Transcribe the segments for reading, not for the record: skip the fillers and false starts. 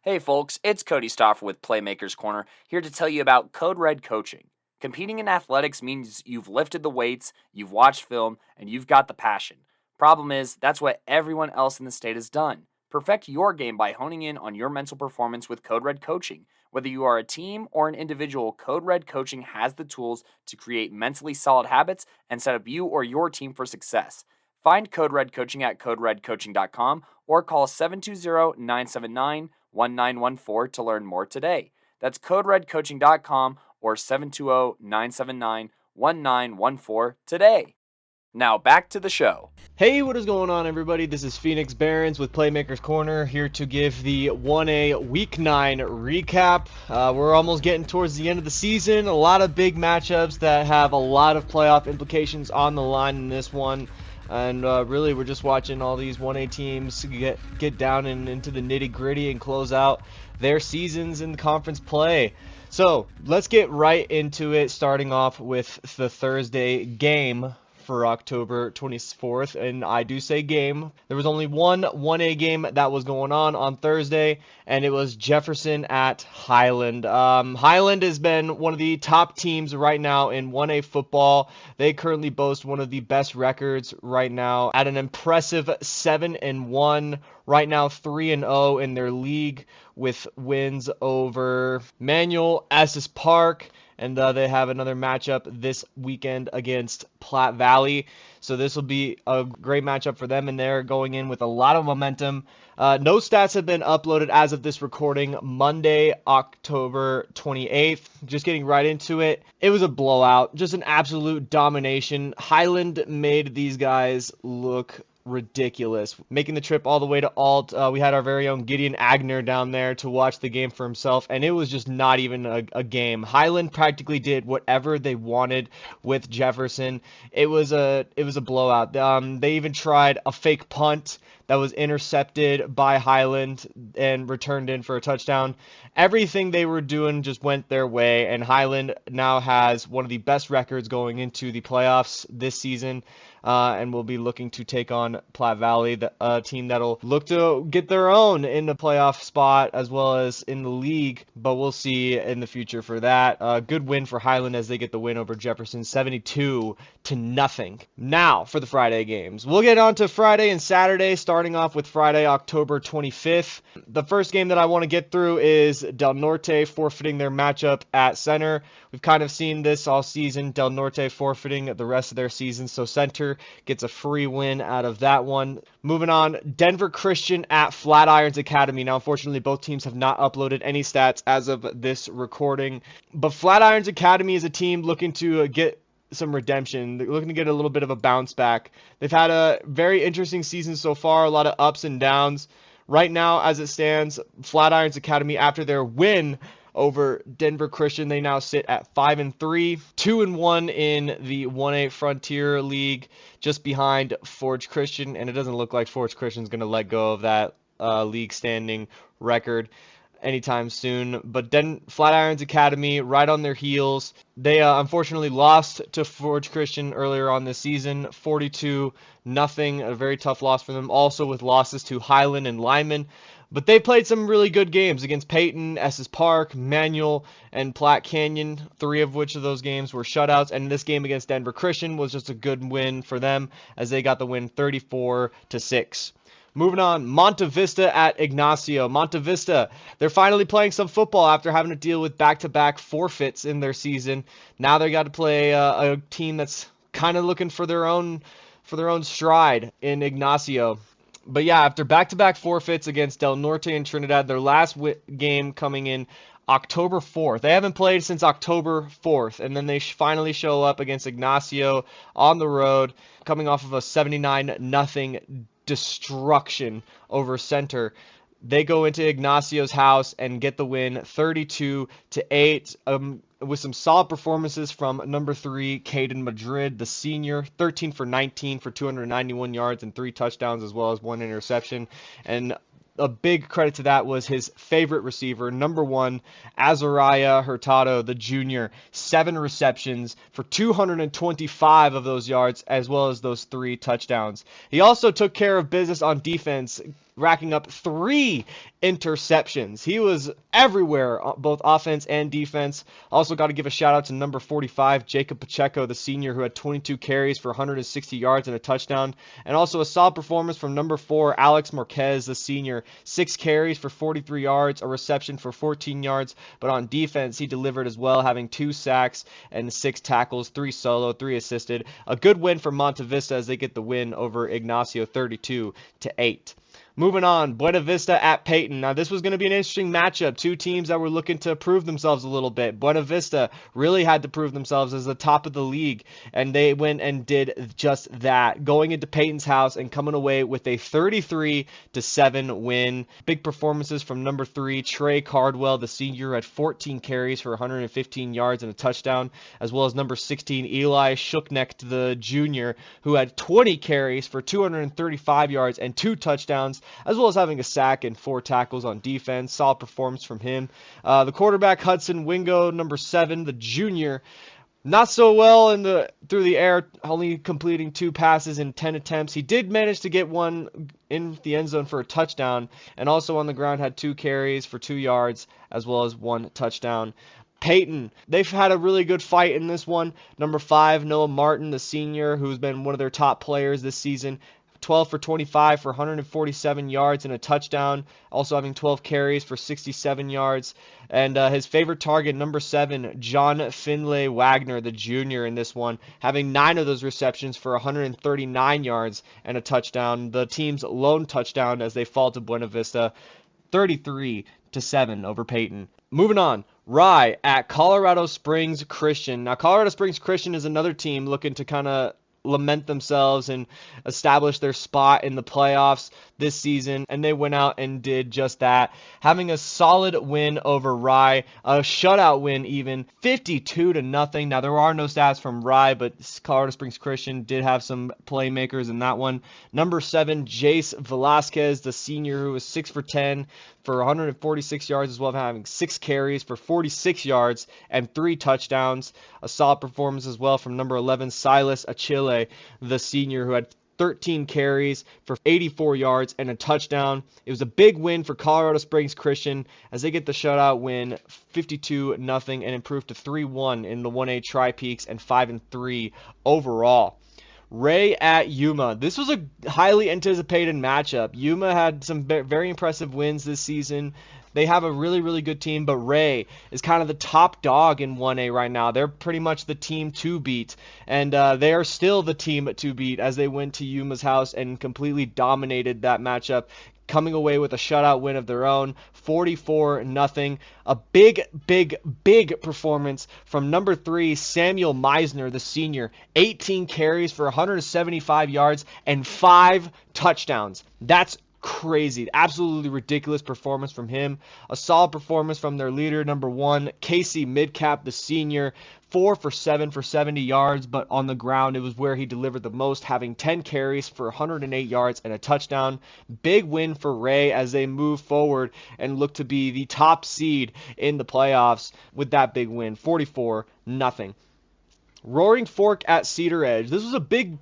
Hey folks, it's Cody Stoffer with Playmaker's Corner, here to tell you about Code Red Coaching. Competing in athletics means you've lifted the weights, you've watched film, and you've got the passion. Problem is, that's what everyone else in the state has done. Perfect your game by honing in on your mental performance with Code Red Coaching. Whether you are a team or an individual, Code Red Coaching has the tools to create mentally solid habits and set up you or your team for success. Find Code Red Coaching at coderedcoaching.com or call 720-979-1914 to learn more today. That's coderedcoaching.com or 720-979-1914 today. Now back to the show. Hey, what is going on, everybody? This is Phoenix Barons with Playmaker's Corner, here to give the 1A Week 9 recap. We're almost getting towards the end of the season. A lot of big matchups that have a lot of playoff implications on the line in this one. And really, we're just watching all these 1A teams get down and into the nitty-gritty and close out their seasons in conference play. So let's get right into it, starting off with the Thursday game for October 24th, and I do say game. There was only one 1A game that was going on Thursday, and it was Jefferson at Highland. Highland has been one of the top teams right now in 1A football. They currently boast one of the best records right now at an impressive 7-1. Right now 3-0 in their league, with wins over Manual, Estes Park, and they have another matchup this weekend against Platte Valley. So this will be a great matchup for them, and they're going in with a lot of momentum. No stats have been uploaded as of this recording, Monday, October 28th. Just getting right into it. It was a blowout, just an absolute domination. Highland made these guys look ridiculous, making the trip all the way to Alt. We had our very own Gideon Agner down there to watch the game for himself, and it was just not even a game. Highland practically did whatever they wanted with Jefferson. It was a blowout. They even tried a fake punt that was intercepted by Highland and returned in for a touchdown. Everything they were doing just went their way, and Highland now has one of the best records going into the playoffs this season, and will be looking to take on Platte Valley, the team that'll look to get their own in the playoff spot as well as in the league, but we'll see in the future for that. Good win for Highland as they get the win over Jefferson, 72-0. Now for the Friday games. We'll get on to Friday and Saturday, starting off with Friday, October 25th. The first game that I want to get through is Del Norte forfeiting their matchup at center. We've kind of seen this all season, Del Norte forfeiting the rest of their season, so center gets a free win out of that one. Moving on, Denver Christian at Flatirons Academy. Now, unfortunately, both teams have not uploaded any stats as of this recording, but Flatirons Academy is a team looking to get some redemption. They're looking to get a little bit of a bounce back. They've had a very interesting season so far, a lot of ups and downs. Right now, as it stands, Flatirons Academy, after their win over Denver Christian, they now sit at 5-3, 2-1 in the 1A Frontier League, just behind Forge Christian, and it doesn't look like Forge Christian's going to let go of that league standing record anytime soon. But then Flatirons Academy right on their heels. They unfortunately lost to Forge Christian earlier on this season, 42-0, a very tough loss for them, also with losses to Highland and Lyman. But they played some really good games against Peyton, Estes Park, Manual, and Platte Canyon, 3 of which of those games were shutouts. And this game against Denver Christian was just a good win for them as they got the win 34-6. Moving on, Monte Vista at Ignacio. Monte Vista, they're finally playing some football after having to deal with back-to-back forfeits in their season. Now they got to play a team that's kind of looking for their own stride in Ignacio. But yeah, after back-to-back forfeits against Del Norte and Trinidad, their last game coming in October 4th. They haven't played since October 4th, and then they finally show up against Ignacio on the road, coming off of a 79-0 destruction over center. They go into Ignacio's house and get the win 32-8, with some solid performances from number 3, Caden Madrid, the senior, 13 for 19 for 291 yards and 3 touchdowns, as well as 1 interception. And a big credit to that was his favorite receiver, number 1, Azariah Hurtado, the junior, 7 receptions for 225 of those yards, as well as those 3 touchdowns. He also took care of business on defense, racking up 3 interceptions. He was everywhere, both offense and defense. Also got to give a shout out to number 45, Jacob Pacheco, the senior, who had 22 carries for 160 yards and a touchdown. And also a solid performance from number 4, Alex Marquez, the senior, 6 carries for 43 yards, a reception for 14 yards. But on defense, he delivered as well, having 2 sacks and 6 tackles, 3 solo, 3 assisted. A good win for Monte Vista as they get the win over Ignacio, 32-8. Moving on, Buena Vista at Peyton. Now, this was going to be an interesting matchup. 2 teams that were looking to prove themselves a little bit. Buena Vista really had to prove themselves as the top of the league, and they went and did just that, going into Peyton's house and coming away with a 33-7 win. Big performances from number 3, Trey Cardwell, the senior, had 14 carries for 115 yards and a touchdown, as well as number 16, Eli Shooknecht, the junior, who had 20 carries for 235 yards and 2 touchdowns, as well as having a sack and 4 tackles on defense. Solid performance from him. The quarterback, Hudson Wingo, number 7, the junior, not so well through the air, only completing 2 passes in 10 attempts. He did manage to get one in the end zone for a touchdown, and also on the ground had 2 carries for 2 yards, as well as 1 touchdown. Peyton, they've had a really good fight in this one. Number 5, Noah Martin, the senior, who's been one of their top players this season, 12 for 25 for 147 yards and a touchdown, also having 12 carries for 67 yards. And his favorite target, number 7, John Finlay Wagner, the junior, in this one, having 9 of those receptions for 139 yards and a touchdown. The team's lone touchdown as they fall to Buena Vista, 33-7 over Peyton. Moving on, Rye at Colorado Springs Christian. Now, Colorado Springs Christian is another team looking to kind of lament themselves and establish their spot in the playoffs this season, and they went out and did just that, having a solid win over Rye, a shutout win even, 52-0. Now, there are no stats from Rye, but Colorado Springs Christian did have some playmakers in that one. Number 7, Jace Velasquez, the senior, who was 6 for 10 for 146 yards, as well as having 6 carries for 46 yards and 3 touchdowns. A solid performance as well from number 11, Silas Achille, the senior, who had 13 carries for 84 yards and a touchdown. It was a big win for Colorado Springs Christian as they get the shutout win, 52-0, and improve to 3-1 in the 1A Tri-Peaks and 5-3 overall. Ray at Yuma. This was a highly anticipated matchup. Yuma had some very impressive wins this season. They have a really, really good team, but Ray is kind of the top dog in 1A right now. They're pretty much the team to beat, and they are still the team to beat as they went to Yuma's house and completely dominated that matchup, coming away with a shutout win of their own, 44-0. A big performance from number 3, Samuel Meisner, the senior, 18 carries for 175 yards and 5 touchdowns. That's crazy. Absolutely ridiculous performance from him. A solid performance from their leader, number 1, Casey Midcap, the senior, 4 for 7 for 70 yards, but on the ground it was where he delivered the most, having 10 carries for 108 yards and a touchdown. Big win for Ray as they move forward and look to be the top seed in the playoffs with that big win, 44-0. Roaring Fork at Cedar Edge. This was a big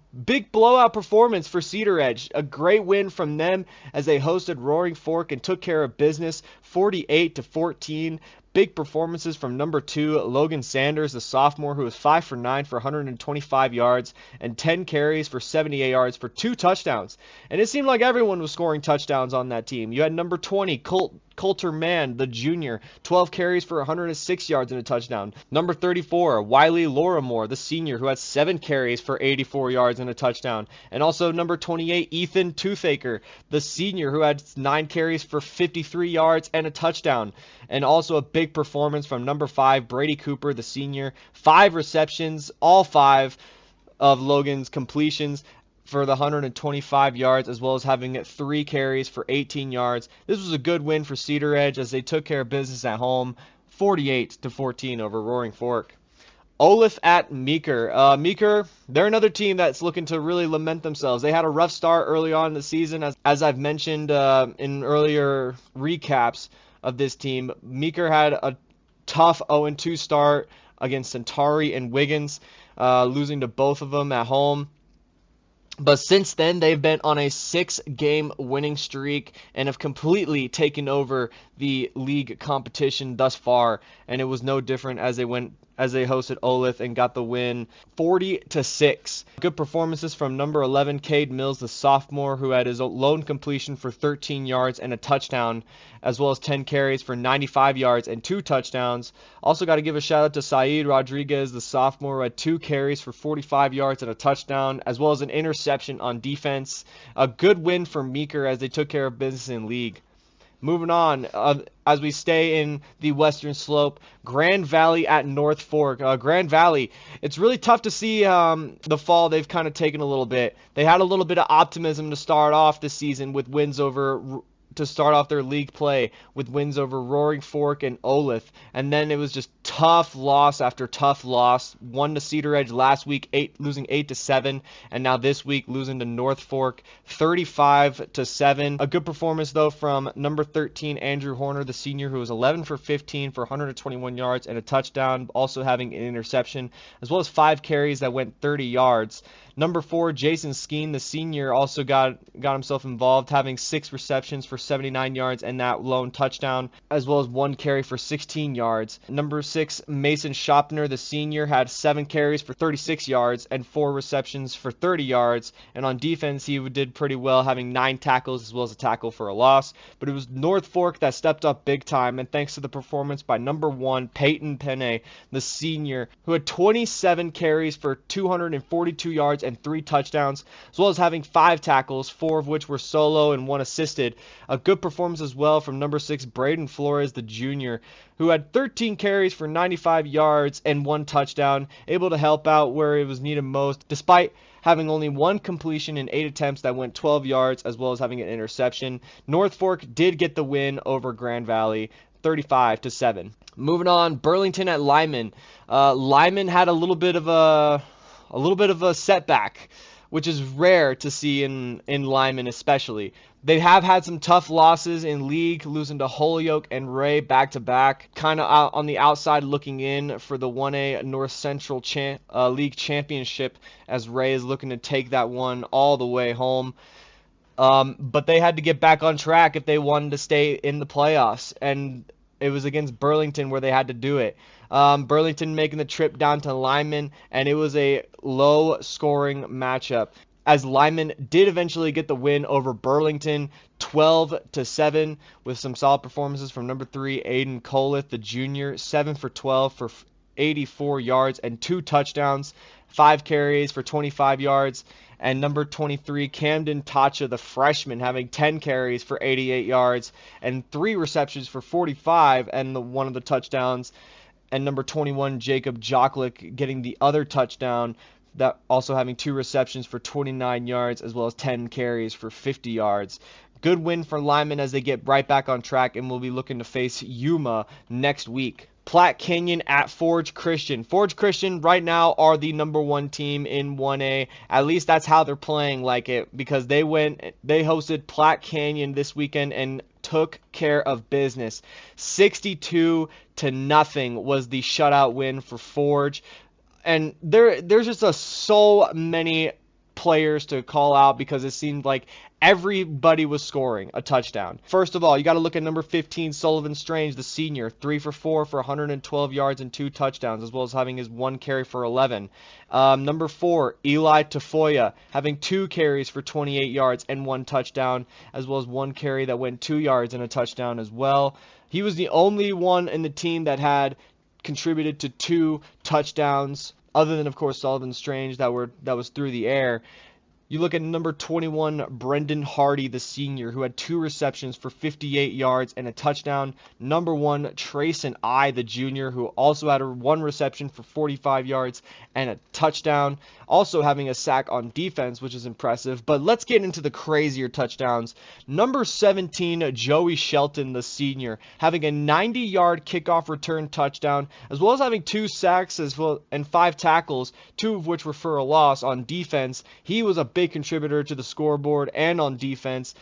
blowout performance for Cedar Edge. A great win from them as they hosted Roaring Fork and took care of business, 48-14. Big performances from number 2, Logan Sanders, the sophomore, who was 5 for 9 for 125 yards and 10 carries for 78 yards for 2 touchdowns. And it seemed like everyone was scoring touchdowns on that team. You had number 20, Coulter Mann, the junior, 12 carries for 106 yards and a touchdown. Number 34, Wiley Loramore, the senior, who had 7 carries for 84 yards and a touchdown. And also number 28, Ethan Toothaker, the senior, who had 9 carries for 53 yards and a touchdown. And also a big performance from number 5, Brady Cooper, the senior, 5 receptions, all 5 of Logan's completions for the 125 yards, as well as having 3 carries for 18 yards. This was a good win for Cedar Edge as they took care of business at home, 48-14 over Roaring Fork. Olaf at Meeker. Meeker, they're another team that's looking to really lament themselves. They had a rough start early on in the season, as I've mentioned in earlier recaps of this team. Meeker had a tough 0-2 start against Centauri and Wiggins, losing to both of them at home. But since then, they've been on a 6-game winning streak and have completely taken over the league competition thus far. And it was no different as they hosted Olith and got the win 40-6. Good performances from number 11, Cade Mills, the sophomore, who had his lone completion for 13 yards and a touchdown, as well as 10 carries for 95 yards and 2 touchdowns. Also got to give a shout out to Saeed Rodriguez, the sophomore, who had 2 carries for 45 yards and a touchdown, as well as an interception on defense. A good win for Meeker as they took care of business in league. Moving on, as we stay in the Western Slope, Grand Valley at North Fork. Grand Valley, it's really tough to see the fall they've kind of taken a little bit. They had a little bit of optimism to start off the season with wins to start off their league play with wins over Roaring Fork and Olith, and then it was just tough loss after tough loss. Won to Cedar Edge last week, losing 8-7, and now this week losing to North Fork 35-7. A good performance though from number 13 Andrew Horner, the senior, who was 11 for 15 for 121 yards and a touchdown, also having an interception, as well as 5 carries that went 30 yards. Number 4, Jason Skeen, the senior, also got himself involved, having 6 receptions for 79 yards and that lone touchdown, as well as 1 carry for 16 yards. Number 6, Mason Shopner, the senior, had 7 carries for 36 yards and 4 receptions for 30 yards. And on defense, he did pretty well, having 9 tackles as well as a tackle for a loss. But it was North Fork that stepped up big time, and thanks to the performance by number 1, Peyton Penne, the senior, who had 27 carries for 242 yards and 3 touchdowns, as well as having 5 tackles, 4 of which were solo and 1 assisted. A good performance as well from number 6, Braden Flores, the junior, who had 13 carries for 95 yards and 1 touchdown, able to help out where it was needed most, despite having only 1 completion in 8 attempts that went 12 yards, as well as having an interception. North Fork did get the win over Grand Valley, 35-7. Moving on, Burlington at Lyman. Lyman had a little bit of a setback, which is rare to see in Lyman especially. They have had some tough losses in league, losing to Holyoke and Ray back-to-back, kind of out on the outside looking in for the 1A North Central League Championship, as Ray is looking to take that one all the way home. But they had to get back on track if they wanted to stay in the playoffs, and it was against Burlington where they had to do it. Burlington making the trip down to Lyman, and it was a low-scoring matchup, as Lyman did eventually get the win over Burlington 12-7 with some solid performances from number 3, Aiden Coleth, the junior, 7 for 12 for 84 yards and 2 touchdowns, 5 carries for 25 yards, and number 23, Camden Tacha, the freshman, having 10 carries for 88 yards and 3 receptions for 45 and one of the touchdowns, and number 21, Jacob Jocklick, getting the other touchdown, that also having 2 receptions for 29 yards as well as 10 carries for 50 yards. Good win for Lyman as they get right back on track and will be looking to face Yuma next week. Platte Canyon at Forge Christian. Forge Christian right now are the number 1 team in 1A. At least that's how they're playing like it, because they hosted Platte Canyon this weekend and took care of business. 62-0 was the shutout win for Forge. And there's just so many players to call out because it seemed like everybody was scoring a touchdown. First of all, you got to look at number 15, Sullivan Strange, the senior, 3 for 4 for 112 yards and 2 touchdowns, as well as having his 1 carry for 11. Number 4, Eli Tafoya, having 2 carries for 28 yards and 1 touchdown, as well as 1 carry that went 2 yards and a touchdown as well. He was the only one in the team that had contributed to 2 touchdowns, other than, of course, Sullivan Strange that was through the air. You look at number 21, Brendan Hardy, the senior, who had 2 receptions for 58 yards and a touchdown. Number 1, Trayson I, the junior, who also had 1 reception for 45 yards and a touchdown. Also having a sack on defense, which is impressive. But let's get into the crazier touchdowns. Number 17, Joey Shelton, the senior, having a 90-yard kickoff return touchdown, as well as having 2 sacks and 5 tackles, 2 of which were for a loss on defense. He was a big contributor to the scoreboard and on defense.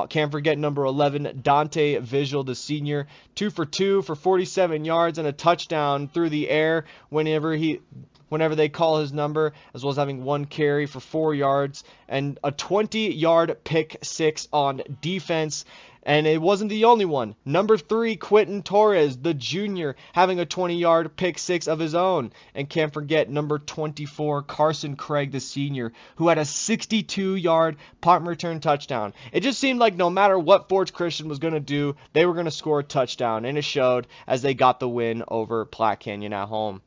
Can't forget number 11, Dante Visual, the senior, 2 for 2 for 47 yards and a touchdown through the air whenever he whenever they call his number, as well as having 1 carry for 4 yards and a 20-yard pick 6 on defense. And it wasn't the only one. Number 3, Quentin Torres, the junior, having a 20-yard pick 6 of his own. And can't forget number 24, Carson Craig, the senior, who had a 62-yard punt return touchdown. It just seemed like no matter what Ford's Christian was going to do, they were going to score a touchdown. And it showed as they got the win over Platte Canyon at home.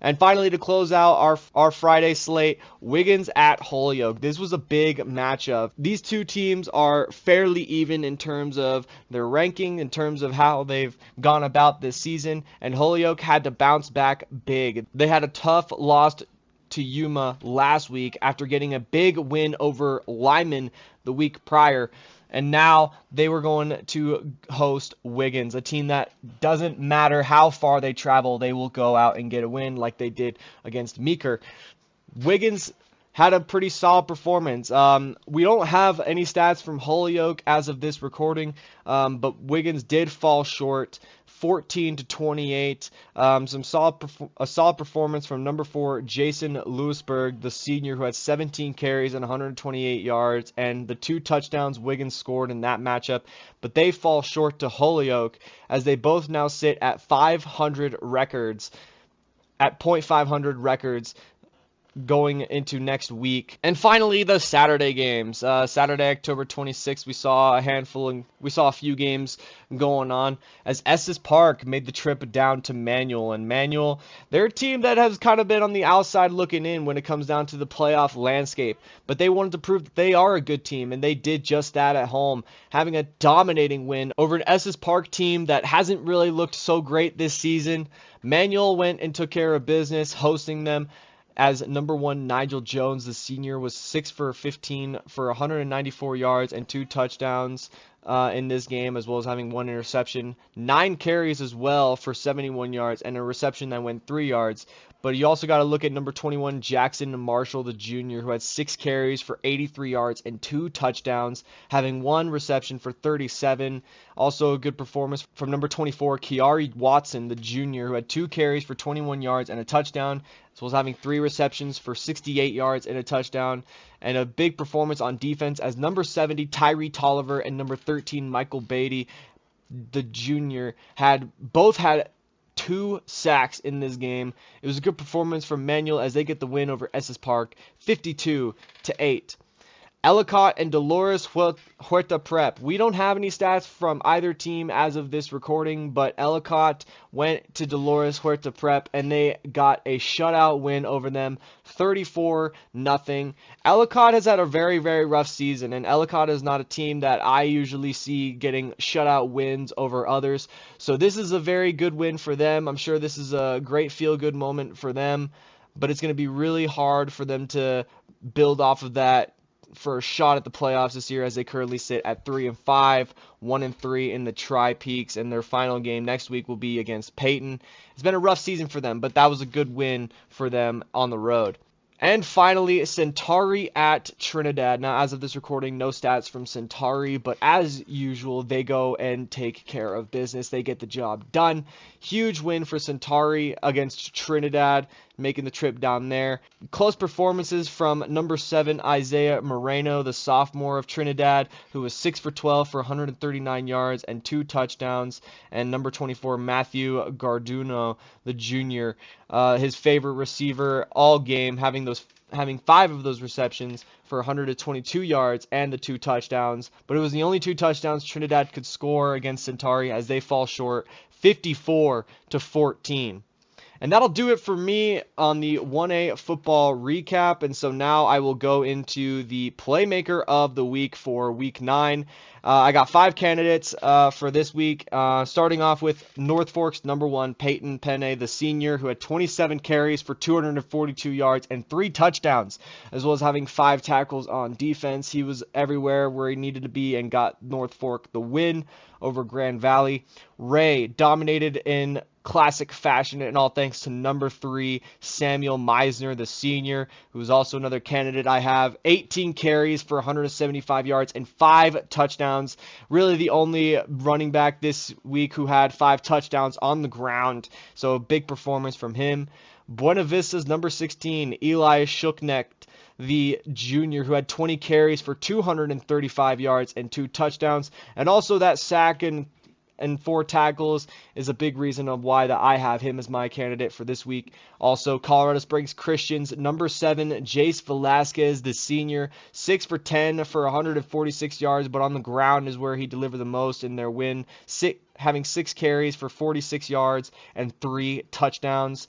And finally, to close out our Friday slate, Wiggins at Holyoke. This was a big matchup. These two teams are fairly even in terms of their ranking, in terms of how they've gone about this season, and Holyoke had to bounce back big. They had a tough loss to Yuma last week after getting a big win over Lyman the week prior. And now they were going to host Wiggins, a team that doesn't matter how far they travel, they will go out and get a win like they did against Meeker. Wiggins had a pretty solid performance. We don't have any stats from Holyoke as of this recording, but Wiggins did fall short. 14-28. A solid performance from number 4, Jason Lewisburg, the senior, who had 17 carries and 128 yards, and the 2 touchdowns Wiggins scored in that matchup. But they fall short to Holyoke, as they both now sit at 500 records, at .500 records, going into next week. And finally, the Saturday games. Saturday, October 26th, we saw a few games going on as Estes Park made the trip down to Manual. And Manual, they're a team that has kind of been on the outside looking in when it comes down to the playoff landscape. But they wanted to prove that they are a good team, and they did just that at home, having a dominating win over an Estes Park team that hasn't really looked so great this season. Manual went and took care of business, hosting them, as number 1, Nigel Jones, the senior, was 6 for 15 for 194 yards and 2 touchdowns in this game, as well as having 1 interception, 9 carries as well for 71 yards, and a reception that went 3 yards. But you also got to look at number 21, Jackson Marshall, the junior, who had 6 carries for 83 yards and 2 touchdowns, having 1 reception for 37. Also a good performance from number 24, Kiari Watson, the junior, who had 2 carries for 21 yards and a touchdown, as well as having 3 receptions for 68 yards and a touchdown. And a big performance on defense as number 70, Tyree Tolliver, and number 13, Michael Beatty, the junior, both had 2 sacks in this game. It was a good performance from Manual as they get the win over Estes Park, 52-8. Ellicott and Dolores Huerta Prep. We don't have any stats from either team as of this recording, but Ellicott went to Dolores Huerta Prep and they got a shutout win over them, 34-0. Ellicott has had a very, very rough season, and Ellicott is not a team that I usually see getting shutout wins over others. So this is a very good win for them. I'm sure this is a great feel-good moment for them, but it's going to be really hard for them to build off of that for a shot at the playoffs this year, as they currently sit at 3-5, 1-3 in the Tri-Peaks, and their final game next week will be against Peyton. It's been a rough season for them, but that was a good win for them on the road. And finally, Centauri at Trinidad. Now, as of this recording, no stats from Centauri, but as usual, they go and take care of business. They get the job done. Huge win for Centauri against Trinidad, making the trip down there. Close performances from number 7, Isaiah Moreno, the sophomore of Trinidad, who was 6 for 12 for 139 yards and 2 touchdowns. And number 24, Matthew Garduno, the junior, his favorite receiver all game, having 5 of those receptions for 122 yards and the 2 touchdowns. But it was the only 2 touchdowns Trinidad could score against Centauri, as they fall short, 54-14. And that'll do it for me on the 1A football recap. And so now I will go into the Playmaker of the week for week 9. I got 5 candidates for this week, starting off with North Fork's number 1, Peyton Penne, the senior, who had 27 carries for 242 yards and 3 touchdowns, as well as having 5 tackles on defense. He was everywhere where he needed to be and got North Fork the win over Grand Valley. Ray dominated in classic fashion, and all thanks to number 3, Samuel Meisner, the senior, who's also another candidate I have. 18 carries for 175 yards and 5 touchdowns. Really the only running back this week who had 5 touchdowns on the ground. So a big performance from him. Buena Vista's number 16, Eli Schucknecht, the junior, who had 20 carries for 235 yards and 2 touchdowns. And also that sack and 4 tackles is a big reason of why that I have him as my candidate for this week. Also, Colorado Springs Christians, number 7, Jace Velasquez, the senior, 6 for 10 for 146 yards, but on the ground is where he delivered the most in their win, having 6 carries for 46 yards and 3 touchdowns.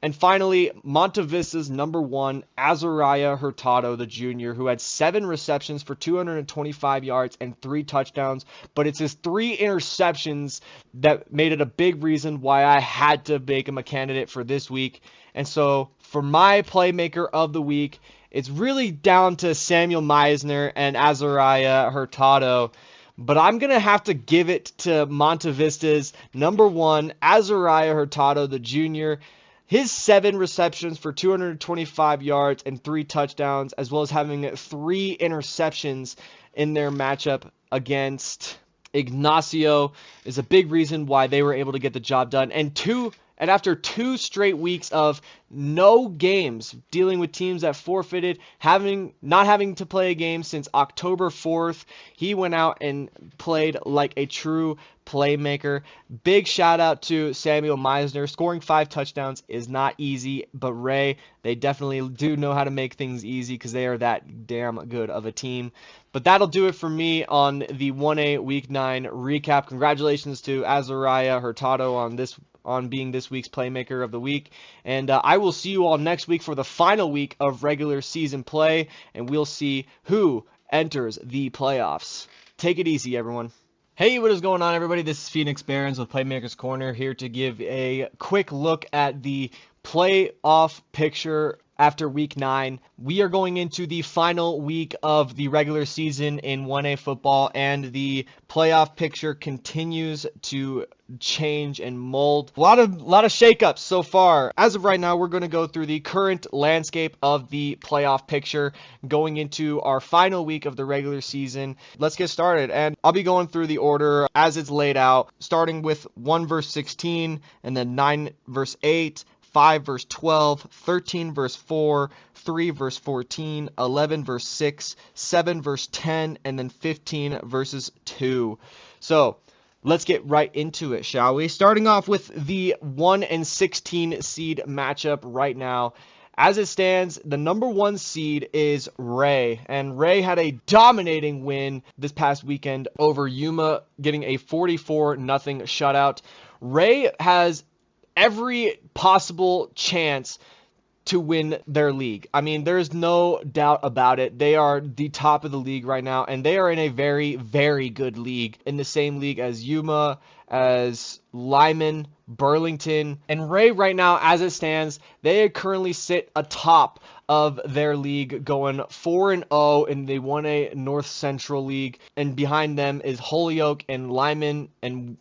And finally, Monte Vista's number 1, Azariah Hurtado, the junior, who had 7 receptions for 225 yards and 3 touchdowns. But it's his 3 interceptions that made it a big reason why I had to make him a candidate for this week. And so for my playmaker of the week, it's really down to Samuel Meisner and Azariah Hurtado. But I'm going to have to give it to Monte Vista's number 1, Azariah Hurtado, the junior. His 7 receptions for 225 yards and 3 touchdowns, as well as having 3 interceptions in their matchup against Ignacio, is a big reason why they were able to get the job done. And after 2 straight weeks of no games, dealing with teams that forfeited, not having to play a game since October 4th, he went out and played like a true playmaker. Big shout out to Samuel Meisner. Scoring 5 touchdowns is not easy, but Ray, they definitely do know how to make things easy because they are that damn good of a team. But that'll do it for me on the 1A Week 9 recap. Congratulations to Azariah Hurtado on being this week's Playmaker of the Week. And I will see you all next week for the final week of regular season play, and we'll see who enters the playoffs. Take it easy, everyone. Hey, what is going on, everybody? This is Phoenix Barons with Playmaker's Corner, here to give a quick look at the playoff picture after Week 9. We are going into the final week of the regular season in 1A football, and the playoff picture continues to change and mold. A lot of shakeups so far. As of right now, we're going to go through the current landscape of the playoff picture going into our final week of the regular season. Let's get started, and I'll be going through the order as it's laid out, starting with 1 verse 16, and then 9 verse 8, 5 verse 12, 13 verse 4, 3 verse 14, 11 verse 6, 7 verse 10, and then 15 verses 2. So let's get right into it, shall we? Starting off with the 1 and 16 seed matchup right now. As it stands, the number 1 seed is Ray, and Ray had a dominating win this past weekend over Yuma, getting a 44-0 shutout. Ray has every possible chance to win their league. I mean, there's no doubt about it. They are the top of the league right now, and they are in a very, very good league, in the same league as Yuma, as Lyman, Burlington, and Ray right now, as it stands, they currently sit atop of their league, going 4-0 in the 1A North Central League, and behind them is Holyoke, Lyman, and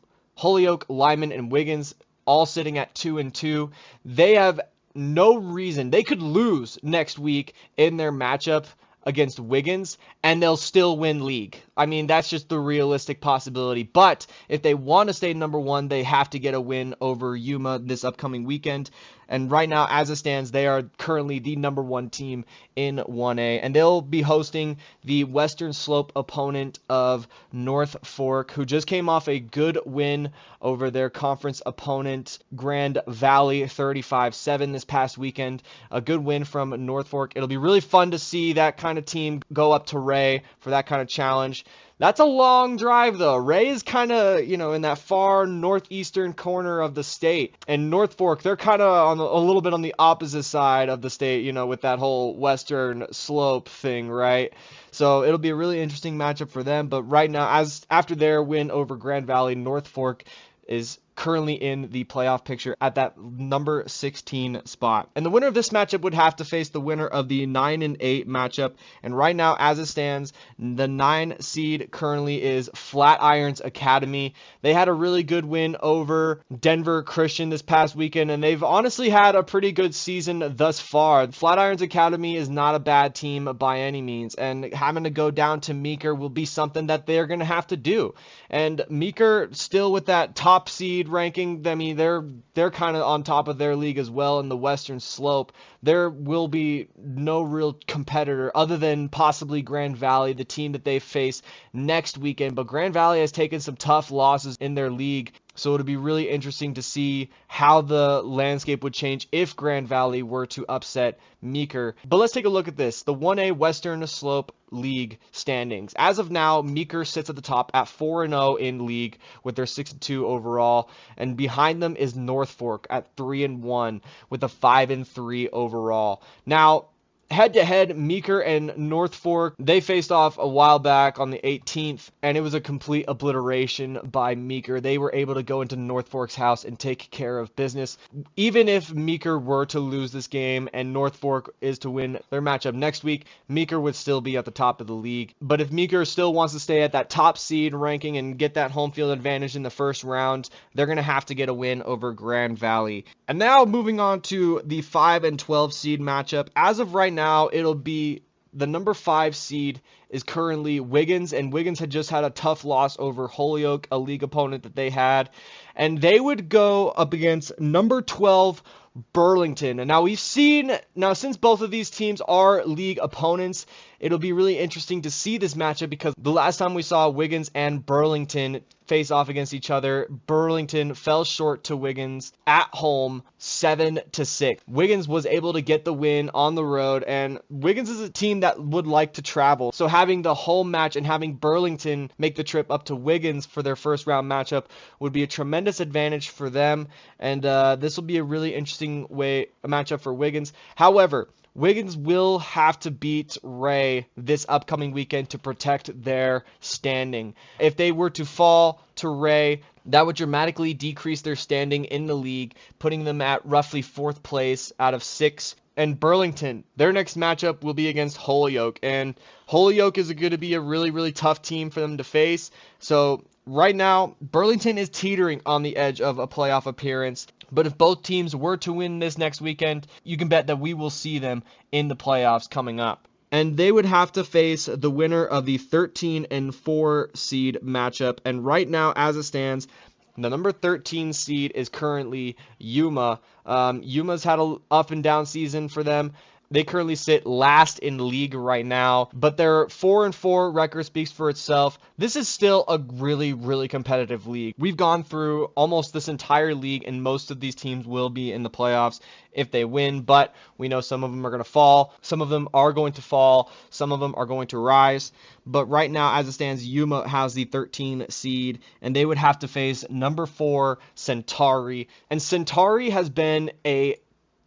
Wiggins, all sitting at 2-2. They have no reason. They could lose next week in their matchup against Wiggins, and they'll still win league. I mean, that's just the realistic possibility. But if they want to stay number 1, they have to get a win over Yuma this upcoming weekend. And right now, as it stands, they are currently the number 1 team in 1A. And they'll be hosting the Western Slope opponent of North Fork, who just came off a good win over their conference opponent, Grand Valley, 35-7 this past weekend. A good win from North Fork. It'll be really fun to see that kind of team go up to Ray for that kind of challenge. That's a long drive, though. Ray is kind of, in that far northeastern corner of the state. And North Fork, they're kind of a little bit on the opposite side of the state, with that whole western slope thing, right? So it'll be a really interesting matchup for them. But right now, after their win over Grand Valley, North Fork is currently in the playoff picture at that number 16 spot. And the winner of this matchup would have to face the winner of the 9 and 8 matchup. And right now, as it stands, the 9 seed currently is Flatirons Academy. They had a really good win over Denver Christian this past weekend, and they've honestly had a pretty good season thus far. Flatirons Academy is not a bad team by any means, and having to go down to Meeker will be something that they're going to have to do. And Meeker still with that top seed ranking, I mean, they're kind of on top of their league as well in the Western Slope. There will be no real competitor other than possibly Grand Valley, the team that they face next weekend. But Grand Valley has taken some tough losses in their league, so it'll be really interesting to see how the landscape would change if Grand Valley were to upset Meeker. But let's take a look at this. The 1A Western Slope League standings. As of now, Meeker sits at the top at 4-0 in league with their 6-2 overall, and behind them is North Fork at 3-1 with a 5-3 overall. Now, head-to-head, Meeker and North Fork, they faced off a while back on the 18th, and it was a complete obliteration by Meeker. They were able to go into North Fork's house and take care of business. Even if Meeker were to lose this game and North Fork is to win their matchup next week, Meeker would still be at the top of the league. But if Meeker still wants to stay at that top seed ranking and get that home field advantage in the first round, they're going to have to get a win over Grand Valley. And now moving on to the 5 and 12 seed matchup. As of right now, it'll be the number 5 seed is currently Wiggins, and Wiggins had just had a tough loss over Holyoke, a league opponent that they had, and they would go up against number 12 Burlington. And now we've seen, since both of these teams are league opponents, it'll be really interesting to see this matchup, because the last time we saw Wiggins and Burlington face off against each other, Burlington fell short to Wiggins at home 7-6. Wiggins was able to get the win on the road, and Wiggins is a team that would like to travel. So having the home match and having Burlington make the trip up to Wiggins for their first round matchup would be a tremendous advantage for them, and this will be a really interesting matchup for Wiggins. However, Wiggins will have to beat Ray this upcoming weekend to protect their standing. If they were to fall to Ray, that would dramatically decrease their standing in the league, putting them at roughly 4th place out of 6. And Burlington, their next matchup will be against Holyoke, and Holyoke is going to be a really, really tough team for them to face. So right now, Burlington is teetering on the edge of a playoff appearance. But if both teams were to win this next weekend, you can bet that we will see them in the playoffs coming up. And they would have to face the winner of the 13 and 4 seed matchup. And right now, as it stands, the number 13 seed is currently Yuma. Yuma's had an up and down season for them. They currently sit last in league right now, but their 4-4 record speaks for itself. This is still a really, really competitive league. We've gone through almost this entire league, and most of these teams will be in the playoffs if they win, but we know some of them are going to fall. Some of them are going to fall. Some of them are going to rise. But right now, as it stands, Yuma has the 13 seed, and they would have to face number 4 Centauri. And Centauri has been a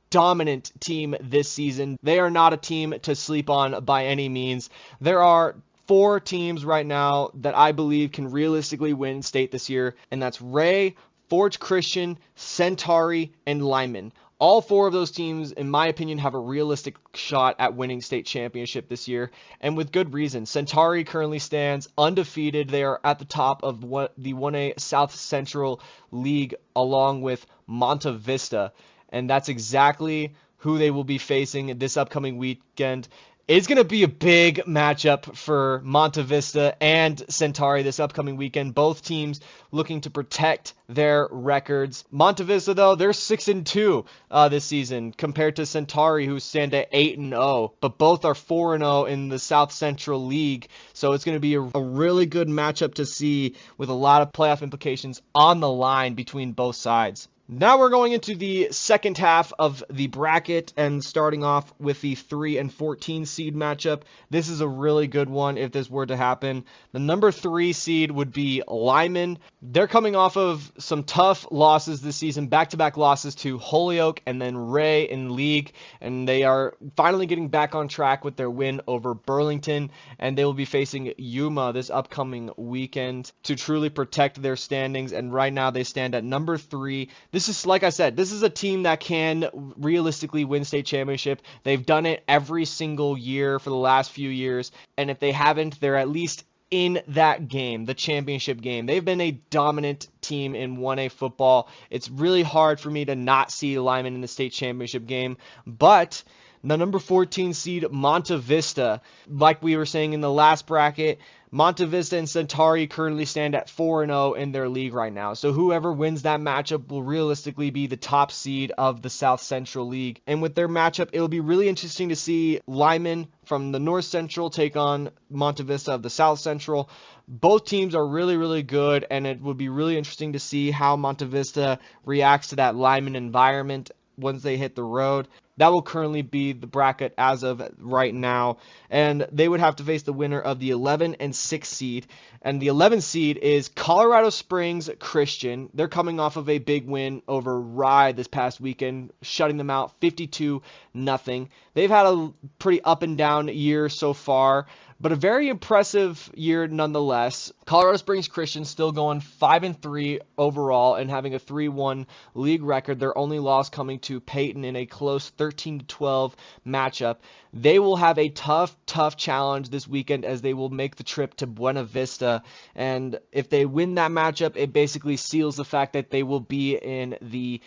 dominant team this season. They are not a team to sleep on by any means. There are 4 teams right now that I believe can realistically win state this year, and that's Ray, Forge Christian, Centauri, and Lyman. All 4 of those teams, in my opinion, have a realistic shot at winning state championship this year, and with good reason. Centauri currently stands undefeated. They are at the top of the 1A South Central League along with Monta Vista. And that's exactly who they will be facing this upcoming weekend. It's going to be a big matchup for Monta Vista and Centauri this upcoming weekend. Both teams looking to protect their records. Monta Vista, though, they're 6-2 this season compared to Centauri, who stand at 8-0. But both are 4-0 in the South Central League. So it's going to be a really good matchup to see with a lot of playoff implications on the line between both sides. Now we're going into the second half of the bracket and starting off with the 3 and 14 seed matchup. This is a really good one if this were to happen. The number 3 seed would be Lyman. They're coming off of some tough losses this season, back-to-back losses to Holyoke and then Ray in league, and they are finally getting back on track with their win over Burlington, and they will be facing Yuma this upcoming weekend to truly protect their standings, and right now they stand at number 3. This is, like I said, this is a team that can realistically win state championship. They've done it every single year for the last few years, and if they haven't, they're at least in that game, the championship game. They've been a dominant team in 1A football. It's really hard for me to not see Lyman in the state championship game, but the number 14 seed Monte Vista, like we were saying in the last bracket, Monte Vista and Centauri currently stand at 4-0 in their league right now. So whoever wins that matchup will realistically be the top seed of the South Central League. And with their matchup, it'll be really interesting to see Lyman from the North Central take on Monte Vista of the South Central. Both teams are really, really good, and it would be really interesting to see how Monte Vista reacts to that Lyman environment once they hit the road. That will currently be the bracket as of right now, and they would have to face the winner of the 11 and 6 seed, and the 11 seed is Colorado Springs Christian. They're coming off of a big win over Rye this past weekend, shutting them out 52-0. They've had a pretty up and down year so far, but a very impressive year nonetheless. Colorado Springs Christian still going 5-3 overall and having a 3-1 league record. Their only loss coming to Peyton in a close 13-12 matchup. They will have a tough challenge this weekend as they will make the trip to Buena Vista. And if they win that matchup, it basically seals the fact that they will be in the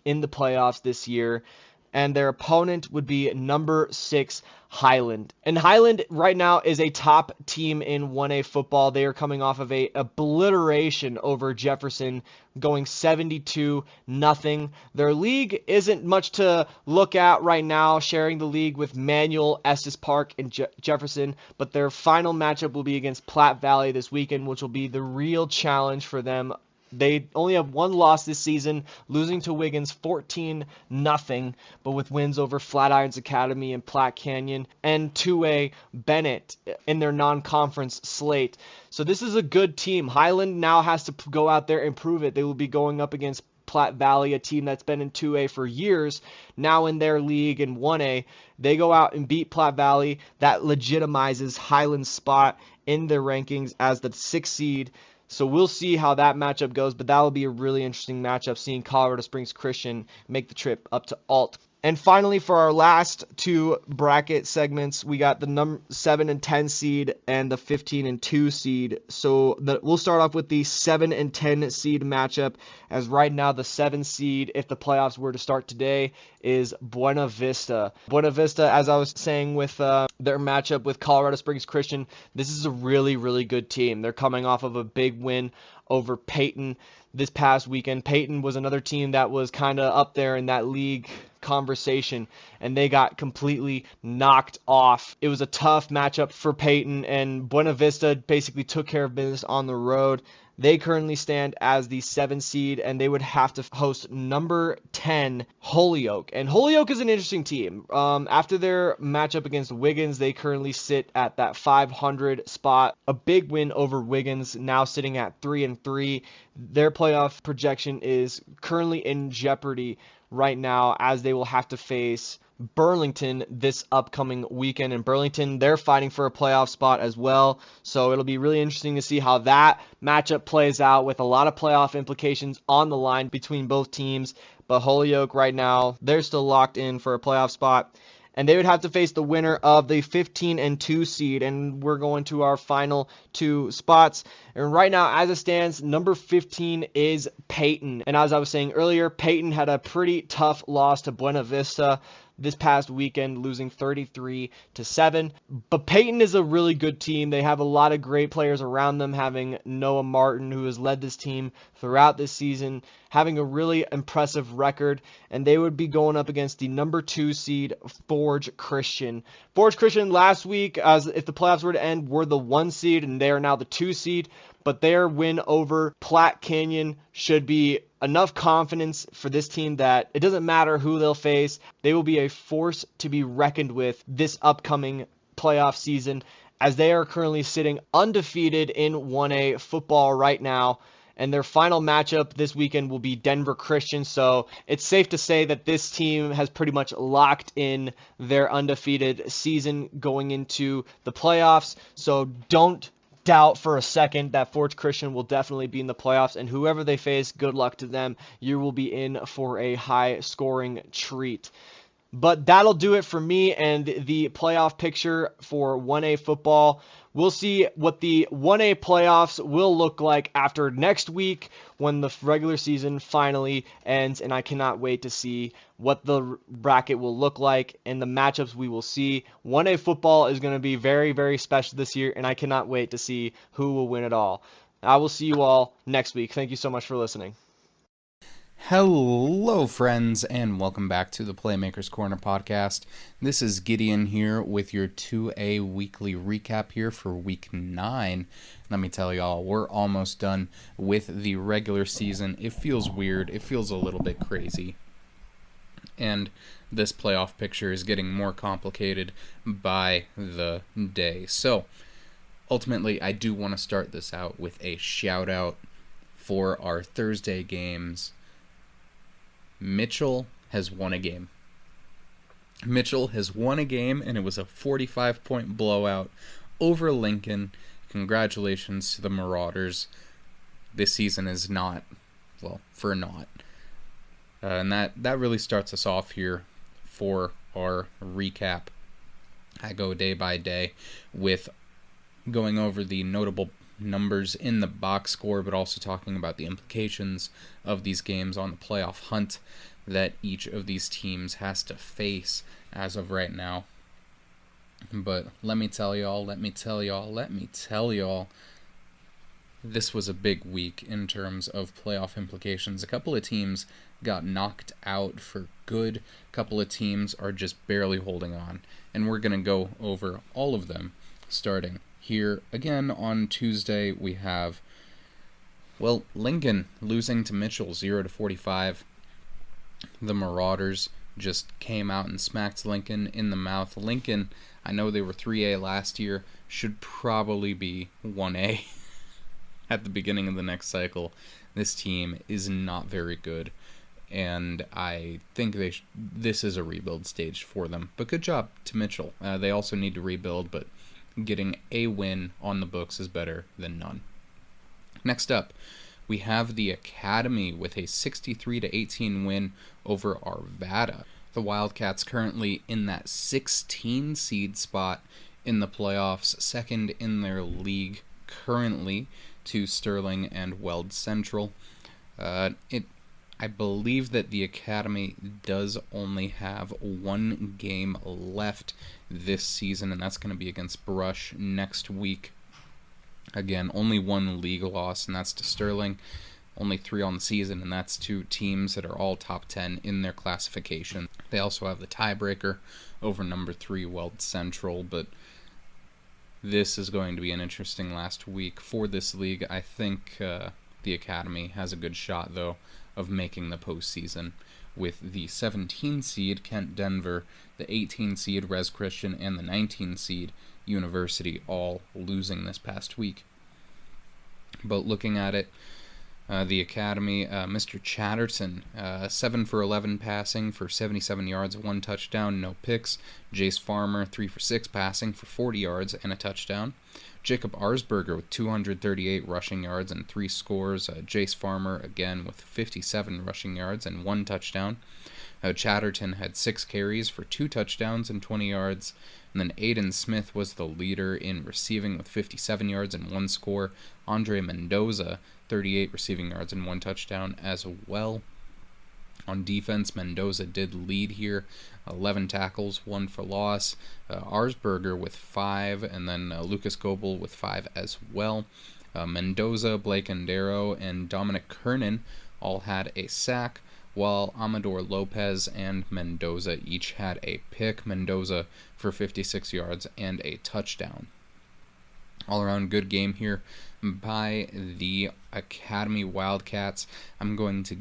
playoffs this year. And their opponent would be number 6 Highland. And Highland right now is a top team in 1A football. They are coming off of a obliteration over Jefferson, going 72-0. Their league isn't much to look at right now, sharing the league with Manual, Estes Park, and Jefferson, but their final matchup will be against Platte Valley this weekend, which will be the real challenge for them. They only have one loss this season, losing to Wiggins 14-0, but with wins over Flatirons Academy and Platte Canyon and 2A Bennett in their non-conference slate. So this is a good team. Highland now has to go out there and prove it. They will be going up against Platte Valley, a team that's been in 2A for years, now in their league in 1A. They go out and beat Platte Valley. That legitimizes Highland's spot in their rankings as the 6th seed. So we'll see how that matchup goes, but that will be a really interesting matchup, seeing Colorado Springs Christian make the trip up to Alt. And finally, for our last 2 bracket segments, we got the number 7 and 10 seed and the 15 and 2 seed. So we'll start off with the 7 and 10 seed matchup, as right now the 7 seed, if the playoffs were to start today, is Buena Vista. Buena Vista, as I was saying with their matchup with Colorado Springs Christian, this is a really, really good team. They're coming off of a big win over Peyton this past weekend. Peyton was another team that was kind of up there in that league conversation, and they got completely knocked off. It was a tough matchup for Peyton, and Buena Vista basically took care of business on the road. They currently stand as the 7 seed, and they would have to host number 10 Holyoke. And Holyoke is an interesting team. After their matchup against Wiggins, they currently sit at that 500 spot. A big win over Wiggins, now sitting at 3-3. Their playoff projection is currently in jeopardy right now, as they will have to face Burlington this upcoming weekend. And Burlington, they're fighting for a playoff spot as well, so it'll be really interesting to see how that matchup plays out, with a lot of playoff implications on the line between both teams. But Holyoke right now, they're still locked in for a playoff spot, and they would have to face the winner of the 15 and 2 seed. And we're going to our final 2 spots. And right now, as it stands, number 15 is Peyton. And as I was saying earlier, Peyton had a pretty tough loss to Buena Vista this past weekend, losing 33-7. But Peyton is a really good team. They have a lot of great players around them, having Noah Martin, who has led this team throughout this season, having a really impressive record, and they would be going up against the number 2 seed Forge Christian. Forge Christian last week, as if the playoffs were to end, were the 1 seed, and they are now the 2 seed. But their win over Platte Canyon should be enough confidence for this team that it doesn't matter who they'll face. They will be a force to be reckoned with this upcoming playoff season, as they are currently sitting undefeated in 1A football right now. And their final matchup this weekend will be Denver Christian. So it's safe to say that this team has pretty much locked in their undefeated season going into the playoffs. So don't doubt for a second that Fort Christian will definitely be in the playoffs. And whoever they face, good luck to them. You will be in for a high-scoring treat. But that'll do it for me and the playoff picture for 1A football. We'll see what the 1A playoffs will look like after next week when the regular season finally ends, and I cannot wait to see what the bracket will look like and the matchups we will see. 1A football is going to be very, very special this year, and I cannot wait to see who will win it all. I will see you all next week. Thank you so much for listening. Hello, friends, and welcome back to the Playmaker's Corner podcast. This is Gideon here with your 2A weekly recap here for Week 9. Let me tell y'all, we're almost done with the regular season. It feels weird. It feels a little bit crazy. And this playoff picture is getting more complicated by the day. So, ultimately, I do want to start this out with a shout-out for our Thursday games. Mitchell has won a game. Mitchell has won a game, and it was a 45-point blowout over Lincoln. Congratulations to the Marauders. This season is not, well, for naught. And that really starts us off here for our recap. I go day by day with going over the notable numbers in the box score, but also talking about the implications of these games on the playoff hunt that each of these teams has to face as of right now. But let me tell y'all, this was a big week in terms of playoff implications. A couple of teams got knocked out for good. A couple of teams are just barely holding on. And we're going to go over all of them, starting here again on Tuesday. We have, well, Lincoln losing to Mitchell 0-45. The Marauders just came out and smacked Lincoln in the mouth. Lincoln, I know they were 3A last year, should probably be 1A at the beginning of the next cycle. This team is not very good, and I think this is a rebuild stage for them. But good job to Mitchell. They also need to rebuild, but getting a win on the books is better than none. Next up, we have the Academy with a 63-18 win over Arvada. The Wildcats currently in that 16 seed spot in the playoffs, second in their league currently to Sterling and Weld Central. I believe that the Academy does only have one game left this season, and that's going to be against Brush next week. Again, only one league loss, and that's to Sterling. Only 3 on the season, and that's to teams that are all top 10 in their classification. They also have the tiebreaker over number 3, Weld Central, but this is going to be an interesting last week for this league. I think the Academy has a good shot, though, of making the postseason, with the 17 seed Kent Denver, the 18 seed Res Christian, and the 19 seed University all losing this past week. But looking at it, the Academy, Mr. Chatterton, 7 for 11 passing for 77 yards, 1 touchdown, no picks. Jace Farmer, 3 for 6 passing for 40 yards and a touchdown. Jacob Arsberger with 238 rushing yards and 3 scores. Jace Farmer, again, with 57 rushing yards and 1 touchdown. Chatterton had 6 carries for 2 touchdowns and 20 yards. And then Aiden Smith was the leader in receiving with 57 yards and 1 score. Andre Mendoza, 38 receiving yards and 1 touchdown as well. On defense, Mendoza did lead here, 11 tackles, 1 for loss. Arsberger with 5, and then Lucas Goebel with 5 as well. Mendoza, Blake Andero, and Dominic Kernan all had a sack, while Amador Lopez and Mendoza each had a pick. Mendoza for 56 yards and a touchdown. All-around good game here by the Academy Wildcats. I'm going to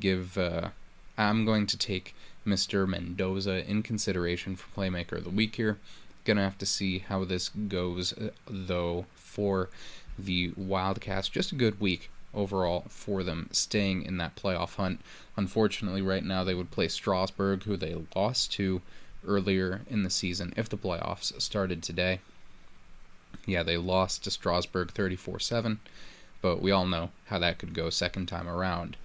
take Mr. Mendoza in consideration for Playmaker of the Week here. Gonna have to see how this goes, though, for the Wildcats. Just a good week overall for them, staying in that playoff hunt. Unfortunately, right now they would play Strasbourg, who they lost to earlier in the season if the playoffs started today. Yeah, they lost to Strasbourg 34-7, but we all know how that could go second time around.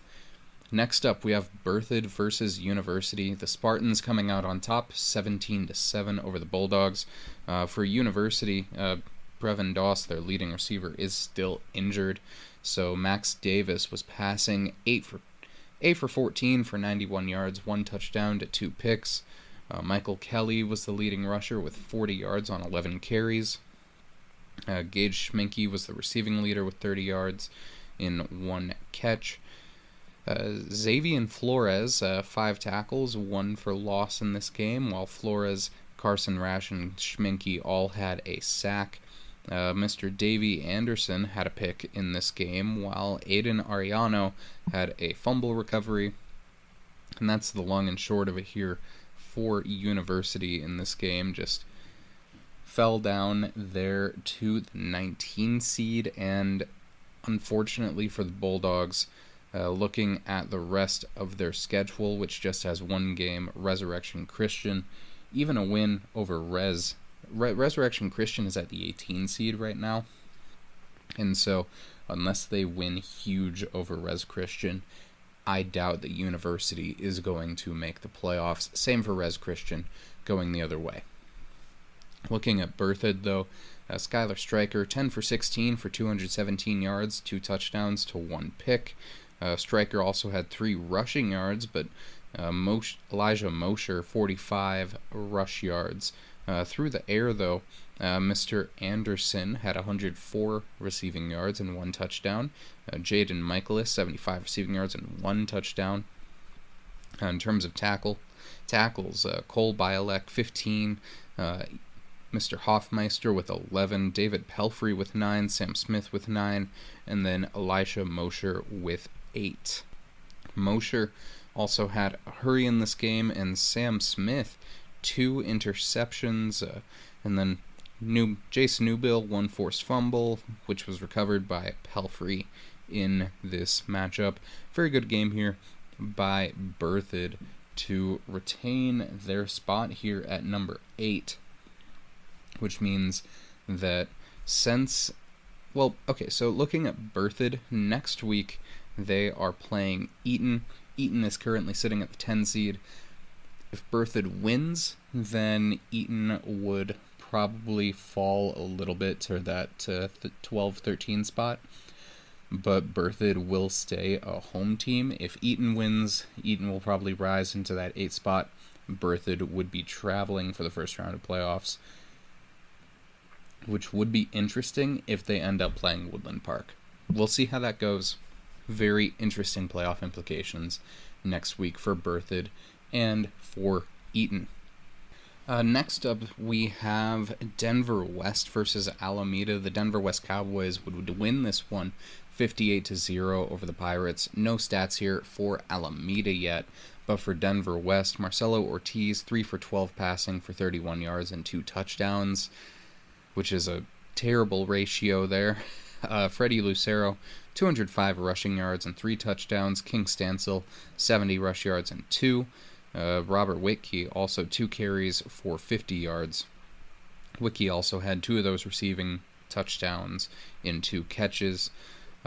Next up, we have Berthoud versus University. The Spartans coming out on top, 17-7 over the Bulldogs. For University, Brevin Doss, their leading receiver, is still injured. So Max Davis was passing 8 for 14 for 91 yards, 1 touchdown to 2 picks. Michael Kelly was the leading rusher with 40 yards on 11 carries. Gage Schminke was the receiving leader with 30 yards in 1 catch. Xavier Flores, 5 tackles, 1 for loss in this game, while Flores, Carson Rash, and Schminke all had a sack. Mr. Davey Anderson had a pick in this game, while Aiden Ariano had a fumble recovery. And that's the long and short of it here for University in this game. Just fell down there to the 19 seed, and unfortunately for the Bulldogs, looking at the rest of their schedule, which just has 1 game, Resurrection Christian, even a win over Resurrection Christian is at the 18 seed right now, and so unless they win huge over Res Christian, I doubt that University is going to make the playoffs. Same for Res Christian going the other way. Looking at Berthoud, though, Skylar Stryker, 10 for 16 for 217 yards, 2 touchdowns to 1 pick. Stryker also had 3 rushing yards, but Elijah Mosher, 45 rush yards. Through the air, though, Mr. Anderson had 104 receiving yards and 1 touchdown. Jaden Michaelis, 75 receiving yards and 1 touchdown. In terms of tackles, Cole Bialek, 15, Mr. Hoffmeister with 11, David Pelfrey with 9, Sam Smith with 9, and then Elisha Mosher with 8. Mosher also had a hurry in this game, and Sam Smith, 2 interceptions, and then Jason Newbill, 1 forced fumble, which was recovered by Pelfrey in this matchup. Very good game here by Berthoud to retain their spot here at number 8, which means that so looking at Berthoud, next week they are playing Eton. Eton is currently sitting at the 10 seed. If Berthoud wins, then Eton would probably fall a little bit to that 12-13 spot, but Berthoud will stay a home team. If Eton wins, Eton will probably rise into that 8 spot. Berthoud would be traveling for the first round of playoffs, which would be interesting if they end up playing Woodland Park. We'll see how that goes. Very interesting playoff implications next week for Berthoud and for Eton. Next up, we have Denver West versus Alameda. The Denver West Cowboys would win this one 58-0 over the Pirates. No stats here for Alameda yet, but for Denver West, Marcelo Ortiz, 3 for 12 passing for 31 yards and 2 touchdowns, which is a terrible ratio there. Freddie Lucero, 205 rushing yards and 3 touchdowns. King Stansel, 70 rush yards and 2. Robert Whitkey, also 2 carries for 50 yards. Whitkey also had 2 of those receiving touchdowns in 2 catches.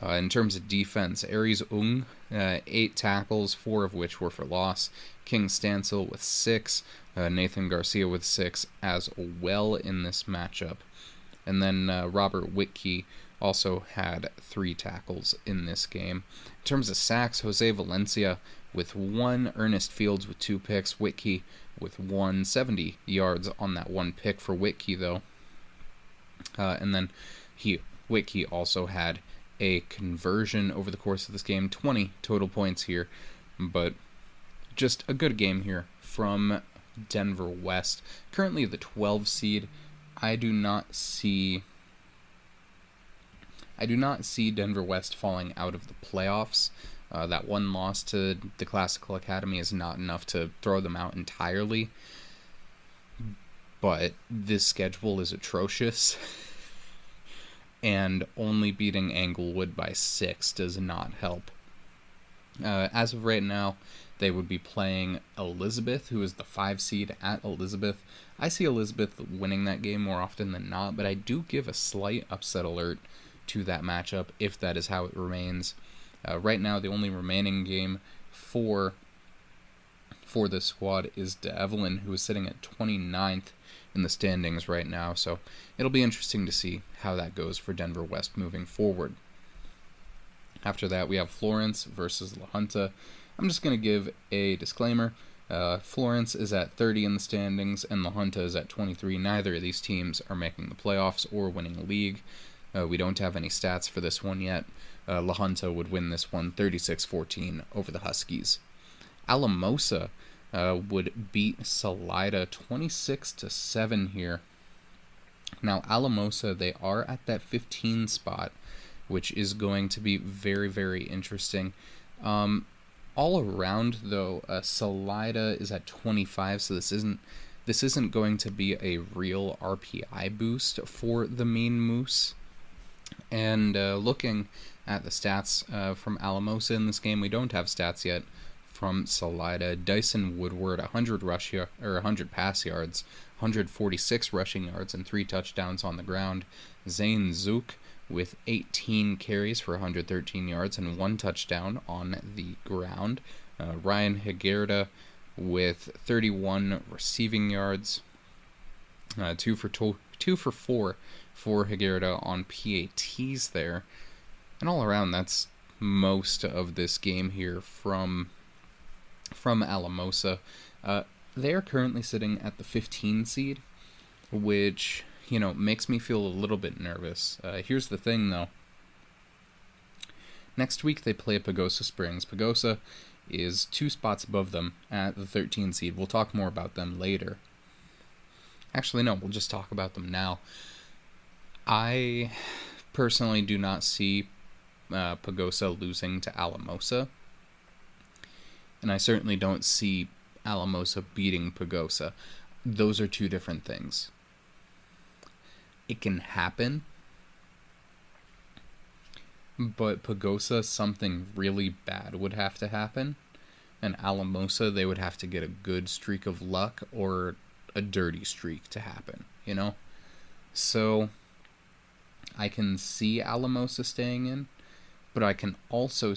In terms of defense, Aries Ung, 8 tackles, 4 of which were for loss. King Stansel with 6. Nathan Garcia with 6 as well in this matchup. And then Robert Whitkey also had 3 tackles in this game. In terms of sacks, Jose Valencia with 1, Ernest Fields with 2 picks, Whitkey with 170 yards on that 1 pick for Whitkey, though. And then Whitkey also had a conversion over the course of this game, 20 total points here, but just a good game here from Denver West. Currently the 12 seed. I do not see I do not see Denver West falling out of the playoffs. That one loss to the Classical Academy is not enough to throw them out entirely. But this schedule is atrocious. And only beating Englewood by 6 does not help. As of right now, they would be playing Elizabeth, who is the 5 seed at Elizabeth. I see Elizabeth winning that game more often than not, but I do give a slight upset alert to that matchup if that is how it remains. Right now, the only remaining game for this squad is Devlin, who is sitting at 29th in the standings right now, so it'll be interesting to see how that goes for Denver West moving forward. After that, we have Florence versus La Junta. I'm just going to give a disclaimer. Florence is at 30 in the standings, and La Junta is at 23. Neither of these teams are making the playoffs or winning a league. We don't have any stats for this one yet. La Junta would win this one 36-14 over the Huskies. Alamosa would beat Salida 26-7 here. Now, Alamosa, they are at that 15 spot, which is going to be very, very interesting. All around, though, Salida is at 25, so this isn't going to be a real RPI boost for the Mean Moose. And looking at the stats from Alamosa in this game, we don't have stats yet from Salida. Dyson Woodward, 100 pass yards, 146 rushing yards, and 3 touchdowns on the ground. Zane Zook with 18 carries for 113 yards and 1 touchdown on the ground. Ryan Higuerda with 31 receiving yards, 2 for 4 for Higuerda on PATs there. And all around, that's most of this game here from Alamosa. They are currently sitting at the 15 seed, which, makes me feel a little bit nervous. Here's the thing, though. Next week, they play Pagosa Springs. Pagosa is 2 spots above them at the 13 seed. We'll talk more about them later. Actually, no, we'll just talk about them now. I personally do not see Pagosa losing to Alamosa. And I certainly don't see Alamosa beating Pagosa. Those are 2 different things. It can happen, but Pagosa, something really bad would have to happen, and Alamosa, they would have to get a good streak of luck or a dirty streak to happen, So, I can see Alamosa staying in, but I can also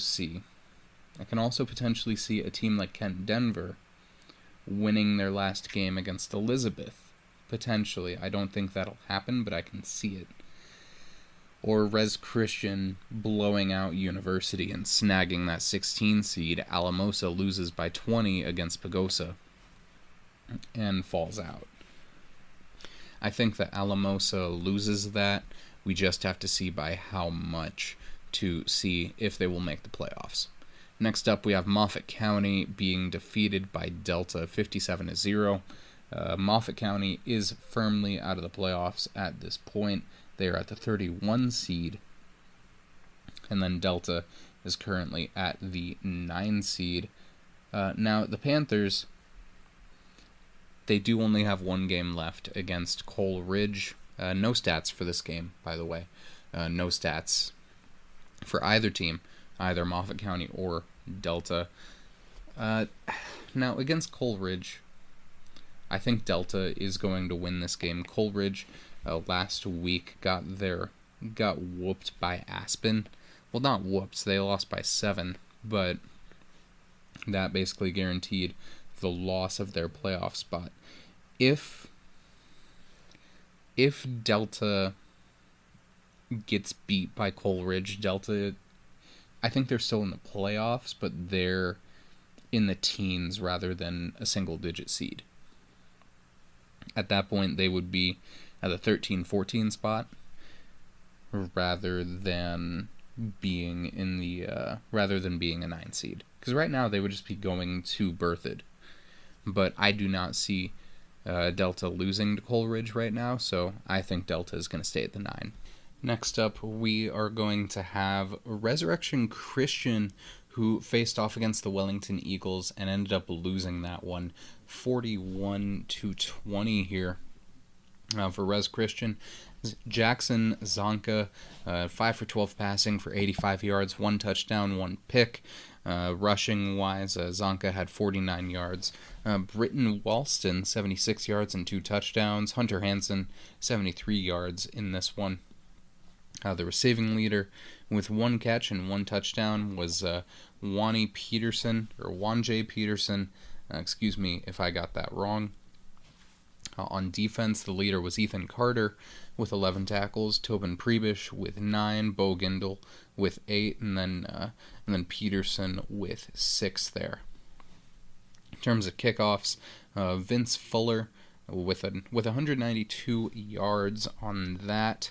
potentially see a team like Kent Denver winning their last game against Elizabeth. Potentially. I don't think that'll happen, but I can see it. Or Res Christian blowing out University and snagging that 16 seed. Alamosa loses by 20 against Pagosa and falls out. I think that Alamosa loses that. We just have to see by how much to see if they will make the playoffs. Next up, we have Moffat County being defeated by Delta 57-0. Moffat County is firmly out of the playoffs at this point. They are at the 31 seed. And then Delta is currently at the 9 seed. Now, the Panthers, they do only have 1 game left against Cole Ridge. No stats for this game, by the way. No stats for either team, either Moffat County or Delta. Now, against Cole Ridge, I think Delta is going to win this game. Cole Ridge last week got whooped by Aspen. Well, not whooped, they lost by 7, but that basically guaranteed the loss of their playoff spot. If Delta gets beat by Cole Ridge, Delta, I think they're still in the playoffs, but they're in the teens rather than a single-digit seed. At that point, they would be at the 13-14 spot rather than being a 9 seed. Because right now, they would just be going to Berthoud. But I do not see Delta losing to Cole Ridge right now, so I think Delta is going to stay at the 9. Next up, we are going to have Resurrection Christian, who faced off against the Wellington Eagles and ended up losing that one 41-20 here. For Res Christian, Jackson Zonka, 5 for 12 passing for 85 yards, 1 touchdown, 1 pick. Rushing-wise, Zonka had 49 yards. Britton Walston, 76 yards and 2 touchdowns. Hunter Hansen, 73 yards in this one. The receiving leader with 1 catch and 1 touchdown was Wanje Peterson. Excuse me if I got that wrong. On defense, the leader was Ethan Carter with 11 tackles, Tobin Prebish with 9, Bo Gindel with 8, and then Peterson with 6 there. In terms of kickoffs, Vince Fuller with 192 yards on that.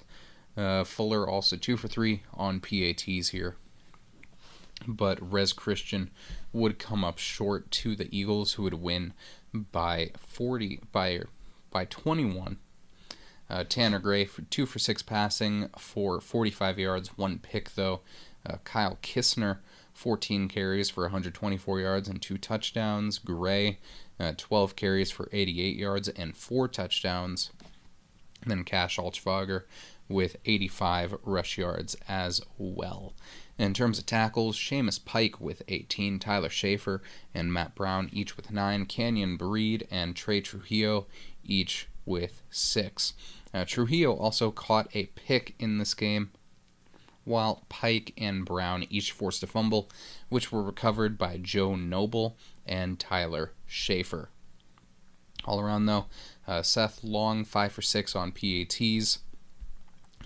Fuller also 2 for 3 on PATs here. But Res Christian would come up short to the Eagles, who would win by 21. Tanner Gray for 2 for 6 passing for 45 yards, 1 pick though. Kyle Kistner, 14 carries for 124 yards and 2 touchdowns. Gray, 12 carries for 88 yards and 4 touchdowns. And then Cash Altsvager with 85 rush yards as well. In terms of tackles, Seamus Pike with 18, Tyler Schaefer and Matt Brown each with 9, Canyon Breed and Trey Trujillo each with 6. Trujillo also caught a pick in this game, while Pike and Brown each forced a fumble, which were recovered by Joe Noble and Tyler Schaefer. All around though, Seth Long 5 for 6 on PATs.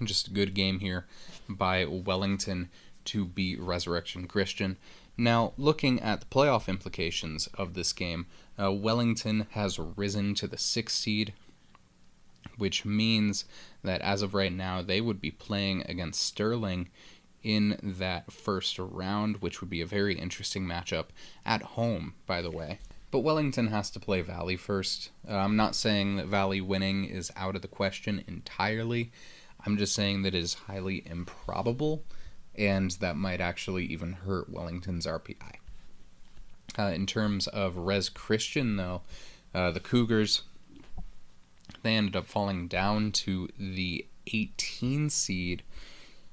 Just a good game here by Wellington to beat Resurrection Christian. Now, looking at the playoff implications of this game, Wellington has risen to the 6th seed, which means that as of right now, they would be playing against Sterling in that first round, which would be a very interesting matchup at home, by the way. But Wellington has to play Valley first. I'm not saying that Valley winning is out of the question entirely. I'm just saying that it is highly improbable, and that might actually even hurt Wellington's RPI. In terms of Res Christian, though, the Cougars, they ended up falling down to the 18 seed,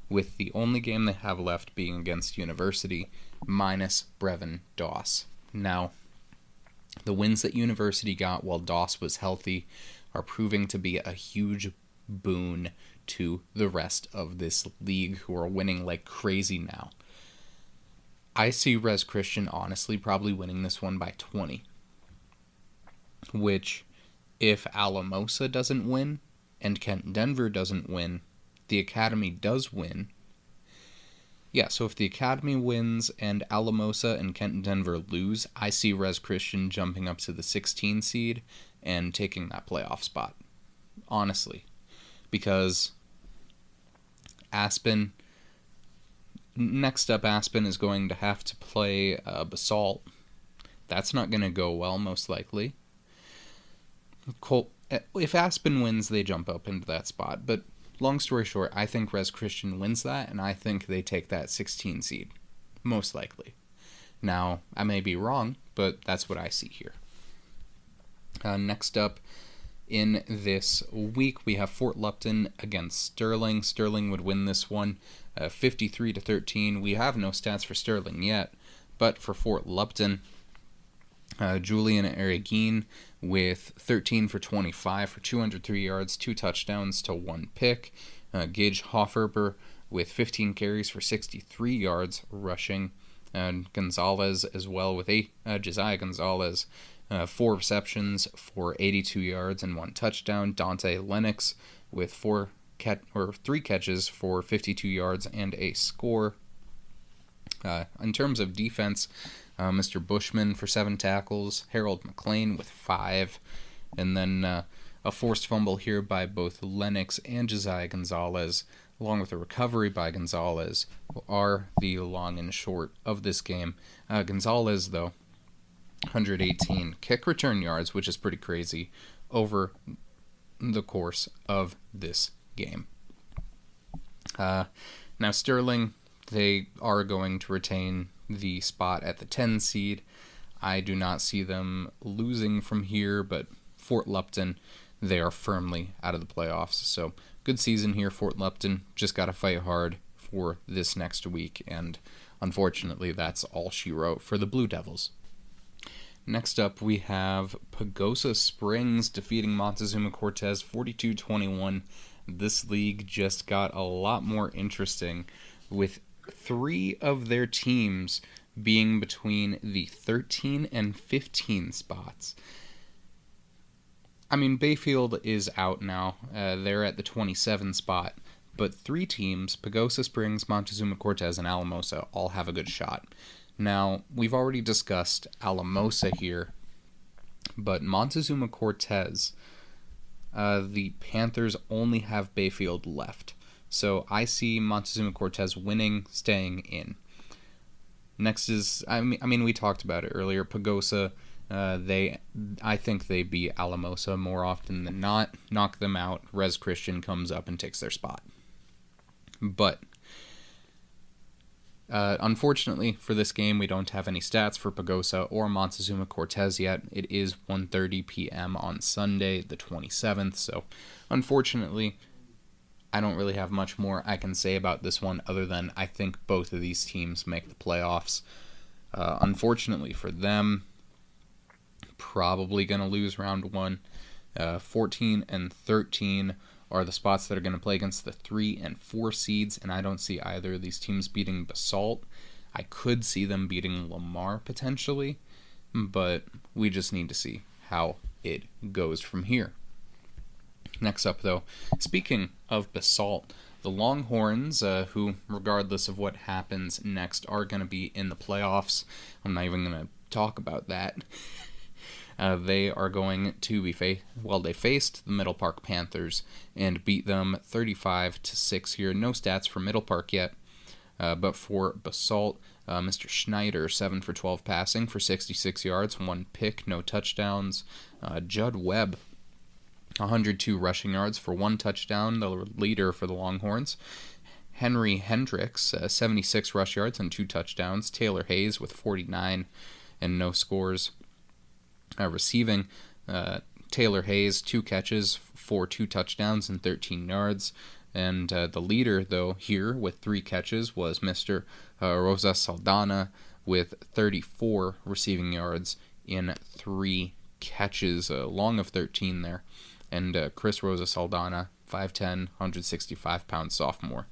with the only game they have left being against University, minus Brevin Doss. Now, the wins that University got while Doss was healthy are proving to be a huge boon to the rest of this league, who are winning like crazy now. I see Res Christian honestly probably winning this one by 20. Which, if Alamosa doesn't win, and Kent Denver doesn't win, the Academy does win. Yeah, so if the Academy wins and Alamosa and Kent Denver lose, I see Res Christian jumping up to the 16 seed and taking that playoff spot. Honestly. Because Aspen, next up Aspen is going to have to play Basalt. That's not going to go well, most likely. If Aspen wins, they jump up into that spot. But long story short, I think Res Christian wins that, and I think they take that 16 seed. Most likely. Now, I may be wrong, but that's what I see here. Next up, in this week, we have Fort Lupton against Sterling. Sterling would win this one 53-13. We have no stats for Sterling yet, but for Fort Lupton, Julian Arreguin with 13 for 25 for 203 yards, 2 touchdowns to 1 pick. Gage Hofferber with 15 carries for 63 yards rushing. And Gonzalez as well with Josiah Gonzalez, 4 receptions for 82 yards and 1 touchdown. Dante Lennox with 3 catches for 52 yards and a score. In terms of defense, Mr. Bushman for 7 tackles, Harold McLean with 5, and then a forced fumble here by both Lennox and Josiah Gonzalez, along with a recovery by Gonzalez, are the long and short of this game. Gonzalez, though, 118 kick return yards, which is pretty crazy, over the course of this game. Now Sterling, they are going to retain the spot at the 10 seed. I do not see them losing from here, but Fort Lupton, they are firmly out of the playoffs. So good season here, Fort Lupton. Just got to fight hard for this next week, and unfortunately that's all she wrote for the Blue Devils. Next up, we have Pagosa Springs defeating Montezuma Cortez 42-21. This league just got a lot more interesting, with 3 of their teams being between the 13 and 15 spots. I mean, Bayfield is out now. They're at the 27 spot. But 3 teams, Pagosa Springs, Montezuma Cortez, and Alamosa, all have a good shot. Now, we've already discussed Alamosa here, but Montezuma Cortez, the Panthers only have Bayfield left. So I see Montezuma Cortez winning, staying in. Next is, I mean, we talked about it earlier, Pagosa. I think they beat Alamosa more often than not, knock them out. Rez Christian comes up and takes their spot. But unfortunately for this game, we don't have any stats for Pagosa or Montezuma Cortez yet. It is 1:30 p.m. on Sunday, the 27th. So unfortunately, I don't really have much more I can say about this one other than I think both of these teams make the playoffs. Unfortunately for them, probably going to lose round 1. 14 and 13 are the spots that are going to play against the 3 and 4 seeds, and I don't see either of these teams beating Basalt. I could see them beating Lamar potentially, but we just need to see how it goes from here. Next up, though, speaking of Basalt, the Longhorns, who, regardless of what happens next, are going to be in the playoffs. I'm not even going to talk about that. They are going to be they faced the Middle Park Panthers and beat them 35-6 here. No stats for Middle Park yet, but for Basalt, Mr. Schneider, 7 for 12 passing for 66 yards, 1 pick, no touchdowns. Judd Webb, 102 rushing yards for 1 touchdown, the leader for the Longhorns. Henry Hendricks, 76 rush yards and 2 touchdowns. Taylor Hayes with 49 and no scores. Receiving, Taylor Hayes, 2 catches for 2 touchdowns and 13 yards. And the leader, though, here with 3 catches was Mr. Rosa Saldana with 34 receiving yards in 3 catches, long of 13 there. And Chris Rosa Saldana, 5'10", 165-pound sophomore.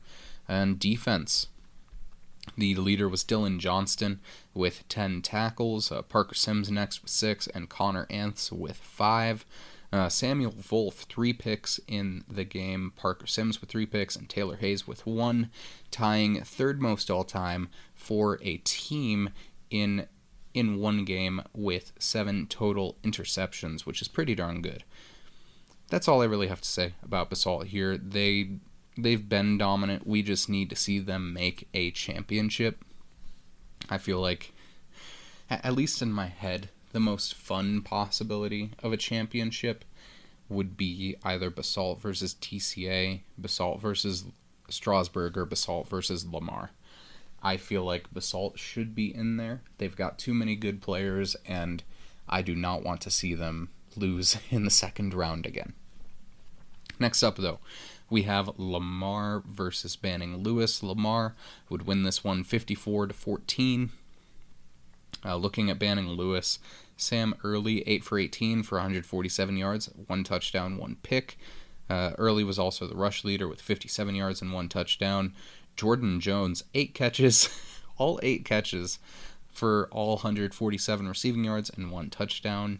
And defense, the leader was Dylan Johnston with 10 tackles, Parker Sims next with 6, and Connor Antz with 5. Samuel Wolf, 3 picks in the game, Parker Sims with 3 picks, and Taylor Hayes with 1, tying 3rd most all-time for a team in one game with 7 total interceptions, which is pretty darn good. That's all I really have to say about Basalt here. They've been dominant. We just need to see them make a championship. I feel like, at least in my head, the most fun possibility of a championship would be either Basalt versus TCA, Basalt versus Strasburg, or Basalt versus Lamar. I feel like Basalt should be in there. They've got too many good players, and I do not want to see them lose in the second round again. Next up, though, we have Lamar versus Banning Lewis. Lamar would win this one 54-14. Looking at Banning Lewis, Sam Early, 8 for 18 for 147 yards, 1 touchdown, 1 pick. Early was also the rush leader with 57 yards and 1 touchdown. Jordan Jones, 8 catches, all 8 catches for all 147 receiving yards and 1 touchdown.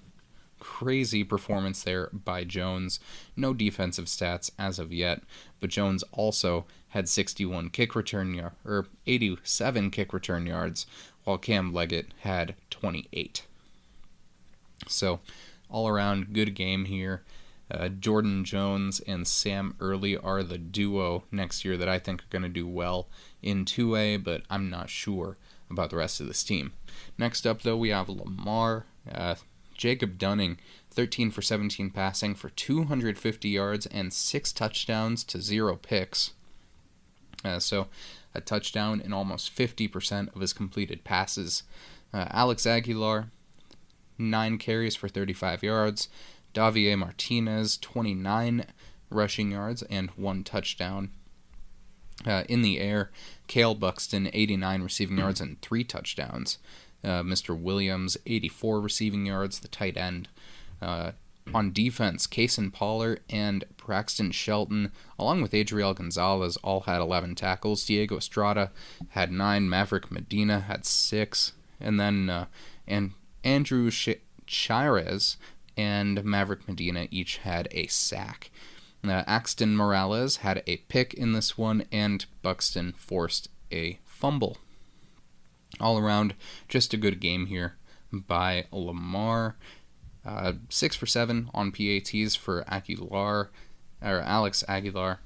Crazy performance there by Jones. No defensive stats as of yet, but Jones also had 87 kick return yards, while Cam Leggett had 28. So, all around good game here. Jordan Jones and Sam Early are the duo next year that I think are going to do well in 2A, but I'm not sure about the rest of this team. Next up, though, we have Lamar. Jacob Dunning, 13 for 17 passing for 250 yards and 6 touchdowns to 0 picks. So a touchdown in almost 50% of his completed passes. Alex Aguilar, 9 carries for 35 yards. Davier Martinez, 29 rushing yards and 1 touchdown. In the air, Cale Buxton, 89 receiving yards and 3 touchdowns. Mr. Williams, 84 receiving yards, the tight end. On defense, Kaysen Poller and Braxton Shelton, along with Adriel Gonzalez, all had 11 tackles. Diego Estrada had 9. Maverick Medina had 6. And then and Andrew Chires and Maverick Medina each had a sack. Axton Morales had a pick in this one, and Buxton forced a fumble. All around, just a good game here by Lamar. 6 for 7 on PATs for Alex Aguilar.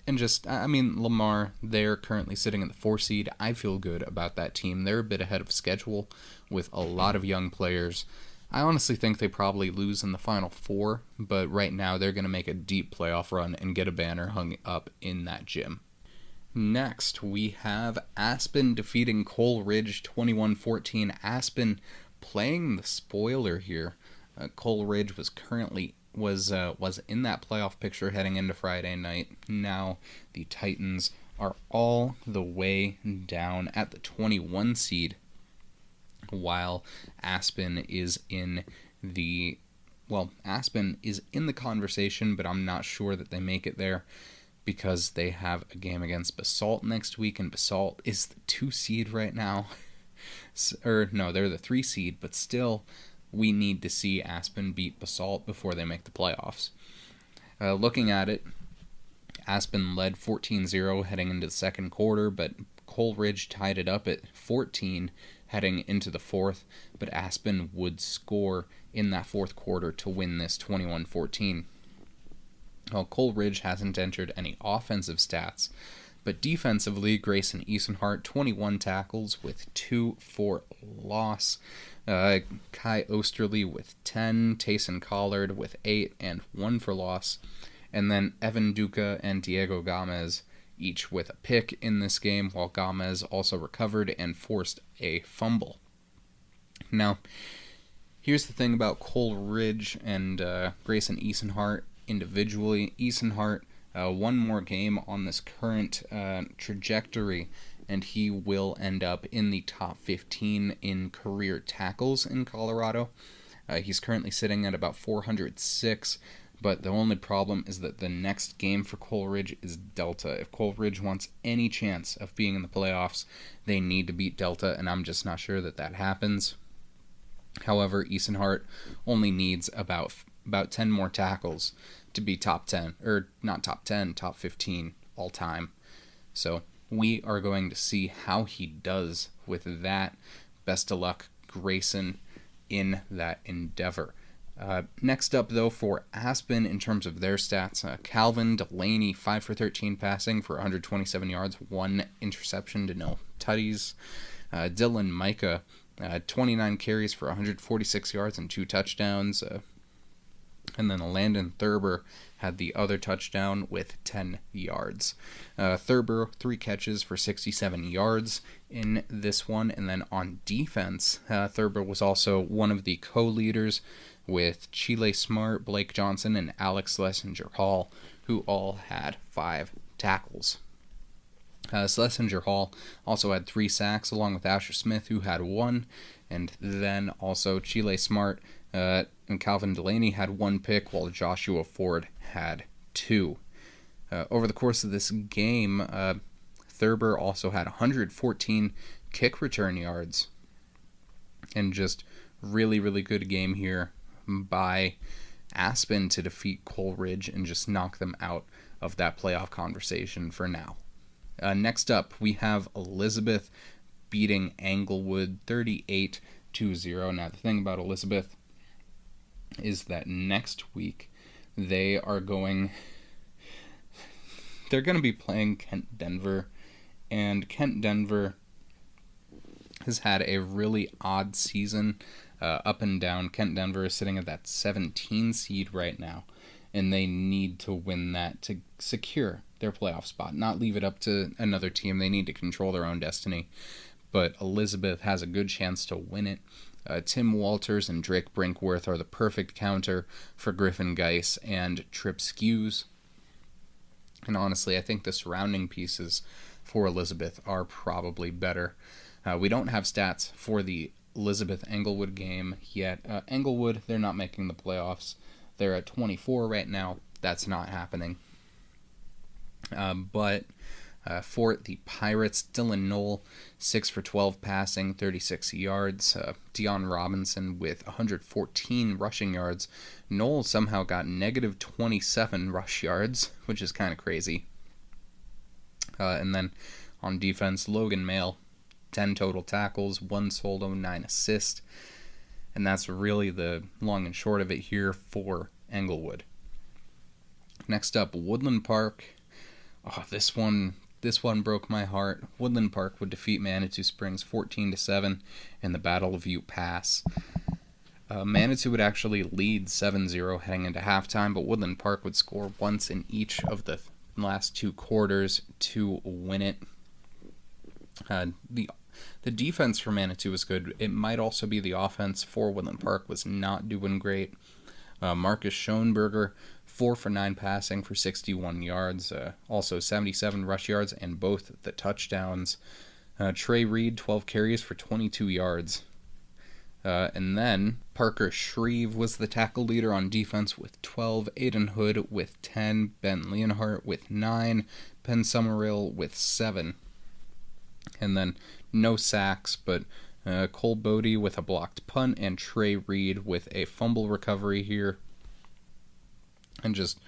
And Lamar, they're currently sitting in the 4 seed. I feel good about that team. They're a bit ahead of schedule with a lot of young players. I honestly think they probably lose in the Final 4, but right now they're going to make a deep playoff run and get a banner hung up in that gym. Next, we have Aspen defeating Coal Ridge 21-14. Aspen playing the spoiler here. Coal Ridge was in that playoff picture heading into Friday night. Now the Titans are all the way down at the 21 seed, while Aspen is in the conversation, but I'm not sure that they make it there because they have a game against Basalt next week, and Basalt is the 2 seed right now. They're the 3 seed, but still, we need to see Aspen beat Basalt before they make the playoffs. Looking at it, Aspen led 14-0 heading into the second quarter, but Coal Ridge tied it up at 14 heading into the fourth, but Aspen would score in that fourth quarter to win this 21-14. Well, Coal Ridge hasn't entered any offensive stats, but defensively, Grayson Eisenhart, 21 tackles with 2 for loss. Kai Osterly with 10, Tayson Collard with 8 and 1 for loss, and then Evan Duca and Diego Gomez each with a pick in this game, while Gomez also recovered and forced a fumble. Now, here's the thing about Coal Ridge and Grayson Eisenhart individually. Eisenhart, one more game on this current trajectory, and he will end up in the top 15 in career tackles in Colorado. He's currently sitting at about 406, but the only problem is that the next game for Coal Ridge is Delta. If Coal Ridge wants any chance of being in the playoffs, they need to beat Delta, and I'm just not sure that happens. However, Eisenhart only needs about 10 more tackles to be top 10, or not top 10, top 15 all time. So we are going to see how he does with that. Best of luck, Grayson, in that endeavor. Next up, though, for Aspen in terms of their stats, Calvin Delaney, 5 for 13 passing for 127 yards, 1 interception to no tutties. Dylan Micah, 29 carries for 146 yards and 2 touchdowns. And then Landon Thurber had the other touchdown with 10 yards. Thurber, 3 catches for 67 yards in this one. And then on defense, Thurber was also one of the co-leaders with Chile Smart, Blake Johnson, and Alex Schlesinger Hall, who all had 5 tackles. Schlesinger Hall also had 3 sacks, along with Asher Smith, who had 1. And then also Chile Smart and Calvin Delaney had 1 pick, while Joshua Ford had 2. Over the course of this game, Thurber also had 114 kick return yards. And just really, really good game here by Aspen to defeat Coal Ridge and just knock them out of that playoff conversation for now. Next up, we have Elizabeth beating Englewood 38-0. Now, the thing about Elizabeth is that next week they're going to be playing Kent Denver, and Kent Denver has had a really odd season, up and down. Kent Denver is sitting at that 17 seed right now, and they need to win that to secure their playoff spot, not leave it up to another team. They need to control their own destiny. But Elizabeth has a good chance to win it. Tim Walters and Drake Brinkworth are the perfect counter for Griffin Geis and Trip Skews. And honestly, I think the surrounding pieces for Elizabeth are probably better. We don't have stats for the Elizabeth Englewood game yet. Englewood, they're not making the playoffs. They're at 24 right now. That's not happening. But for the Pirates, Dylan Knoll, 6 for 12 passing, 36 yards. Dion Robinson with 114 rushing yards. Knoll somehow got negative 27 rush yards, which is kind of crazy. And then on defense, Logan Mail, 10 total tackles, 1 solo, 9 assists. And that's really the long and short of it here for Englewood. Next up, Woodland Park. Oh, this one broke my heart. Woodland Park would defeat Manitou Springs 14-7 in the Battle of Ute Pass. Manitou would actually lead 7-0 heading into halftime, but Woodland Park would score once in each of the last 2 quarters to win it. The defense for Manitou was good. It might also be the offense for Woodland Park was not doing great. Marcus Schoenberger, 4 for 9 passing for 61 yards, also 77 rush yards and both the touchdowns. Trey Reed, 12 carries for 22 yards. And then Parker Shreve was the tackle leader on defense with 12, Aiden Hood with 10, Ben Leonhardt with 9, Ben Summerall with 7. And then no sacks, but Cole Bodie with a blocked punt and Trey Reed with a fumble recovery here. And just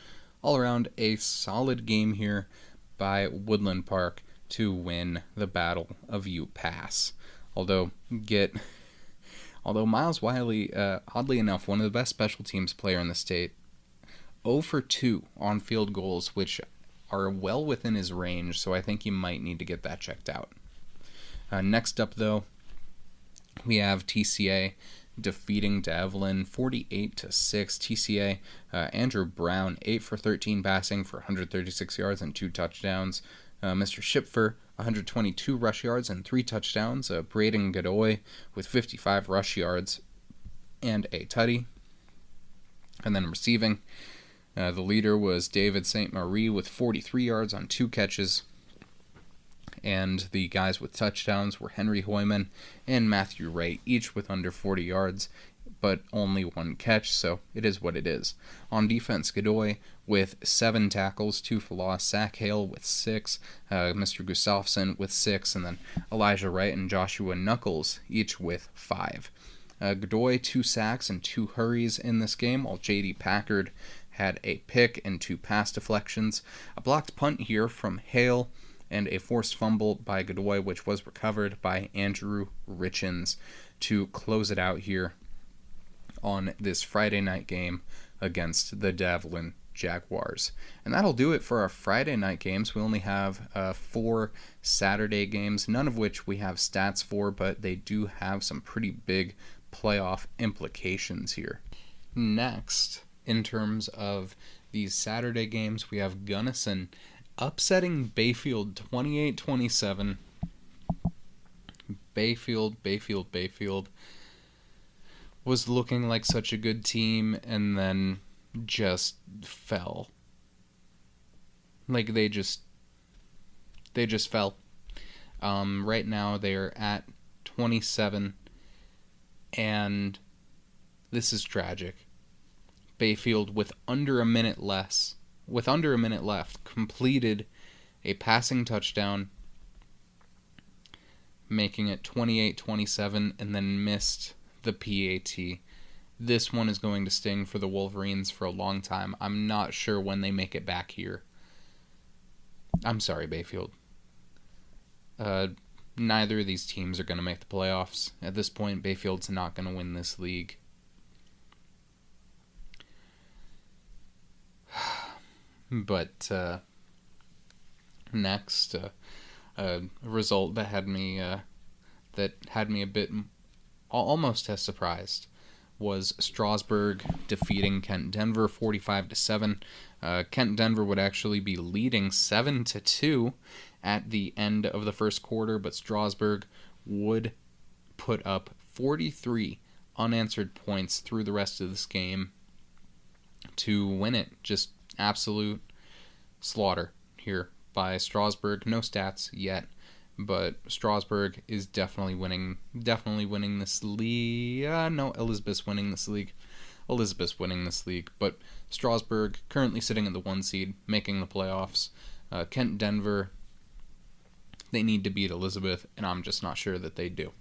all around a solid game here by Woodland Park to win the Battle of Ute Pass. Although Miles Wiley, oddly enough, one of the best special teams player in the state, 0 for 2 on field goals, which are well within his range, so I think you might need to get that checked out. Next up, though, we have TCA defeating Devlin 48-6. TCA, Andrew Brown, 8 for 13 passing for 136 yards and 2 touchdowns. Mr. Schipfer, 122 rush yards and 3 touchdowns. Braden Godoy with 55 rush yards and a tutty. And then receiving, the leader was David St. Marie with 43 yards on 2 catches. And the guys with touchdowns were Henry Hoyman and Matthew Wright, each with under 40 yards, but only 1 catch, so it is what it is. On defense, Godoy with 7 tackles, 2 for loss, Zach Hale with 6, Mr. Gustafson with 6, and then Elijah Wright and Joshua Knuckles, each with 5. Godoy, 2 sacks and 2 hurries in this game, while J.D. Packard had a pick and 2 pass deflections. A blocked punt here from Hale, and a forced fumble by Godoy, which was recovered by Andrew Richens to close it out here on this Friday night game against the Devlin Jaguars. And that'll do it for our Friday night games. We only have 4 Saturday games, none of which we have stats for, but they do have some pretty big playoff implications here. Next, in terms of these Saturday games, we have Gunnison upsetting Bayfield 28-27. Bayfield was looking like such a good team and then just fell. Like they just fell. Right now they're at 27 and this is tragic. Bayfield with under a minute left, completed a passing touchdown, making it 28-27, and then missed the PAT. This one is going to sting for the Wolverines for a long time. I'm not sure when they make it back here. I'm sorry, Bayfield. Neither of these teams are going to make the playoffs. At this point, Bayfield's not going to win this league. But next, a result that had me a bit almost as surprised was Strasburg defeating Kent Denver 45-7. Kent Denver would actually be leading 7-2 at the end of the first quarter, but Strasburg would put up 43 unanswered points through the rest of this game to win it. Just absolute slaughter here by Strasburg. No stats yet, but Strasburg is definitely winning this league. No, Elizabeth's winning this league. But Strasburg currently sitting at the 1 seed, making the playoffs. Kent Denver, they need to beat Elizabeth, and I'm just not sure that they do.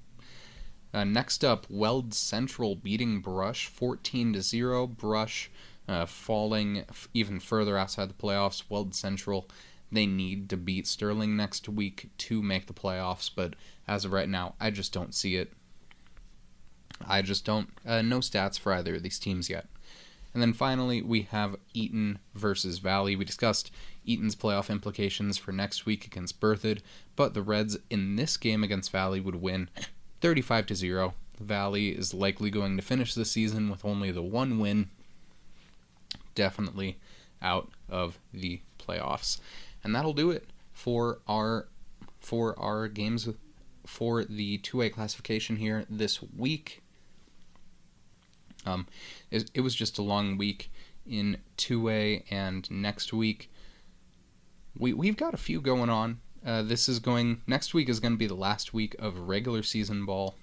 Next up, Weld Central beating Brush 14-0. Brush falling even further outside the playoffs. Weld Central, they need to beat Sterling next week to make the playoffs, but as of right now, I just don't see it. I just don't. No stats for either of these teams yet. And then finally, we have Eaton versus Valley. We discussed Eaton's playoff implications for next week against Berthoud, but the Reds in this game against Valley would win 35-0. Valley is likely going to finish the season with only the 1 win, definitely out of the playoffs. And that'll do it for our games for the 2A classification here this week. It was just a long week in 2A, and next week we've got a few going on. Next week is going to be the last week of regular season ball,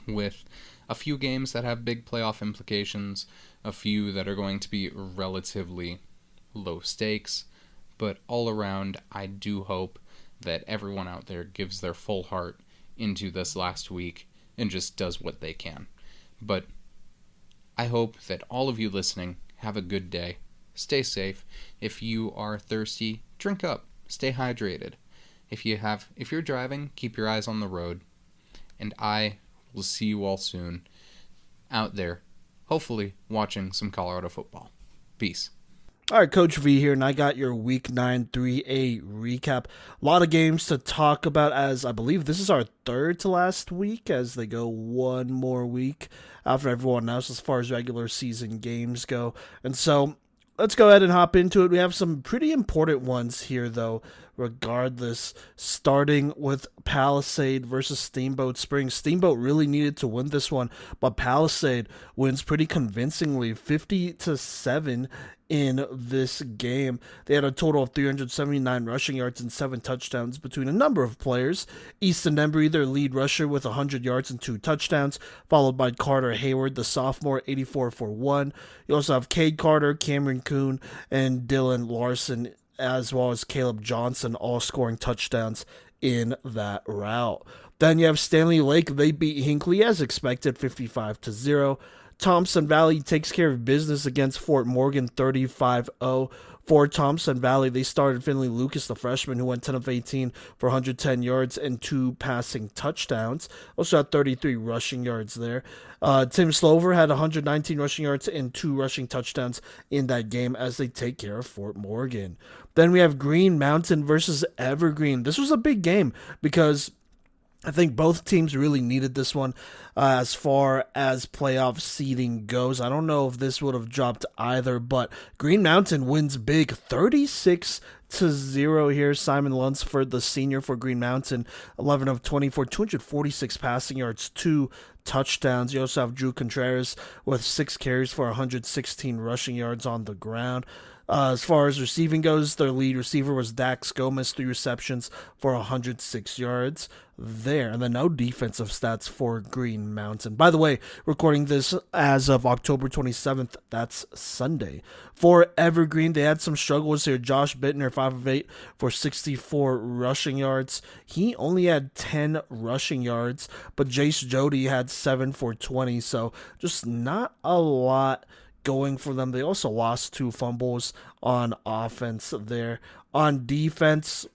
with a few games that have big playoff implications, a few that are going to be relatively low stakes, but all around, I do hope that everyone out there gives their full heart into this last week and just does what they can. But I hope that all of you listening have a good day. Stay safe. If you are thirsty, drink up. Stay hydrated. If you're driving, keep your eyes on the road. And I will see you all soon out there, hopefully watching some Colorado football. Peace. All right, Coach V here, and I got your Week 9 3A recap. A lot of games to talk about, as I believe this is our third to last week, as they go one more week after everyone else as far as regular season games go. And so let's go ahead and hop into it. We have some pretty important ones here, though, regardless, starting with Palisade versus Steamboat Springs. Steamboat really needed to win this one, but Palisade wins pretty convincingly, 50-7 in this game. They had a total of 379 rushing yards and 7 touchdowns between a number of players. Easton Embry, their lead rusher, with 100 yards and 2 touchdowns, followed by Carter Hayward, the sophomore, 84 for 1. You also have Cade Carter, Cameron Kuhn, and Dylan Larson, as well as Caleb Johnson, all scoring touchdowns in that route. Then you have Stanley Lake. They beat Hinckley as expected, 55-0. Thompson Valley takes care of business against Fort Morgan, 35-0. For Thompson Valley, they started Finley Lucas, the freshman, who went 10 of 18 for 110 yards and 2 passing touchdowns. Also had 33 rushing yards there. Tim Slover had 119 rushing yards and 2 rushing touchdowns in that game as they take care of Fort Morgan. Then we have Green Mountain versus Evergreen. This was a big game because I think both teams really needed this one as far as playoff seeding goes. I don't know if this would have dropped either, but Green Mountain wins big, 36-0 here. Simon Lunsford, the senior for Green Mountain, 11 of 20 for 246 passing yards, 2 touchdowns. You also have Drew Contreras with 6 carries for 116 rushing yards on the ground. As far as receiving goes, their lead receiver was Dax Gomez, 3 receptions for 106 yards there. And then no defensive stats for Green Mountain. By the way, recording this as of October 27th, that's Sunday. For Evergreen, they had some struggles here. Josh Bittner, 5 of 8 for 64 rushing yards. He only had 10 rushing yards, but Jace Jody had 7 for 20, so just not a lot going for them. They also lost 2 fumbles on offense there. On defense,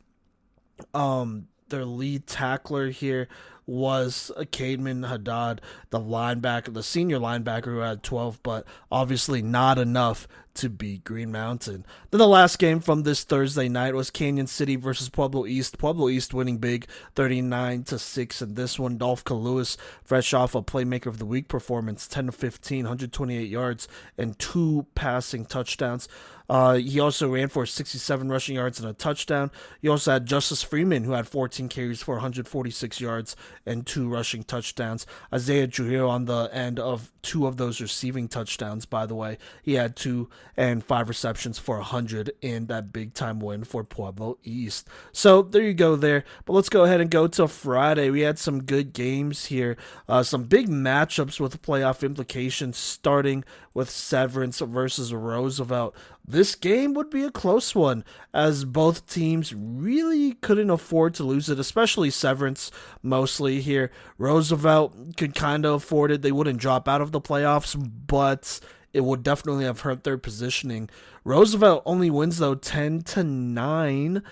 their lead tackler here was Cademan Haddad, the linebacker, the senior linebacker, who had 12, but obviously not enough to beat Green Mountain. Then the last game from this Thursday night was Canyon City versus Pueblo East. Pueblo East winning big 39-6 in this one. Dolph Lewis, fresh off a Playmaker of the Week performance, 10-15, 128 yards, and 2 passing touchdowns. He also ran for 67 rushing yards and a touchdown. He also had Justice Freeman, who had 14 carries for 146 yards and 2 rushing touchdowns. Isaiah Trujillo on the end of 2 of those receiving touchdowns, by the way. He had 2 and 5 receptions for 100 in that big-time win for Pueblo East. So there you go there. But let's go ahead and go to Friday. We had some good games here. Some big matchups with playoff implications, starting with Severance versus Roosevelt. This game would be a close one, as both teams really couldn't afford to lose it, especially Severance mostly here. Roosevelt could kind of afford it. They wouldn't drop out of the playoffs, but it would definitely have hurt their positioning. Roosevelt only wins, though, 10-9.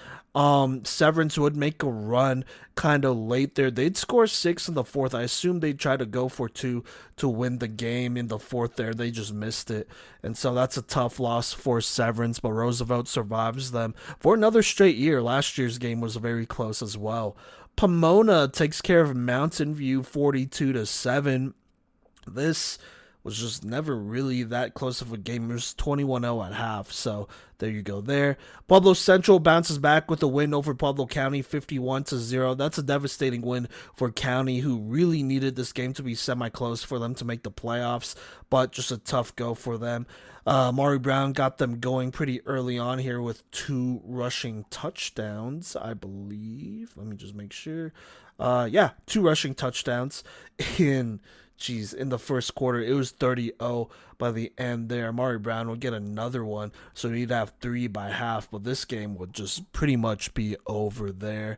Severance would make a run kind of late there. They'd score 6 in the 4th. I assume they'd try to go for 2 to win the game in the 4th there. They just missed it. And so that's a tough loss for Severance, but Roosevelt survives them for another straight year. Last year's game was very close as well. Pomona takes care of Mountain View 42-7. This was just never really that close of a game. It was 21-0 at half, so there you go there. Pueblo Central bounces back with a win over Pueblo County, 51-0. That's a devastating win for County, who really needed this game to be semi-close for them to make the playoffs, but just a tough go for them. Maury Brown got them going pretty early on here with 2 rushing touchdowns, I believe. Let me just make sure. 2 rushing touchdowns in the first quarter. It was 30-0 by the end there. Maury Brown would get another one, so he'd have 3 by half, but this game would just pretty much be over there.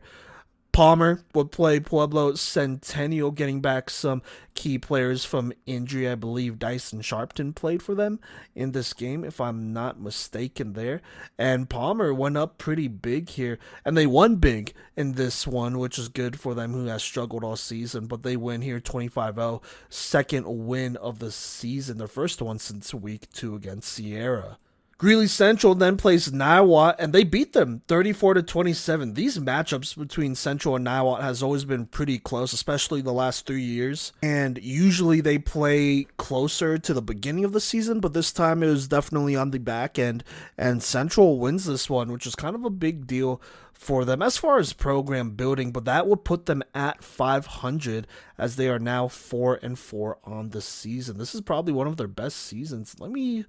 Palmer would play Pueblo Centennial, getting back some key players from injury. I believe Dyson Sharpton played for them in this game, if I'm not mistaken there. And Palmer went up pretty big here, and they won big in this one, which is good for them, who has struggled all season. But they win here 25-0, second win of the season, their first one since week 2 against Sierra. Greeley Central then plays Niwot, and they beat them 34-27. These matchups between Central and Niwot has always been pretty close, especially the last 3 years. And usually they play closer to the beginning of the season, but this time it was definitely on the back end. And Central wins this one, which is kind of a big deal for them as far as program building, but that would put them at 500, as they are now 4-4 on the season. This is probably one of their best seasons. Let me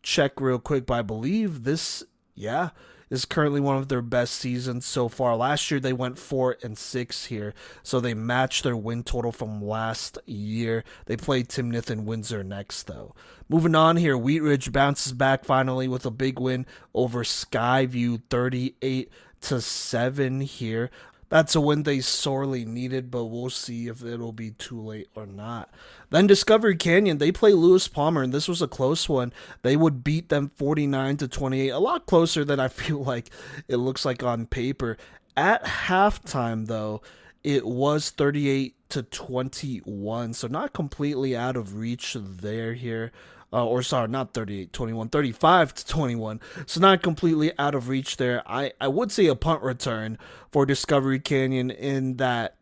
check real quick, but I believe this, is currently one of their best seasons so far. Last year they went 4-6 here, so they matched their win total from last year. They play Timnath and Windsor next, though. Moving on here, Wheat Ridge bounces back finally with a big win over Skyview, 38-7 here. That's a win they sorely needed, but we'll see if it'll be too late or not. Then Discovery Canyon, they play Lewis Palmer, and this was a close one. They would beat them 49-28, a lot closer than I feel like it looks like on paper. At halftime, though, it was 38-21, so not completely out of reach there here. Not 38-21, 35-21. So not completely out of reach there. I would say a punt return for Discovery Canyon in that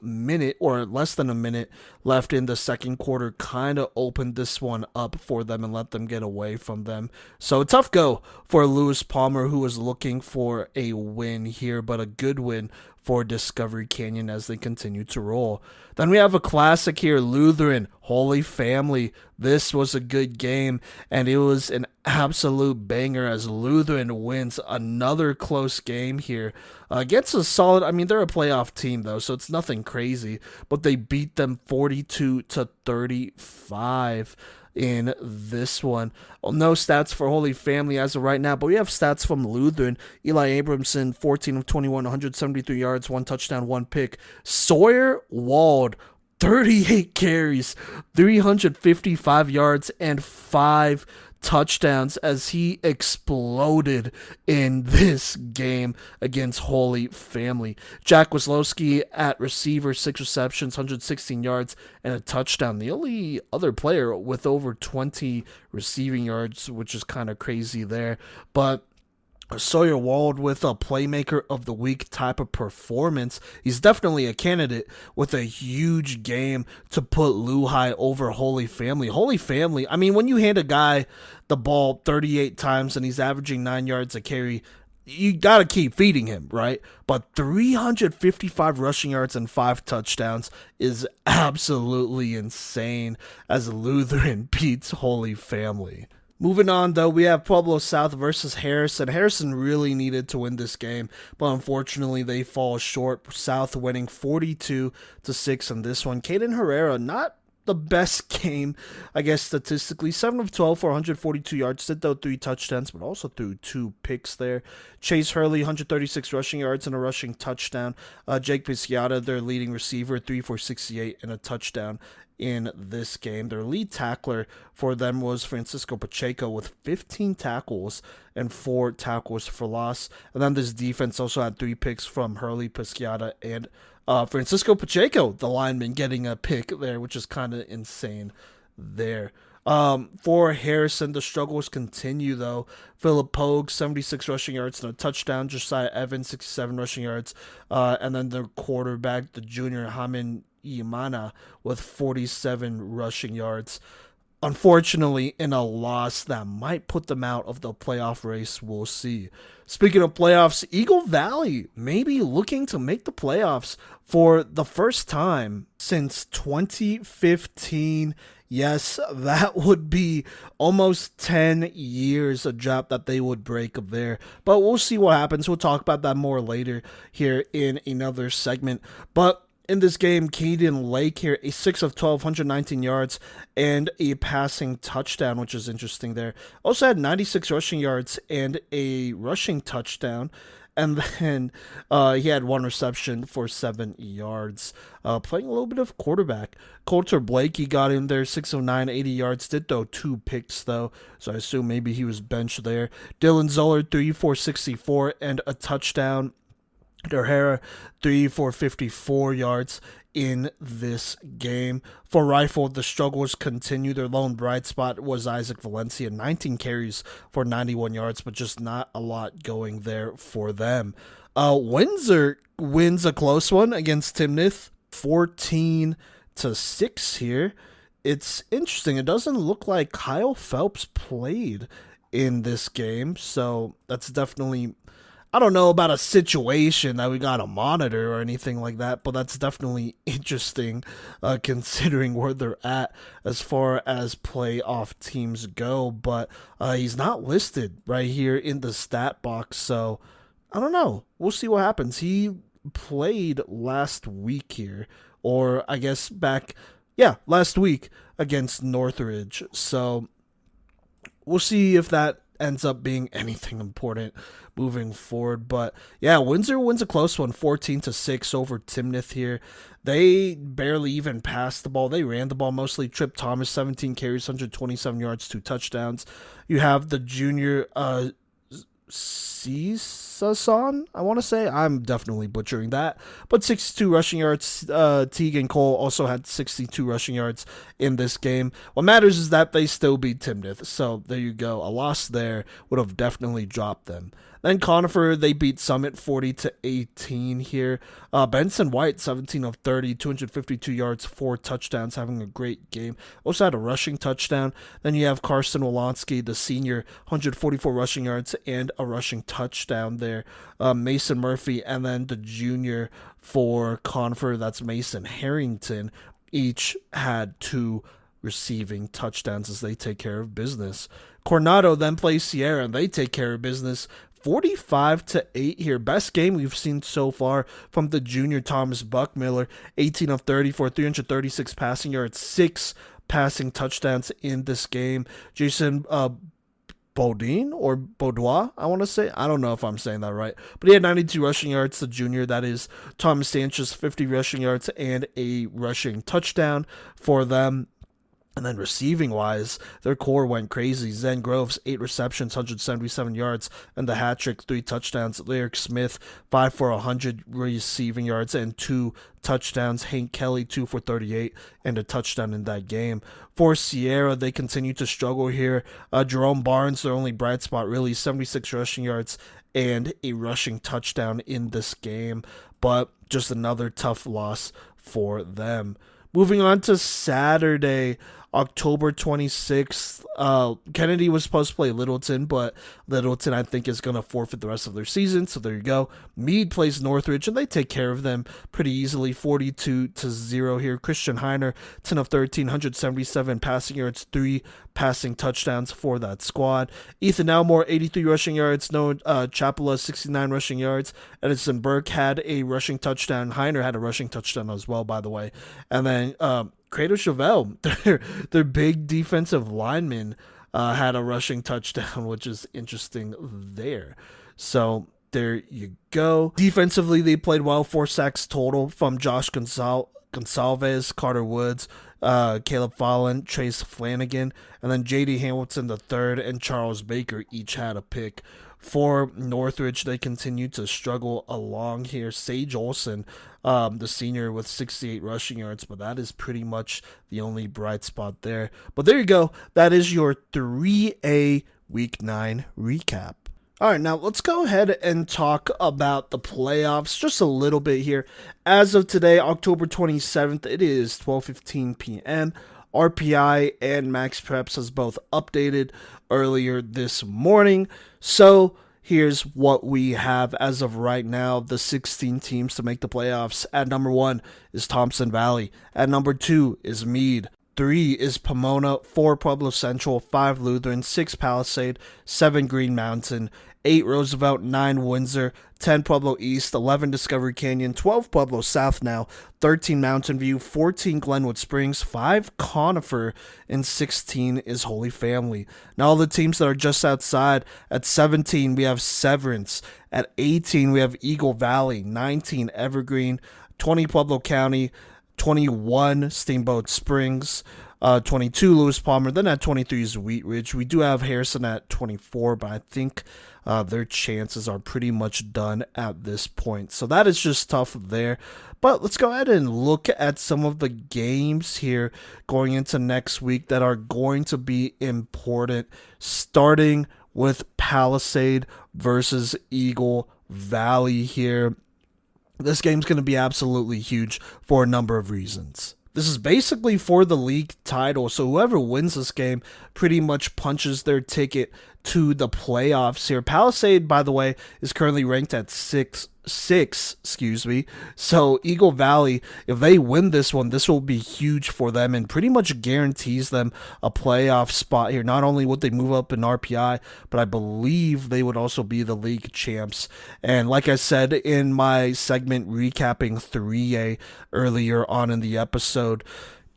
minute or less than a minute left in the second quarter kind of opened this one up for them and let them get away from them. So a tough go for Lewis Palmer, who was looking for a win here, but a good win for Discovery Canyon as they continue to roll. Then we have a classic here, Lutheran, Holy Family. This was a good game, and it was an absolute banger as Lutheran wins another close game here. Against a solid, they're a playoff team, though, so it's nothing crazy, but they beat them 42-35 in this one. Well, no stats for Holy Family as of right now, but we have stats from Lutheran. Eli Abramson, 14-21, 173 yards, 1 touchdown, 1 pick. Sawyer Wald, 38 carries, 355 yards, and 5 touchdowns as he exploded in this game against Holy Family. Jack Waslowski at receiver, 6 receptions, 116 yards, and a touchdown. The only other player with over 20 receiving yards, which is kind of crazy there. But Sawyer Wald with a Playmaker of the Week type of performance. He's definitely a candidate with a huge game to put Lehigh over Holy Family. Holy Family, I mean, when you hand a guy the ball 38 times and he's averaging 9 yards a carry, you got to keep feeding him, right? But 355 rushing yards and 5 touchdowns is absolutely insane as Lutheran beats Holy Family. Moving on, though, we have Pueblo South versus Harrison. Harrison really needed to win this game, but unfortunately they fall short. South winning 42-6 on this one. Caden Herrera, not the best game, I guess, statistically. 7 of 12 for 142 yards. Did throw 3 touchdowns, but also threw 2 picks there. Chase Hurley, 136 rushing yards and a rushing touchdown. Jake Pisciata, their leading receiver, 3 for 68 and a touchdown in this game. Their lead tackler for them was Francisco Pacheco with 15 tackles and 4 tackles for loss. And then this defense also had 3 picks from Hurley, Pisciata, and Francisco Pacheco, the lineman, getting a pick there, which is kind of insane there. For Harrison, the struggles continue, though. Philip Pogue, 76 rushing yards and a touchdown. Josiah Evans, 67 rushing yards. And then their quarterback, the junior Hamin Imana, with 47 rushing yards. Unfortunately, in a loss that might put them out of the playoff race, we'll see. Speaking of playoffs, Eagle Valley may be looking to make the playoffs for the first time since 2015. Yes, that would be almost 10 years, a drought that they would break there. But we'll see what happens. We'll talk about that more later here in another segment. But in this game, Caden Lake here, a 6 of 12, 119 yards, and a passing touchdown, which is interesting there. Also had 96 rushing yards and a rushing touchdown. And then he had 1 reception for 7 yards. Playing a little bit of quarterback. Coulter Blakey got in there, 6 of 9, 80 yards. Did throw 2 picks, though, so I assume maybe he was benched there. Dylan Zoller, 3 for 64 and a touchdown. Herrera, 3 for 54 yards in this game. For Rifle, the struggles continue. Their lone bright spot was Isaac Valencia, 19 carries for 91 yards, but just not a lot going there for them. Windsor wins a close one against Timnath, 14-6 here. It's interesting. It doesn't look like Kyle Phelps played in this game, so that's definitely, I don't know about a situation that we got to monitor or anything like that, but that's definitely interesting considering where they're at as far as playoff teams go. But he's not listed right here in the stat box, so I don't know. We'll see what happens. He played last week here, or I guess last week against Northridge. So we'll see if that ends up being anything important moving forward. But yeah, Windsor wins a close one, 14-6 over Timnath here. They barely even passed the ball. They ran the ball mostly. Trip Thomas, 17 carries, 127 yards, 2 touchdowns. You have the junior Cisason, I want to say. I'm definitely butchering that. But 62 rushing yards. Teagan Cole also had 62 rushing yards in this game. What matters is that they still beat Timnath. So there you go. A loss there would have definitely dropped them. Then Conifer, they beat Summit 40-18 here. Benson White, 17 of 30, 252 yards, 4 touchdowns, having a great game. Also had a rushing touchdown. Then you have Carson Wolonsky, the senior, 144 rushing yards and a rushing touchdown there. Mason Murphy, and then the junior for Conifer, that's Mason Harrington, each had 2 receiving touchdowns as they take care of business. Coronado then plays Sierra, and they take care of business 45-8 here. Best game we've seen so far from the junior Thomas Buckmiller, 18 of 30 for 336 passing yards, 6 passing touchdowns in this game. Jason Baudin or Baudois, I want to say. I don't know if I'm saying that right. But he had 92 rushing yards, the junior. That is Thomas Sanchez, 50 rushing yards and a rushing touchdown for them. And then receiving-wise, their core went crazy. Zen Groves, 8 receptions, 177 yards, and the hat trick, 3 touchdowns. Lyric Smith, 5 for 100 receiving yards and 2 touchdowns. Hank Kelly, 2 for 38 and a touchdown in that game. For Sierra, they continue to struggle here. Jerome Barnes, their only bright spot, really, 76 rushing yards and a rushing touchdown in this game. But just another tough loss for them. Moving on to Saturday, October 26th, Kennedy was supposed to play Littleton, but Littleton, I think, is going to forfeit the rest of their season, so there you go. Meade plays Northridge, and they take care of them pretty easily, 42-0 here. Christian Heiner, 10 of 13, 177 passing yards, 3 passing touchdowns for that squad. Ethan Elmore, 83 rushing yards. Noah Chapela, 69 rushing yards. Edison Burke had a rushing touchdown. Heiner had a rushing touchdown as well, by the way. And then Credo Chevelle, their big defensive lineman, had a rushing touchdown, which is interesting there. So there you go. Defensively, they played well. 4 sacks total from Josh Gonsalves, Carter Woods, Caleb Fallon, Trace Flanagan, and then J.D. Hamilton III and Charles Baker each had a pick. For Northridge, they continue to struggle along here. Sage Olson, the senior, with 68 rushing yards, but that is pretty much the only bright spot there. But there you go. That is your 3A Week 9 recap. All right, now let's go ahead and talk about the playoffs just a little bit here. As of today, October 27th, it is 12:15 p.m. RPI and Max Preps has both updated earlier this morning. So here's what we have as of right now. The 16 teams to make the playoffs. At number 1 is Thompson Valley. At number 2 is Meade. 3 is Pomona, 4 Pueblo Central, 5 Lutheran, 6 Palisade, 7 Green Mountain, 8 Roosevelt, 9 Windsor, 10 Pueblo East, 11 Discovery Canyon, 12 Pueblo South now, 13 Mountain View, 14 Glenwood Springs, 5 Conifer, and 16 is Holy Family. Now all the teams that are just outside, at 17 we have Severance, at 18 we have Eagle Valley, 19 Evergreen, 20 Pueblo County, 21 Steamboat Springs, 22 Lewis Palmer, then at 23 is Wheat Ridge. We do have Harrison at 24, but I think their chances are pretty much done at this point. So that is just tough there. But let's go ahead and look at some of the games here going into next week that are going to be important, starting with Palisade versus Eagle Valley here. This game's going to be absolutely huge for a number of reasons. This is basically for the league title, so whoever wins this game pretty much punches their ticket to the playoffs here. Palisade, by the way, is currently ranked at 6. So Eagle Valley, if they win this one, this will be huge for them and pretty much guarantees them a playoff spot here. Not only would they move up in RPI, but I believe they would also be the league champs. And like I said in my segment recapping 3A earlier on in the episode,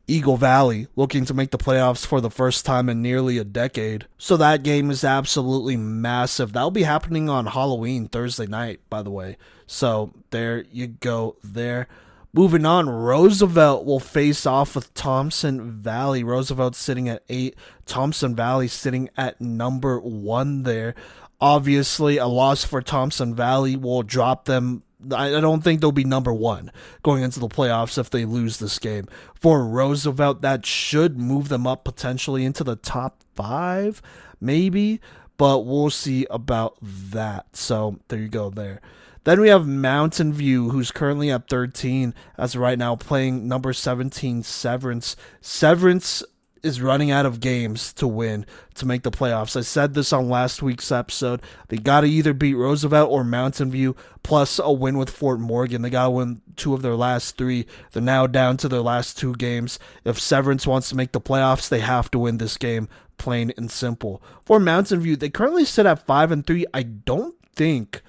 Eagle Valley looking to make the playoffs for the first time in nearly a decade. So that game is absolutely massive. That'll be happening on Halloween, Thursday night, by the way. So there you go there. Moving on, Roosevelt will face off with Thompson Valley. Roosevelt sitting at 8, Thompson Valley sitting at number 1 there. Obviously, a loss for Thompson Valley will drop them. I don't think they'll be number 1 going into the playoffs if they lose this game. For Roosevelt, that should move them up potentially into the top 5, maybe, but we'll see about that. So there you go there. Then we have Mountain View, who's currently at 13 as of right now, playing number 17, Severance. Severance is running out of games to win to make the playoffs. I said this on last week's episode. They got to either beat Roosevelt or Mountain View, plus a win with Fort Morgan. They got to win 2 of their last 3. They're now down to their last 2 games. If Severance wants to make the playoffs, they have to win this game, plain and simple. For Mountain View, they currently sit at 5-3. I don't think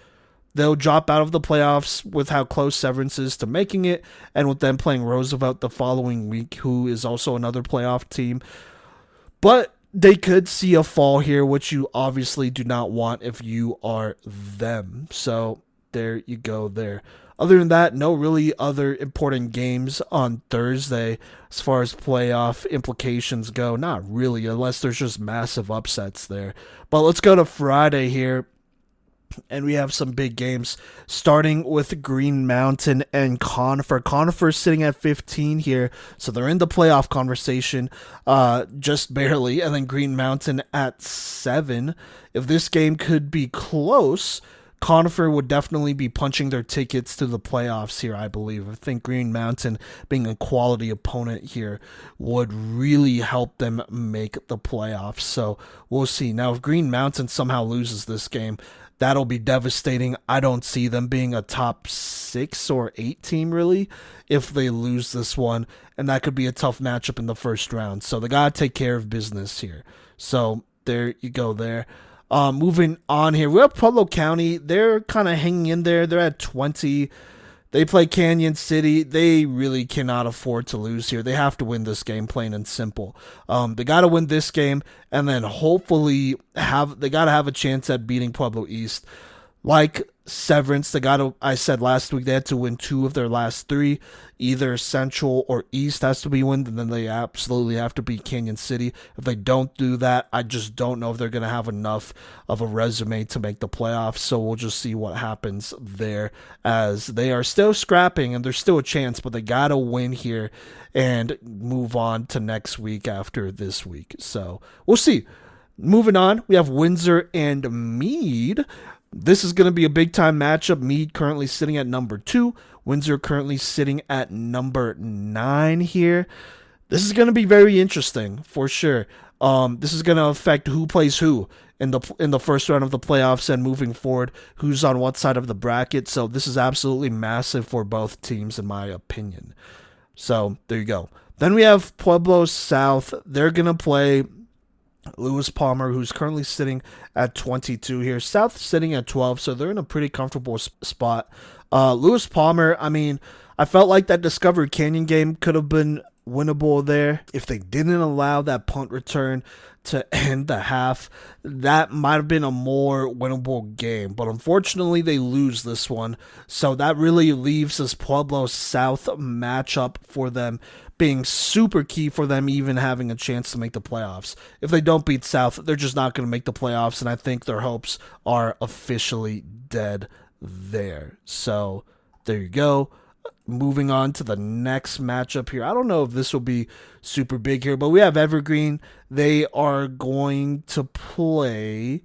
they'll drop out of the playoffs with how close Severance is to making it, and with them playing Roosevelt the following week, who is also another playoff team. But they could see a fall here, which you obviously do not want if you are them. So there you go there. Other than that, no really other important games on Thursday as far as playoff implications go. Not really, unless there's just massive upsets there. But let's go to Friday here. And we have some big games, starting with Green Mountain and Conifer. Conifer's sitting at 15 here, so they're in the playoff conversation, just barely. And then Green Mountain at 7. If this game could be close, Conifer would definitely be punching their tickets to the playoffs here, I believe. I think Green Mountain, being a quality opponent here, would really help them make the playoffs. So we'll see. Now, if Green Mountain somehow loses this game, that'll be devastating. I don't see them being a top 6 or 8 team, really, if they lose this one. And that could be a tough matchup in the first round. So they got to take care of business here. So there you go there. Moving on here, we have Pueblo County. They're kind of hanging in there. They're at 20. They play Canyon City. They really cannot afford to lose here. They have to win this game, plain and simple. They got to win this game, and then hopefully they got to have a chance at beating Pueblo East. Like Severance, I said last week, they had to win 2 of their last 3. Either Central or East has to be won, and then they absolutely have to beat Canyon City. If they don't do that, I just don't know if they're going to have enough of a resume to make the playoffs. So we'll just see what happens there, as they are still scrapping and there's still a chance, but they got to win here and move on to next week after this week. So we'll see. Moving on, we have Windsor and Meade. This is going to be a big-time matchup. Meade currently sitting at number 2. Windsor currently sitting at number 9 here. This is going to be very interesting, for sure. This is going to affect who plays who in the first round of the playoffs and moving forward, who's on what side of the bracket. So this is absolutely massive for both teams, in my opinion. So there you go. Then we have Pueblo South. They're going to play Lewis Palmer, who's currently sitting at 22 here. South sitting at 12, so they're in a pretty comfortable spot. Lewis Palmer, I mean, I felt like that Discovery Canyon game could have been winnable there. If they didn't allow that punt return to end the half, that might have been a more winnable game. But unfortunately, they lose this one. So that really leaves this Pueblo South matchup for them being super key for them even having a chance to make the playoffs. If they don't beat South, they're just not going to make the playoffs, and I think their hopes are officially dead there. So there you go. Moving on to the next matchup here. I don't know if this will be super big here, but we have Evergreen. They are going to play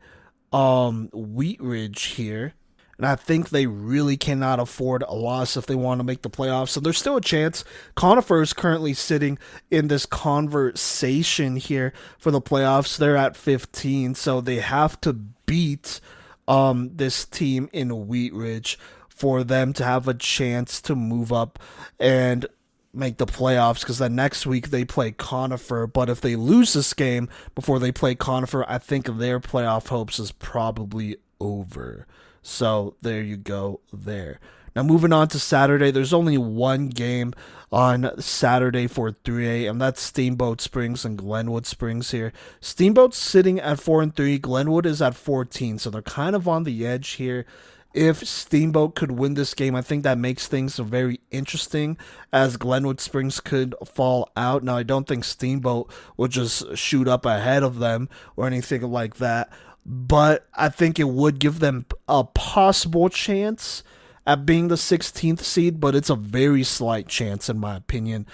Wheat Ridge here. And I think they really cannot afford a loss if they want to make the playoffs. So there's still a chance. Conifer is currently sitting in this conversation here for the playoffs. They're at 15, so they have to beat this team in Wheat Ridge for them to have a chance to move up and make the playoffs, because then next week they play Conifer. But if they lose this game before they play Conifer, I think their playoff hopes is probably over. So there you go there. Now moving on to Saturday, there's only one game on Saturday for 3A, and that's Steamboat Springs and Glenwood Springs here. Steamboat's sitting at 4-3, Glenwood is at 14, so they're kind of on the edge here. If Steamboat could win this game, I think that makes things very interesting, as Glenwood Springs could fall out. Now, I don't think Steamboat will just shoot up ahead of them or anything like that, but I think it would give them a possible chance at being the 16th seed, but it's a very slight chance in my opinion.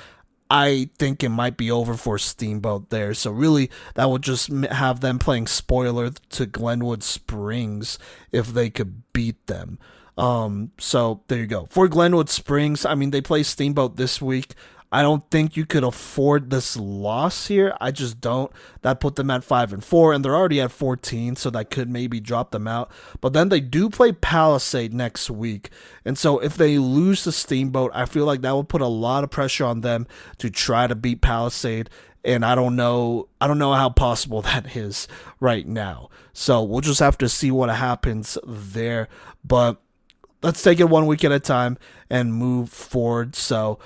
I think it might be over for Steamboat there. So really, that would just have them playing spoiler to Glenwood Springs if they could beat them. So there you go. For Glenwood Springs, I mean, they play Steamboat this week. I don't think you could afford this loss here. I just don't. That put them at 5-4, and they're already at 14, so that could maybe drop them out. But then they do play Palisade next week, and so if they lose to Steamboat, I feel like that will put a lot of pressure on them to try to beat Palisade. And I don't know how possible that is right now. So we'll just have to see what happens there. But let's take it 1 week at a time and move forward. So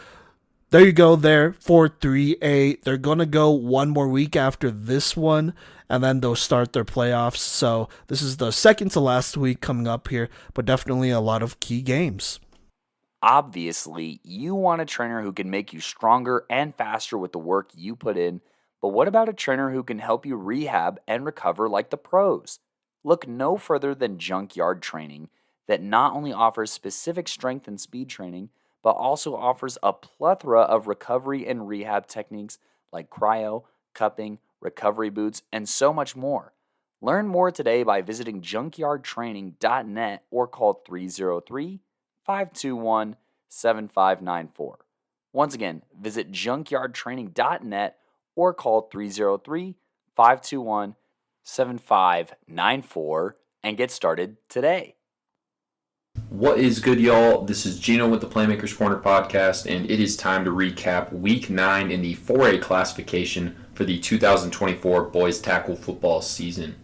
there you go there for 3A. They're going to go one more week after this one, and then they'll start their playoffs. So this is the second to last week coming up here, but definitely a lot of key games. Obviously, you want a trainer who can make you stronger and faster with the work you put in, but what about a trainer who can help you rehab and recover like the pros? Look no further than Junkyard Training, that not only offers specific strength and speed training, but also offers a plethora of recovery and rehab techniques like cryo, cupping, recovery boots, and so much more. Learn more today by visiting junkyardtraining.net or call 303-521-7594. Once again, visit junkyardtraining.net or call 303-521-7594 and get started today. What is good, y'all? This is Gino with the Playmaker's Corner podcast, and it is time to recap Week 9 in the 4A classification for the 2024 boys tackle football season.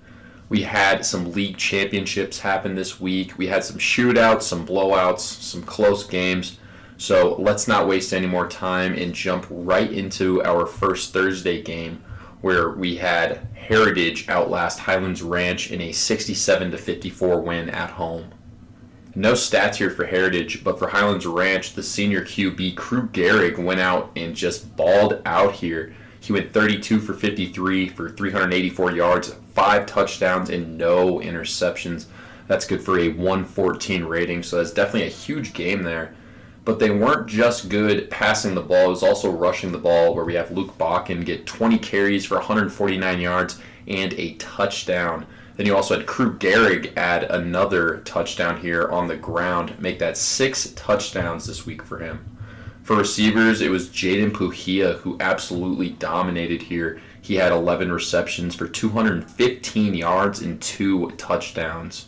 We had some league championships happen this week. We had some shootouts, some blowouts, some close games. So let's not waste any more time and jump right into our first Thursday game, where we had Heritage outlast Highlands Ranch in a 67-54 win at home. No stats here for Heritage, but for Highlands Ranch, the senior QB Crew Gehrig went out and just balled out here. He went 32 for 53 for 384 yards, 5 touchdowns, and no interceptions. That's good for a 114 rating, so that's definitely a huge game there. But they weren't just good passing the ball, it was also rushing the ball, where we have Luke Bakken get 20 carries for 149 yards and a touchdown. Then you also had Crew Gehrig add another touchdown here on the ground, make that 6 touchdowns this week for him. For receivers, it was Jaden Puhia who absolutely dominated here. He had 11 receptions for 215 yards and 2 touchdowns.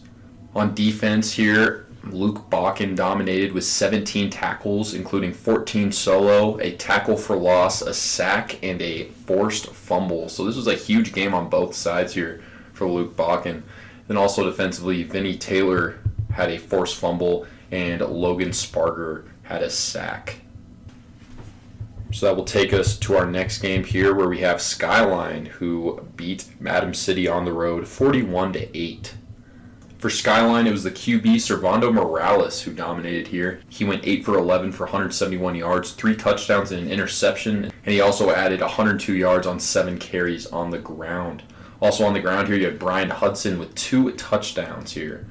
On defense here, Luke Bakken dominated with 17 tackles, including 14 solo, a tackle for loss, a sack, and a forced fumble. So this was a huge game on both sides here for Luke Bakken. Then also defensively, Vinny Taylor had a forced fumble and Logan Sparger had a sack. So that will take us to our next game here, where we have Skyline, who beat Adams City on the road 41-8. For Skyline, it was the QB Servando Morales who dominated here. He went 8 for 11 for 171 yards, 3 touchdowns and an interception, and he also added 102 yards on 7 carries on the ground. Also on the ground here, you had Brian Hudson with 2 touchdowns here.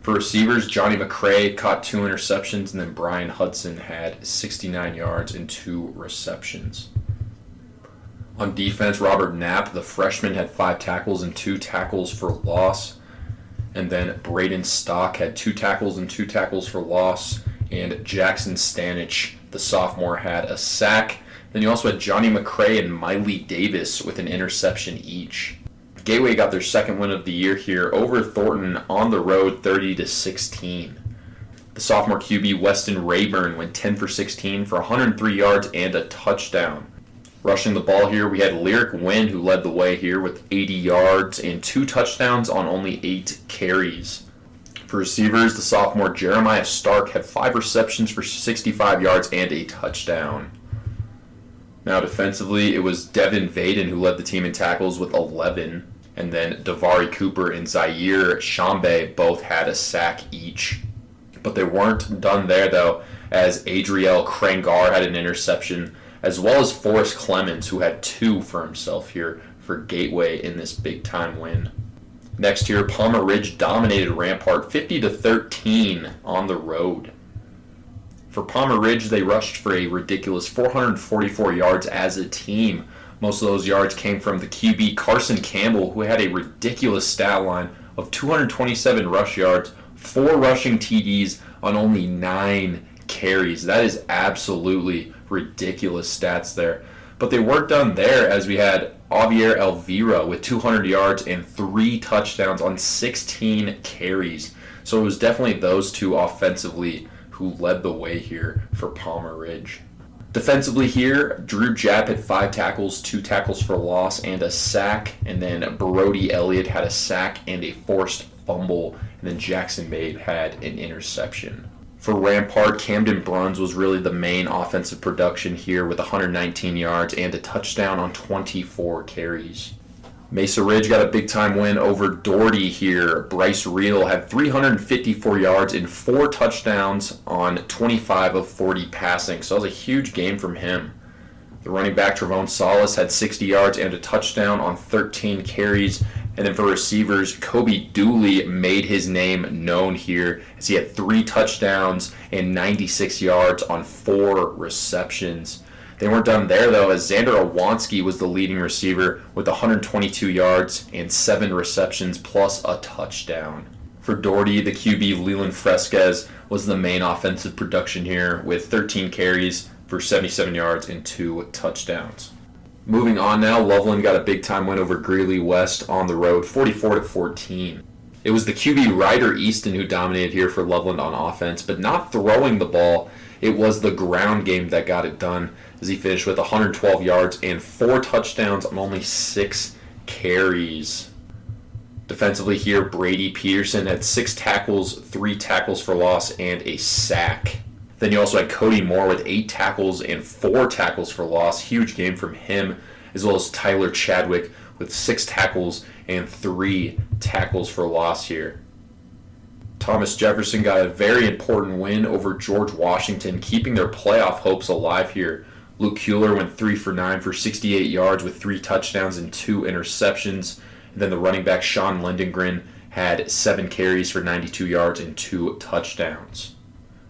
For receivers, Johnny McCray caught 2 interceptions, and then Brian Hudson had 69 yards and 2 receptions. On defense, Robert Knapp, the freshman, had 5 tackles and 2 tackles for loss. And then Braden Stock had 2 tackles and 2 tackles for loss. And Jackson Stanich, the sophomore, had a sack. Then you also had Johnny McCray and Miley Davis with an interception each. Gateway got their second win of the year here over Thornton on the road 30-16. The sophomore QB Weston Rayburn went 10 for 16 for 103 yards and a touchdown. Rushing the ball here, we had Lyric Wynn, who led the way here with 80 yards and 2 touchdowns on only 8 carries. For receivers, the sophomore Jeremiah Stark had 5 receptions for 65 yards and a touchdown. Now defensively, it was Devin Vaden who led the team in tackles with 11. And then Davari Cooper and Zaire Shambe both had a sack each. But they weren't done there, though, as Adriel Krangar had an interception, as well as Forrest Clemens, who had 2 for himself here for Gateway in this big-time win. Next here, Palmer Ridge dominated Rampart 50-13 on the road. For Palmer Ridge, they rushed for a ridiculous 444 yards as a team. Most of those yards came from the QB Carson Campbell, who had a ridiculous stat line of 227 rush yards, 4 rushing TDs on only 9 carries. That is absolutely ridiculous stats there. But they weren't done there, as we had Javier Elvira with 200 yards and 3 touchdowns on 16 carries. So it was definitely those two offensively who led the way here for Palmer Ridge. Defensively here, Drew Japp had 5 tackles, 2 tackles for loss, and a sack. And then Brody Elliott had a sack and a forced fumble. And then Jackson Babe had an interception. For Rampart, Camden Bruns was really the main offensive production here with 119 yards and a touchdown on 24 carries. Mesa Ridge got a big-time win over Doherty here. Bryce Reel had 354 yards and 4 touchdowns on 25 of 40 passing, so that was a huge game from him. The running back Trevon Salas had 60 yards and a touchdown on 13 carries. And then for receivers, Kobe Dooley made his name known here as he had 3 touchdowns and 96 yards on 4 receptions. They weren't done there, though, as Xander Awanski was the leading receiver with 122 yards and 7 receptions plus a touchdown. For Doherty, the QB Leland Fresquez was the main offensive production here with 13 carries for 77 yards and 2 touchdowns. Moving on now, Loveland got a big-time win over Greeley West on the road, 44-14. It was the QB Ryder Easton who dominated here for Loveland on offense, but not throwing the ball. It was the ground game that got it done as he finished with 112 yards and 4 touchdowns on only 6 carries. Defensively here, Brady Peterson had 6 tackles, 3 tackles for loss, and a sack. Then you also had Cody Moore with 8 tackles and 4 tackles for loss. Huge game from him, as well as Tyler Chadwick with 6 tackles and 3 tackles for loss here. Thomas Jefferson got a very important win over George Washington, keeping their playoff hopes alive here. Luke Kuehler went 3 for 9 for 68 yards with 3 touchdowns and 2 interceptions. And then the running back Sean Lindengren had 7 carries for 92 yards and 2 touchdowns.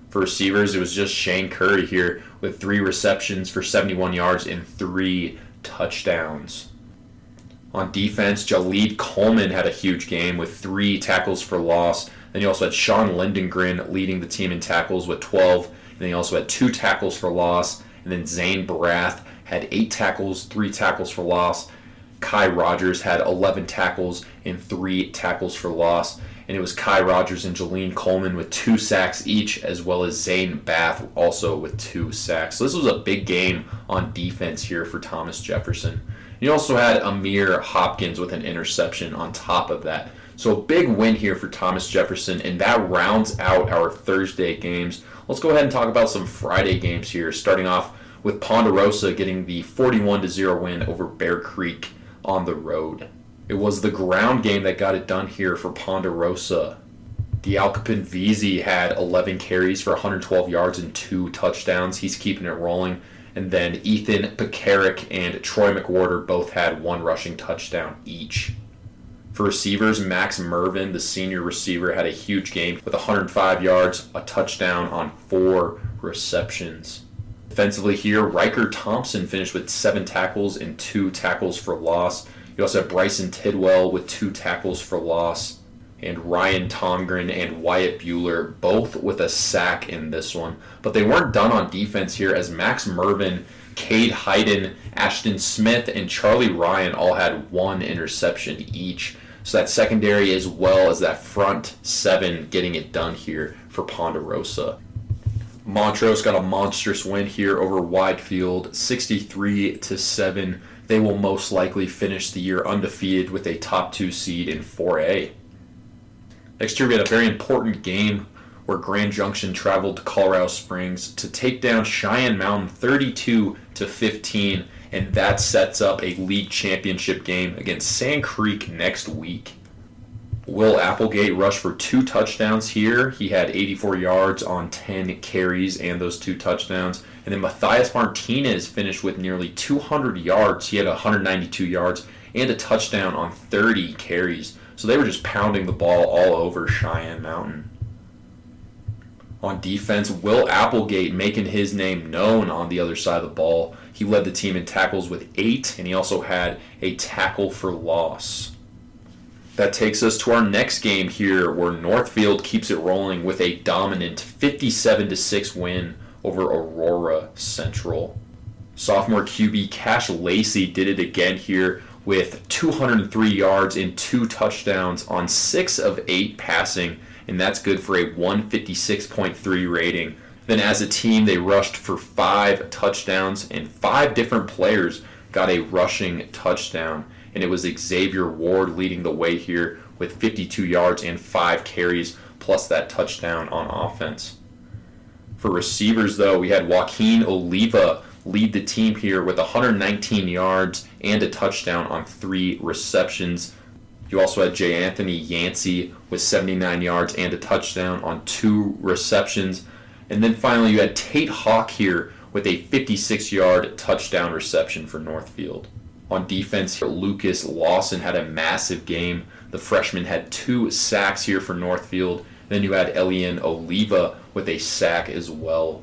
For receivers, it was just Shane Curry here with 3 receptions for 71 yards and 3 touchdowns. On defense, Jalid Coleman had a huge game with 3 tackles for loss. Then you also had Sean Lindengren leading the team in tackles with 12. And then he also had 2 tackles for loss. And then Zane Barath had 8 tackles, 3 tackles for loss. Kai Rogers had 11 tackles and 3 tackles for loss. And it was Kai Rogers and Jalene Coleman with 2 sacks each, as well as Zane Bath also with 2 sacks. So this was a big game on defense here for Thomas Jefferson. You also had Amir Hopkins with an interception on top of that. So a big win here for Thomas Jefferson, and that rounds out our Thursday games. Let's go ahead and talk about some Friday games here, starting off with Ponderosa getting the 41-0 win over Bear Creek on the road. It was the ground game that got it done here for Ponderosa. Dialcapin Veazey had 11 carries for 112 yards and 2 touchdowns. He's keeping it rolling. And then Ethan Pekarik and Troy McWhorter both had 1 rushing touchdown each. For receivers, Max Mervin, the senior receiver, had a huge game with 105 yards, a touchdown on 4 receptions. Defensively here, Riker Thompson finished with 7 tackles and 2 tackles for loss. You also have Bryson Tidwell with 2 tackles for loss. And Ryan Tomgren and Wyatt Bueller both with a sack in this one. But they weren't done on defense here as Max Mervin, Cade Hayden, Ashton Smith, and Charlie Ryan all had 1 interception each. So that secondary as well as that front 7 getting it done here for Ponderosa. Montrose got a monstrous win here over Widefield, 63-7. They will most likely finish the year undefeated with a top 2 seed in 4A. Next year we had a very important game where Grand Junction traveled to Colorado Springs to take down Cheyenne Mountain 32-15, and that sets up a league championship game against Sand Creek next week. Will Applegate rushed for 2 touchdowns here. He had 84 yards on 10 carries and those 2 touchdowns. And then Matthias Martinez finished with nearly 200 yards. He had 192 yards and a touchdown on 30 carries. So they were just pounding the ball all over Cheyenne Mountain. On defense, Will Applegate making his name known on the other side of the ball. He led the team in tackles with 8, and he also had a tackle for loss. That takes us to our next game here, where Northfield keeps it rolling with a dominant 57-6 win over Aurora Central. Sophomore QB Cash Lacey did it again here with 203 yards and 2 touchdowns on 6 of 8 passing, and that's good for a 156.3 rating. Then as a team, they rushed for 5 touchdowns, and 5 different players got a rushing touchdown. And it was Xavier Ward leading the way here with 52 yards and 5 carries, plus that touchdown on offense. For receivers, though, we had Joaquin Oliva lead the team here with 119 yards and a touchdown on 3 receptions. You also had J. Anthony Yancey with 79 yards and a touchdown on 2 receptions. And then finally you had Tate Hawk here with a 56-yard touchdown reception for Northfield. On defense, Lucas Lawson had a massive game. The freshman had 2 sacks here for Northfield. Then you had Elian Oliva with a sack as well.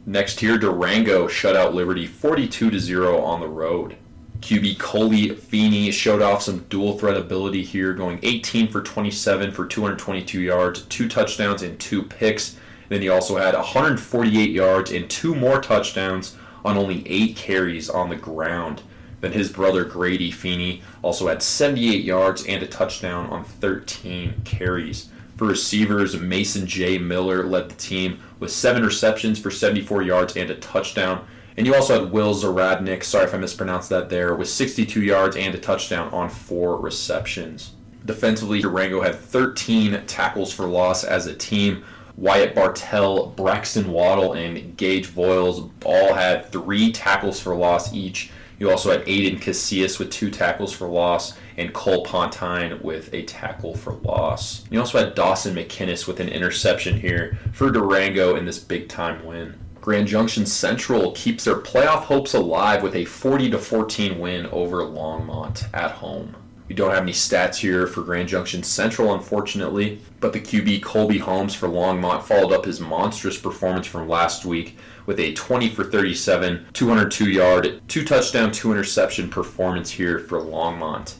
Next here, Durango shut out Liberty 42-0 on the road. QB Coley Feeney showed off some dual threat ability here, going 18 for 27 for 222 yards, 2 touchdowns and 2 picks. Then he also had 148 yards and 2 more touchdowns on only 8 carries on the ground. Then his brother Grady Feeney also had 78 yards and a touchdown on 13 carries. For receivers, Mason J. Miller led the team with 7 receptions for 74 yards and a touchdown. And you also had Will Zaradnik, sorry if I mispronounced that there, with 62 yards and a touchdown on 4 receptions. Defensively, Durango had 13 tackles for loss as a team. Wyatt Bartell, Braxton Waddle, and Gage Voiles all had 3 tackles for loss each. You also had Aiden Casillas with 2 tackles for loss, and Cole Pontine with a tackle for loss. You also had Dawson McKinnis with an interception here for Durango in this big-time win. Grand Junction Central keeps their playoff hopes alive with a 40-14 win over Longmont at home. We don't have any stats here for Grand Junction Central, unfortunately, but the QB Colby Holmes for Longmont followed up his monstrous performance from last week with a 20 for 37, 202-yard, 2 touchdown, 2 interception performance here for Longmont.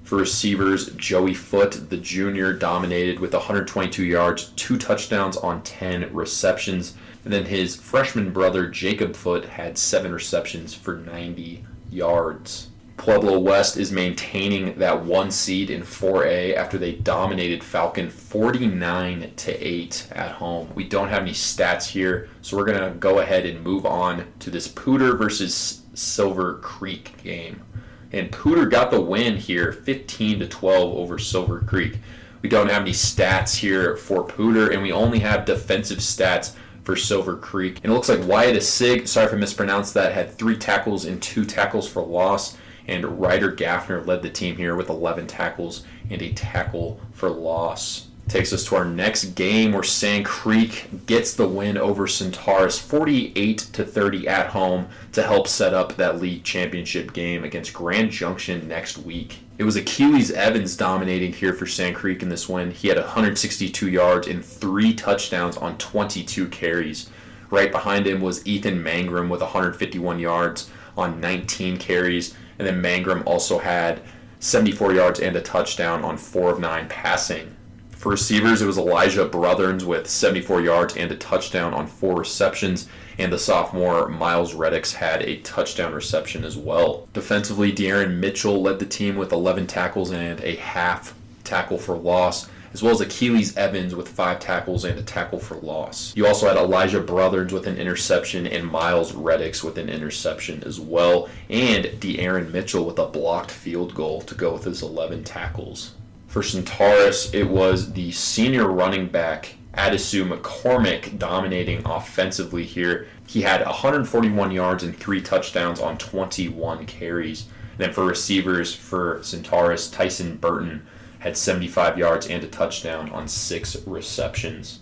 For receivers, Joey Foote, the junior, dominated with 122 yards, 2 touchdowns on 10 receptions. And then his freshman brother, Jacob Foote, had 7 receptions for 90 yards. Pueblo West is maintaining that 1 seed in 4A after they dominated Falcon 49-8 at home. We don't have any stats here, so we're going to go ahead and move on to this Pooter versus Silver Creek game. And Pooter got the win here, 15-12 over Silver Creek. We don't have any stats here for Pooter, and we only have defensive stats for Silver Creek. And it looks like Wyatt Asig, sorry if I mispronounced that, had 3 tackles and 2 tackles for loss. And Ryder Gaffner led the team here with 11 tackles and a tackle for loss. Takes us to our next game where Sand Creek gets the win over Centaurus 48-30 at home to help set up that league championship game against Grand Junction next week. It was Achilles Evans dominating here for Sand Creek in this win. He had 162 yards and 3 touchdowns on 22 carries. Right behind him was Ethan Mangrum with 151 yards on 19 carries. And then Mangrum also had 74 yards and a touchdown on 4 of 9 passing. For receivers, it was Elijah Brotherns with 74 yards and a touchdown on 4 receptions. And the sophomore Miles Reddix had a touchdown reception as well. Defensively, De'Aaron Mitchell led the team with 11 tackles and a half tackle for loss, as well as Achilles Evans with 5 tackles and a tackle for loss. You also had Elijah Brotherns with an interception and Miles Reddix with an interception as well, and De'Aaron Mitchell with a blocked field goal to go with his 11 tackles. For Centaurus, it was the senior running back Adisu McCormick dominating offensively here. He had 141 yards and 3 touchdowns on 21 carries. And then for receivers for Centaurus, Tyson Burton had 75 yards and a touchdown on 6 receptions.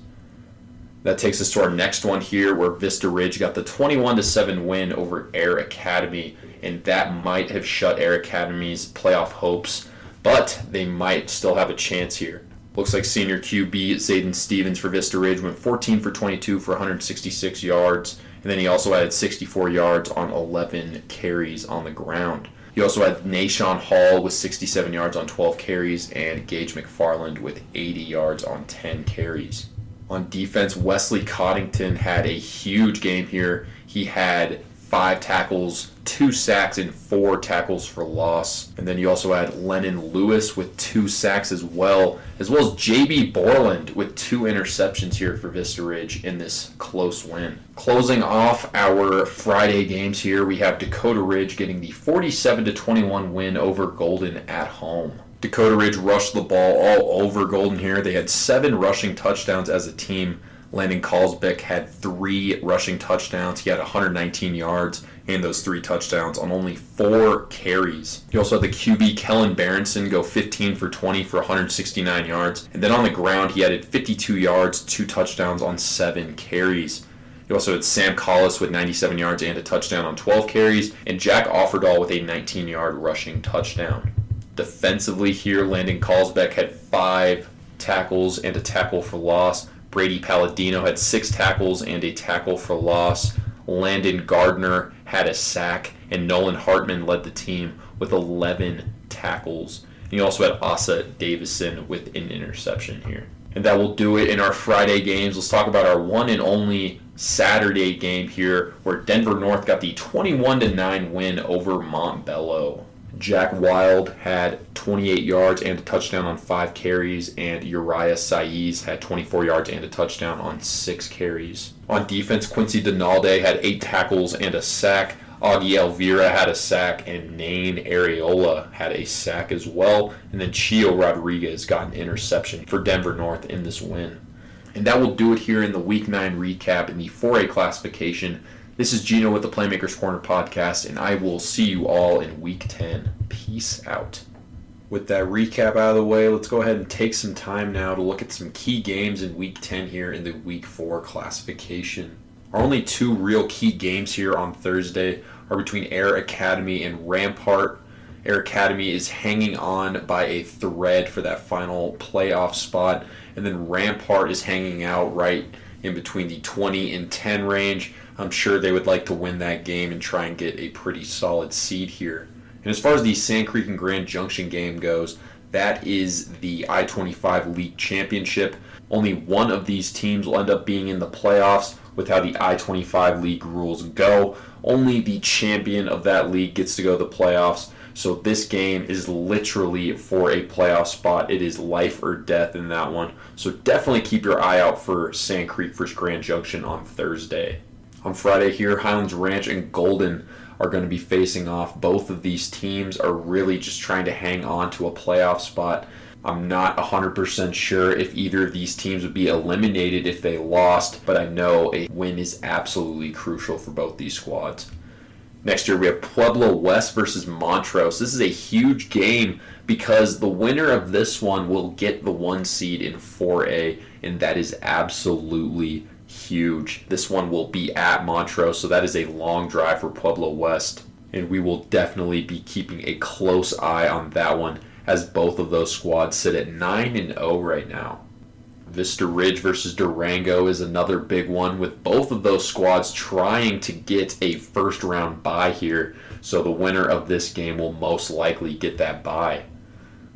That takes us to our next one here where Vista Ridge got the 21-7 win over Air Academy, and that might have shut Air Academy's playoff hopes, but they might still have a chance here. Looks like senior QB Zayden Stevens for Vista Ridge went 14 for 22 for 166 yards, and then he also had 64 yards on 11 carries on the ground. You also had Nashawn Hall with 67 yards on 12 carries and Gage McFarland with 80 yards on 10 carries. On defense, Wesley Coddington had a huge game here. He had 5 tackles, 2 sacks, and 4 tackles for loss. And then you also had Lennon Lewis with 2 sacks as well as J.B. Borland with 2 interceptions here for Vista Ridge in this close win. Closing off our Friday games here, we have Dakota Ridge getting the 47-21 win over Golden at home. Dakota Ridge rushed the ball all over Golden here. They had 7 rushing touchdowns as a team, Landon Carlsbeck had 3 rushing touchdowns. He had 119 yards and those 3 touchdowns on only 4 carries. You also had the QB Kellen Berenson go 15 for 20 for 169 yards. And then on the ground, he added 52 yards, 2 touchdowns on 7 carries. You also had Sam Collis with 97 yards and a touchdown on 12 carries, and Jack Offerdahl with a 19-yard rushing touchdown. Defensively here, Landon Carlsbeck had 5 tackles and a tackle for loss. Brady Palladino had 6 tackles and a tackle for loss. Landon Gardner had a sack, and Nolan Hartman led the team with 11 tackles. And you also had Asa Davison with an interception here. And that will do it in our Friday games. Let's talk about our one and only Saturday game here, where Denver North got the 21-9 win over Montbello. Jack Wild had 28 yards and a touchdown on 5 carries, and Uriah Saiz had 24 yards and a touchdown on 6 carries. On defense, Quincy Donalde had 8 tackles and a sack. Augie Elvira had a sack, and Nain Areola had a sack as well. And then Chio Rodriguez got an interception for Denver North in this win. And that will do it here in the Week 9 recap in the 4A classification. This is Gino with the Playmaker's Corner podcast, and I will see you all in Week 10. Peace out. With that recap out of the way, let's go ahead and take some time now to look at some key games in Week 10 here in the Week 4 classification. Our only 2 real key games here on Thursday are between Air Academy and Rampart. Air Academy is hanging on by a thread for that final playoff spot, and then Rampart is hanging out right in between the 20 and 10 range. I'm sure they would like to win that game and try and get a pretty solid seed here. And as far as the Sand Creek and Grand Junction game goes, that is the I-25 League Championship. Only one of these teams will end up being in the playoffs with how the I-25 League rules go. Only the champion of that league gets to go to the playoffs. So this game is literally for a playoff spot. It is life or death in that one. So definitely keep your eye out for Sand Creek versus Grand Junction on Thursday. On Friday here, Highlands Ranch and Golden are going to be facing off. Both of these teams are really just trying to hang on to a playoff spot. I'm not 100% sure if either of these teams would be eliminated if they lost, but I know a win is absolutely crucial for both these squads. Next year, we have Pueblo West versus Montrose. This is a huge game because the winner of this one will get the 1 seed in 4A, and that is absolutely huge. This one will be at Montrose, so that is a long drive for Pueblo West, and we will definitely be keeping a close eye on that one as both of those squads sit at 9-0 right now. Vista Ridge versus Durango is another big one, with both of those squads trying to get a first round bye here, so the winner of this game will most likely get that bye.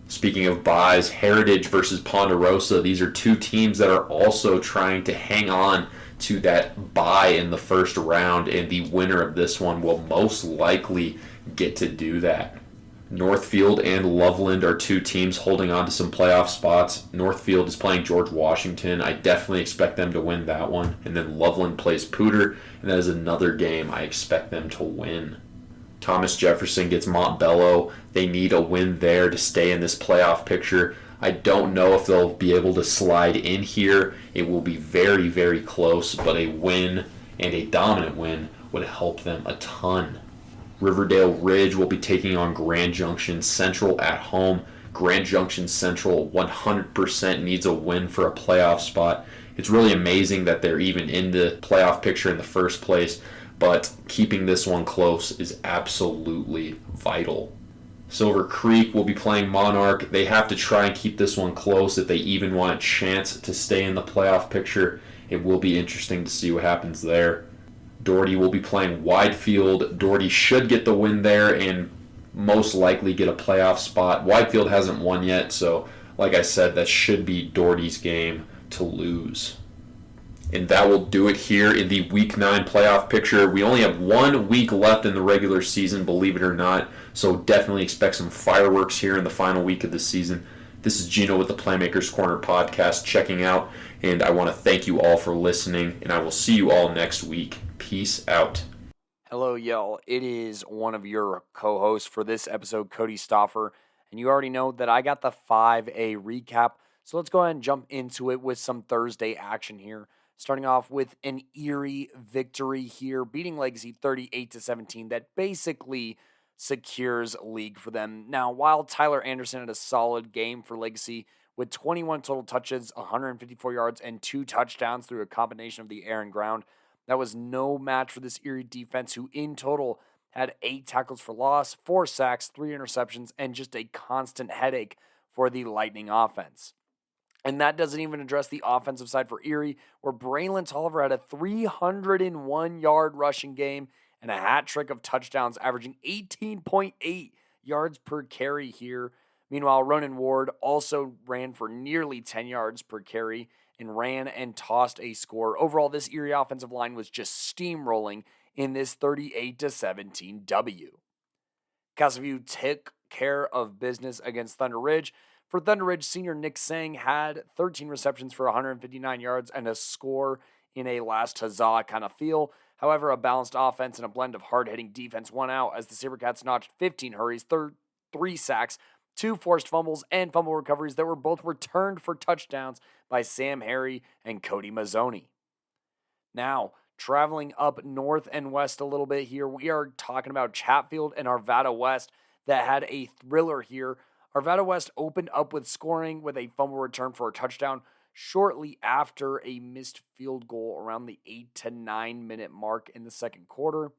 Speaking of byes, Heritage versus Ponderosa, these are 2 teams that are also trying to hang on to that bye in the first round, and the winner of this one will most likely get to do that. Northfield and Loveland are 2 teams holding on to some playoff spots. Northfield is playing George Washington. I definitely expect them to win that one. And then Loveland plays Pooter, and that is another game I expect them to win. Thomas Jefferson gets Montbello. They need a win there to stay in this playoff picture. I don't know if they'll be able to slide in here. It will be very, very close, but a win and a dominant win would help them a ton. Riverdale Ridge will be taking on Grand Junction Central at home. Grand Junction Central 100% needs a win for a playoff spot. It's really amazing that they're even in the playoff picture in the first place, but keeping this one close is absolutely vital. Silver Creek will be playing Monarch. They have to try and keep this one close if they even want a chance to stay in the playoff picture. It will be interesting to see what happens there. Doherty will be playing Widefield. Doherty should get the win there and most likely get a playoff spot. Widefield hasn't won yet, so like I said, that should be Doherty's game to lose. And that will do it here in the Week 9 playoff picture. We only have 1 week left in the regular season, believe it or not, so definitely expect some fireworks here in the final week of the season. This is Gino with the Playmaker's Corner podcast checking out, and I want to thank you all for listening, and I will see you all next week. Peace out. Hello, y'all. It is one of your co-hosts for this episode, Cody Stoffer, and you already know that I got the 5A recap, so let's go ahead and jump into it with some Thursday action here. starting off with an Erie victory here, beating Legacy 38-17. That basically secures league for them. Now, while Tyler Anderson had a solid game for Legacy with 21 total touches, 154 yards, and 2 touchdowns through a combination of the air and ground, that was no match for this Erie defense, who in total had 8 tackles for loss, 4 sacks, 3 interceptions, and just a constant headache for the Lightning offense. And that doesn't even address the offensive side for Erie, where Braylon Tolliver had a 301-yard rushing game and a hat trick of touchdowns, averaging 18.8 yards per carry here. Meanwhile, Ronan Ward also ran for nearly 10 yards per carry and ran and tossed a score. Overall, this Erie offensive line was just steamrolling in this 38-17 W. Castleview took care of business against Thunder Ridge. For Thunder Ridge, senior Nick Sang had 13 receptions for 159 yards and a score in a last huzzah kind of feel. However, a balanced offense and a blend of hard-hitting defense won out as the SaberCats notched 15 hurries, 3 sacks, 2 forced fumbles, and fumble recoveries that were both returned for touchdowns by Sam Harry and Cody Mazzoni. Now, traveling up north and west a little bit here, we are talking about Chatfield and Arvada West that had a thriller here. Arvada West opened up with scoring with a fumble return for a touchdown shortly after a missed field goal around the 8 to 9 minute mark in the second quarter.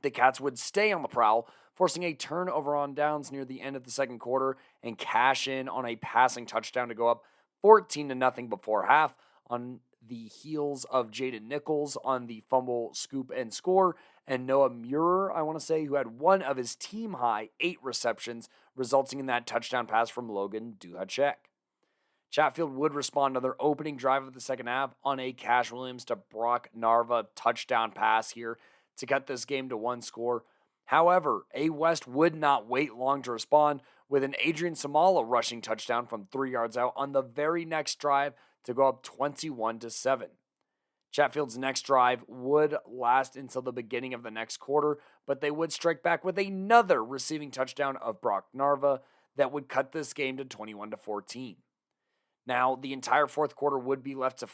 The Cats would stay on the prowl, forcing a turnover on downs near the end of the second quarter and cash in on a passing touchdown to go up 14-0 before half on the heels of Jaden Nichols on the fumble, scoop, and score, and Noah Muir, I want to say, who had one of his team-high 8 receptions, resulting in that touchdown pass from Logan Duhacek. Chatfield would respond to their opening drive of the second half on a Cash Williams to Brock Narva touchdown pass here to cut this game to 1 score. However, A West would not wait long to respond with an Adrian Samala rushing touchdown from 3 yards out on the very next drive to go up 21-7. Chatfield's next drive would last until the beginning of the next quarter, but they would strike back with another receiving touchdown of Brock Narva that would cut this game to 21-14. Now, the entire fourth quarter would be left to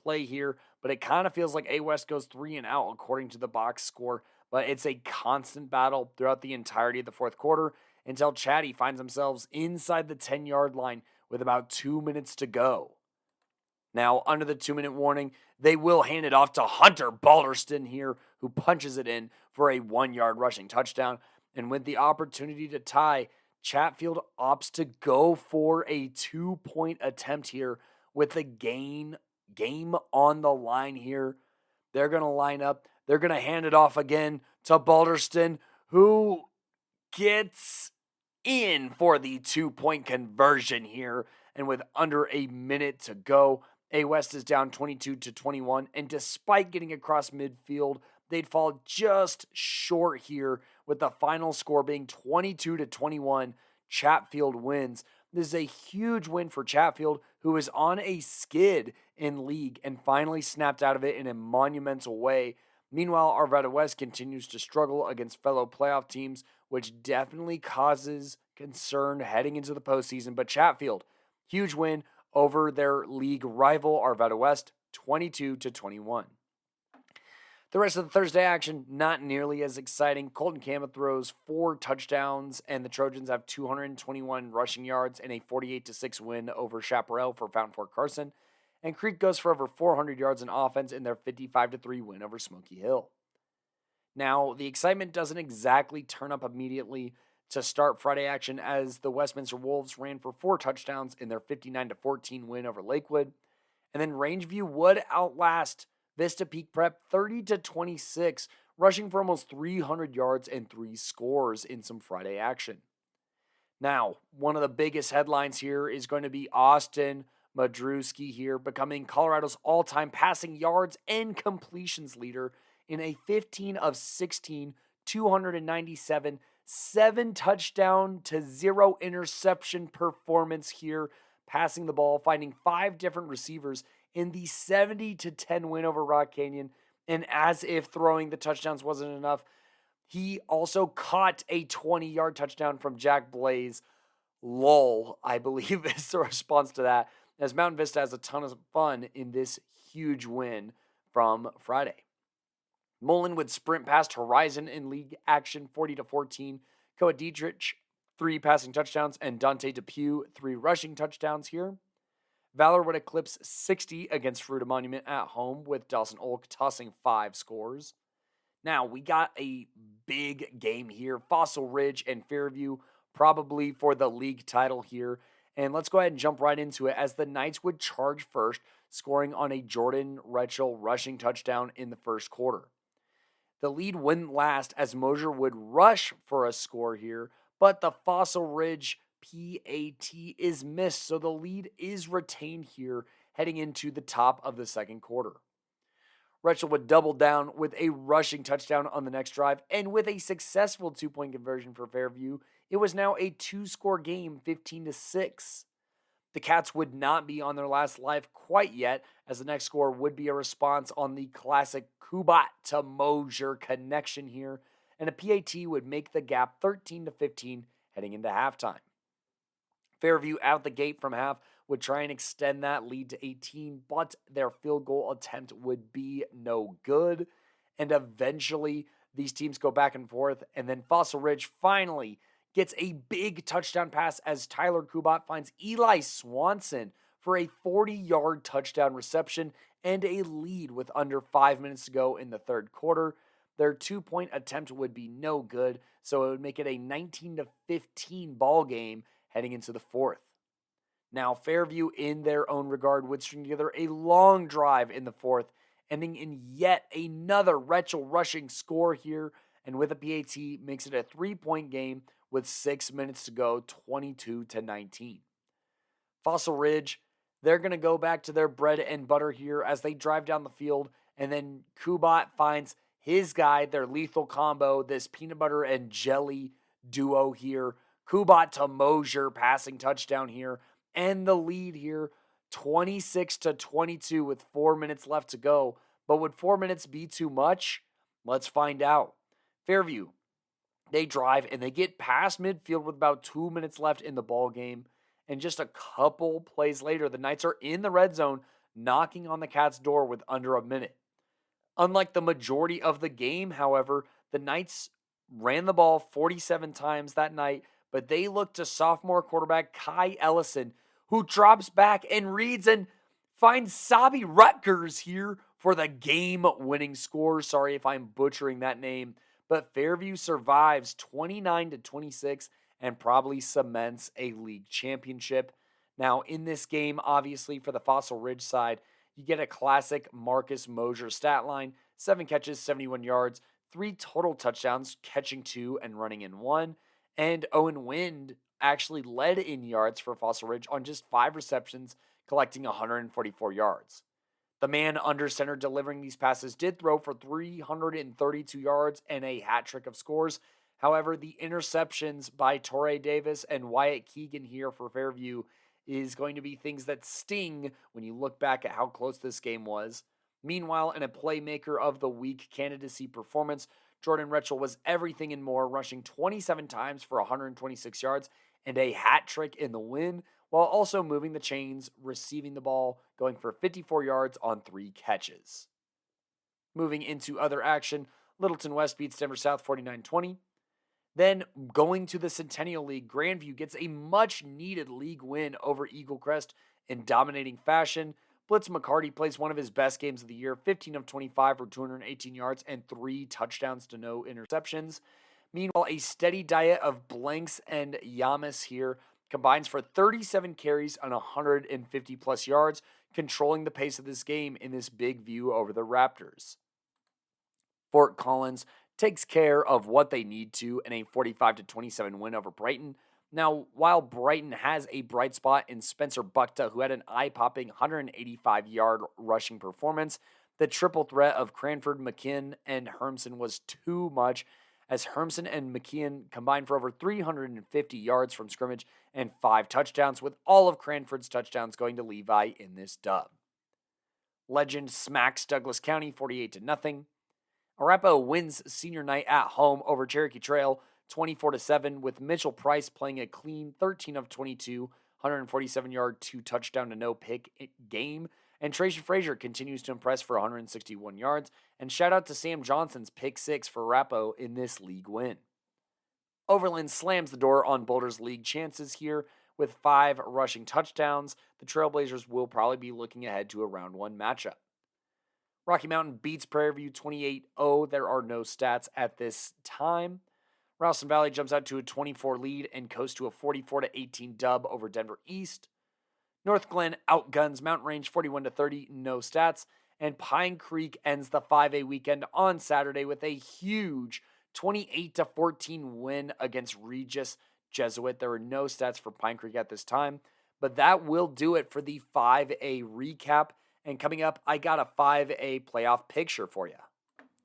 play here, but it kind of feels like A West goes 3 and out according to the box score, but it's a constant battle throughout the entirety of the fourth quarter until Chatty finds themselves inside the 10-yard line with about 2 minutes to go. Now, under the 2-minute warning, they will hand it off to Hunter Balderston here, who punches it in for a 1-yard rushing touchdown. And with the opportunity to tie, Chatfield opts to go for a 2-point attempt here with the game on the line here. They're going to line up. They're going to hand it off again to Balderston, who gets in for the 2-point conversion here. And with under a minute to go, A West is down 22-21, and despite getting across midfield, they'd fall just short here with the final score being 22-21. Chatfield wins. This is a huge win for Chatfield, who is on a skid in league and finally snapped out of it in a monumental way. Meanwhile, Arvada West continues to struggle against fellow playoff teams, which definitely causes concern heading into the postseason. But Chatfield, huge win over their league rival Arvada West, 22-21. The rest of the Thursday action, not nearly as exciting. Colton Kama throws 4 touchdowns, and the Trojans have 221 rushing yards and a 48-6 win over Chaparral for Fountain Fort Carson. And Creek goes for over 400 yards in offense in their 55-3 win over Smoky Hill. Now, the excitement doesn't exactly turn up immediately to start Friday action, as the Westminster Wolves ran for 4 touchdowns in their 59-14 win over Lakewood. And then Rangeview would outlast Vista Peak Prep 30-26, rushing for almost 300 yards and 3 scores in some Friday action. Now, one of the biggest headlines here is going to be Austin Madrewski here becoming Colorado's all-time passing yards and completions leader in a 15 of 16, 297, 7 touchdown to 0 interception performance here, passing the ball, finding 5 different receivers in the 70-10 win over Rock Canyon. And as if throwing the touchdowns wasn't enough, he also caught a 20-yard touchdown from Jack Blaze. Lol, I believe is the response to that, as Mountain Vista has a ton of fun in this huge win from Friday. Mullen would sprint past Horizon in league action 40-14. Koa Dietrich, 3 passing touchdowns, and Dante Depew, 3 rushing touchdowns here. Valor would eclipse 60 against Fruita Monument at home, with Dawson Olk tossing 5 scores. Now, we got a big game here. Fossil Ridge and Fairview, probably for the league title here. And let's go ahead and jump right into it, as the Knights would charge first, scoring on a Jordan Retchell rushing touchdown in the first quarter. The lead wouldn't last, as Mosier would rush for a score here, but the Fossil Ridge PAT is missed, so the lead is retained here heading into the top of the second quarter. Retchell would double down with a rushing touchdown on the next drive, and with a successful 2-point conversion for Fairview, it was now a 2-score game, 15-6. The Cats would not be on their last life quite yet, as the next score would be a response on the classic Kubat to Mosier connection here, and a PAT would make the gap 13-15 heading into halftime. Fairview out the gate from half would try and extend that lead to 18, but their field goal attempt would be no good, and eventually these teams go back and forth, and then Fossil Ridge finally gets a big touchdown pass as Tyler Kubat finds Eli Swanson for a 40-yard touchdown reception and a lead with under 5 minutes to go in the third quarter. Their 2-point attempt would be no good, so it would make it a 19-15 ball game heading into the fourth. Now, Fairview, in their own regard, would string together a long drive in the fourth, ending in yet another Retchell rushing score here, and with a PAT, makes it a 3-point game with 6 minutes to go, 22-19. Fossil Ridge, they're going to go back to their bread and butter here as they drive down the field, and then Kubat finds his guy, their lethal combo, this peanut butter and jelly duo here. Kubat to Mosier passing touchdown here, and the lead here, 26-22 with 4 minutes left to go. But would 4 minutes be too much? Let's find out. Fairview, they drive and they get past midfield with about 2 minutes left in the ball game. And just a couple plays later, the Knights are in the red zone, knocking on the Cats' door with under a minute. Unlike the majority of the game, however, the Knights ran the ball 47 times that night, but they looked to sophomore quarterback Kai Ellison, who drops back and reads and finds Sabi Rutgers here for the game-winning score. Sorry if I'm butchering that name, but Fairview survives 29-26 and probably cements a league championship. Now, in this game, obviously, for the Fossil Ridge side, you get a classic Marcus Mosier stat line: 7 catches, 71 yards, 3 total touchdowns, catching 2 and running in 1. And Owen Wind actually led in yards for Fossil Ridge on just 5 receptions, collecting 144 yards. The man under center delivering these passes did throw for 332 yards and a hat trick of scores. However, the interceptions by Torrey Davis and Wyatt Keegan here for Fairview is going to be things that sting when you look back at how close this game was. Meanwhile, in a Playmaker of the Week candidacy performance, Jordan Retchell was everything and more, rushing 27 times for 126 yards and a hat trick in the win, while also moving the chains, receiving the ball, going for 54 yards on 3 catches. Moving into other action, Littleton West beats Denver South 49-20. Then, going to the Centennial League, Grandview gets a much-needed league win over Eagle Crest in dominating fashion. Blitz McCarty plays one of his best games of the year, 15 of 25 for 218 yards and 3 touchdowns to no interceptions. Meanwhile, a steady diet of blanks and Yamas here combines for 37 carries and 150-plus yards, controlling the pace of this game in this big view over the Raptors. Fort Collins takes care of what they need to in a 45-27 win over Brighton. Now, while Brighton has a bright spot in Spencer Bukta, who had an eye-popping 185-yard rushing performance, the triple threat of Cranford, McKeon, and Hermson was too much, as Hermson and McKeon combined for over 350 yards from scrimmage and 5 touchdowns, with all of Cranford's touchdowns going to Levi in this dub. Legend smacks Douglas County 48-0. Arapahoe wins senior night at home over Cherokee Trail 24-7, with Mitchell Price playing a clean 13 of 22, 147-yard, 2 touchdown to no pick game, And Tracy Frazier continues to impress for 161 yards. And shout out to Sam Johnson's pick 6 for Rappo in this league win. Overland slams the door on Boulder's league chances here with 5 rushing touchdowns. The Trailblazers will probably be looking ahead to a round 1 matchup. Rocky Mountain beats Prairie View 28-0. There are no stats at this time. Ralston Valley jumps out to a 24 lead and coasts to a 44-18 dub over Denver East. North Glen outguns Mountain Range 41-30, no stats. And Pine Creek ends the 5A weekend on Saturday with a huge 28-14 win against Regis Jesuit. There are no stats for Pine Creek at this time, but that will do it for the 5A recap. And coming up, I got a 5A playoff picture for you.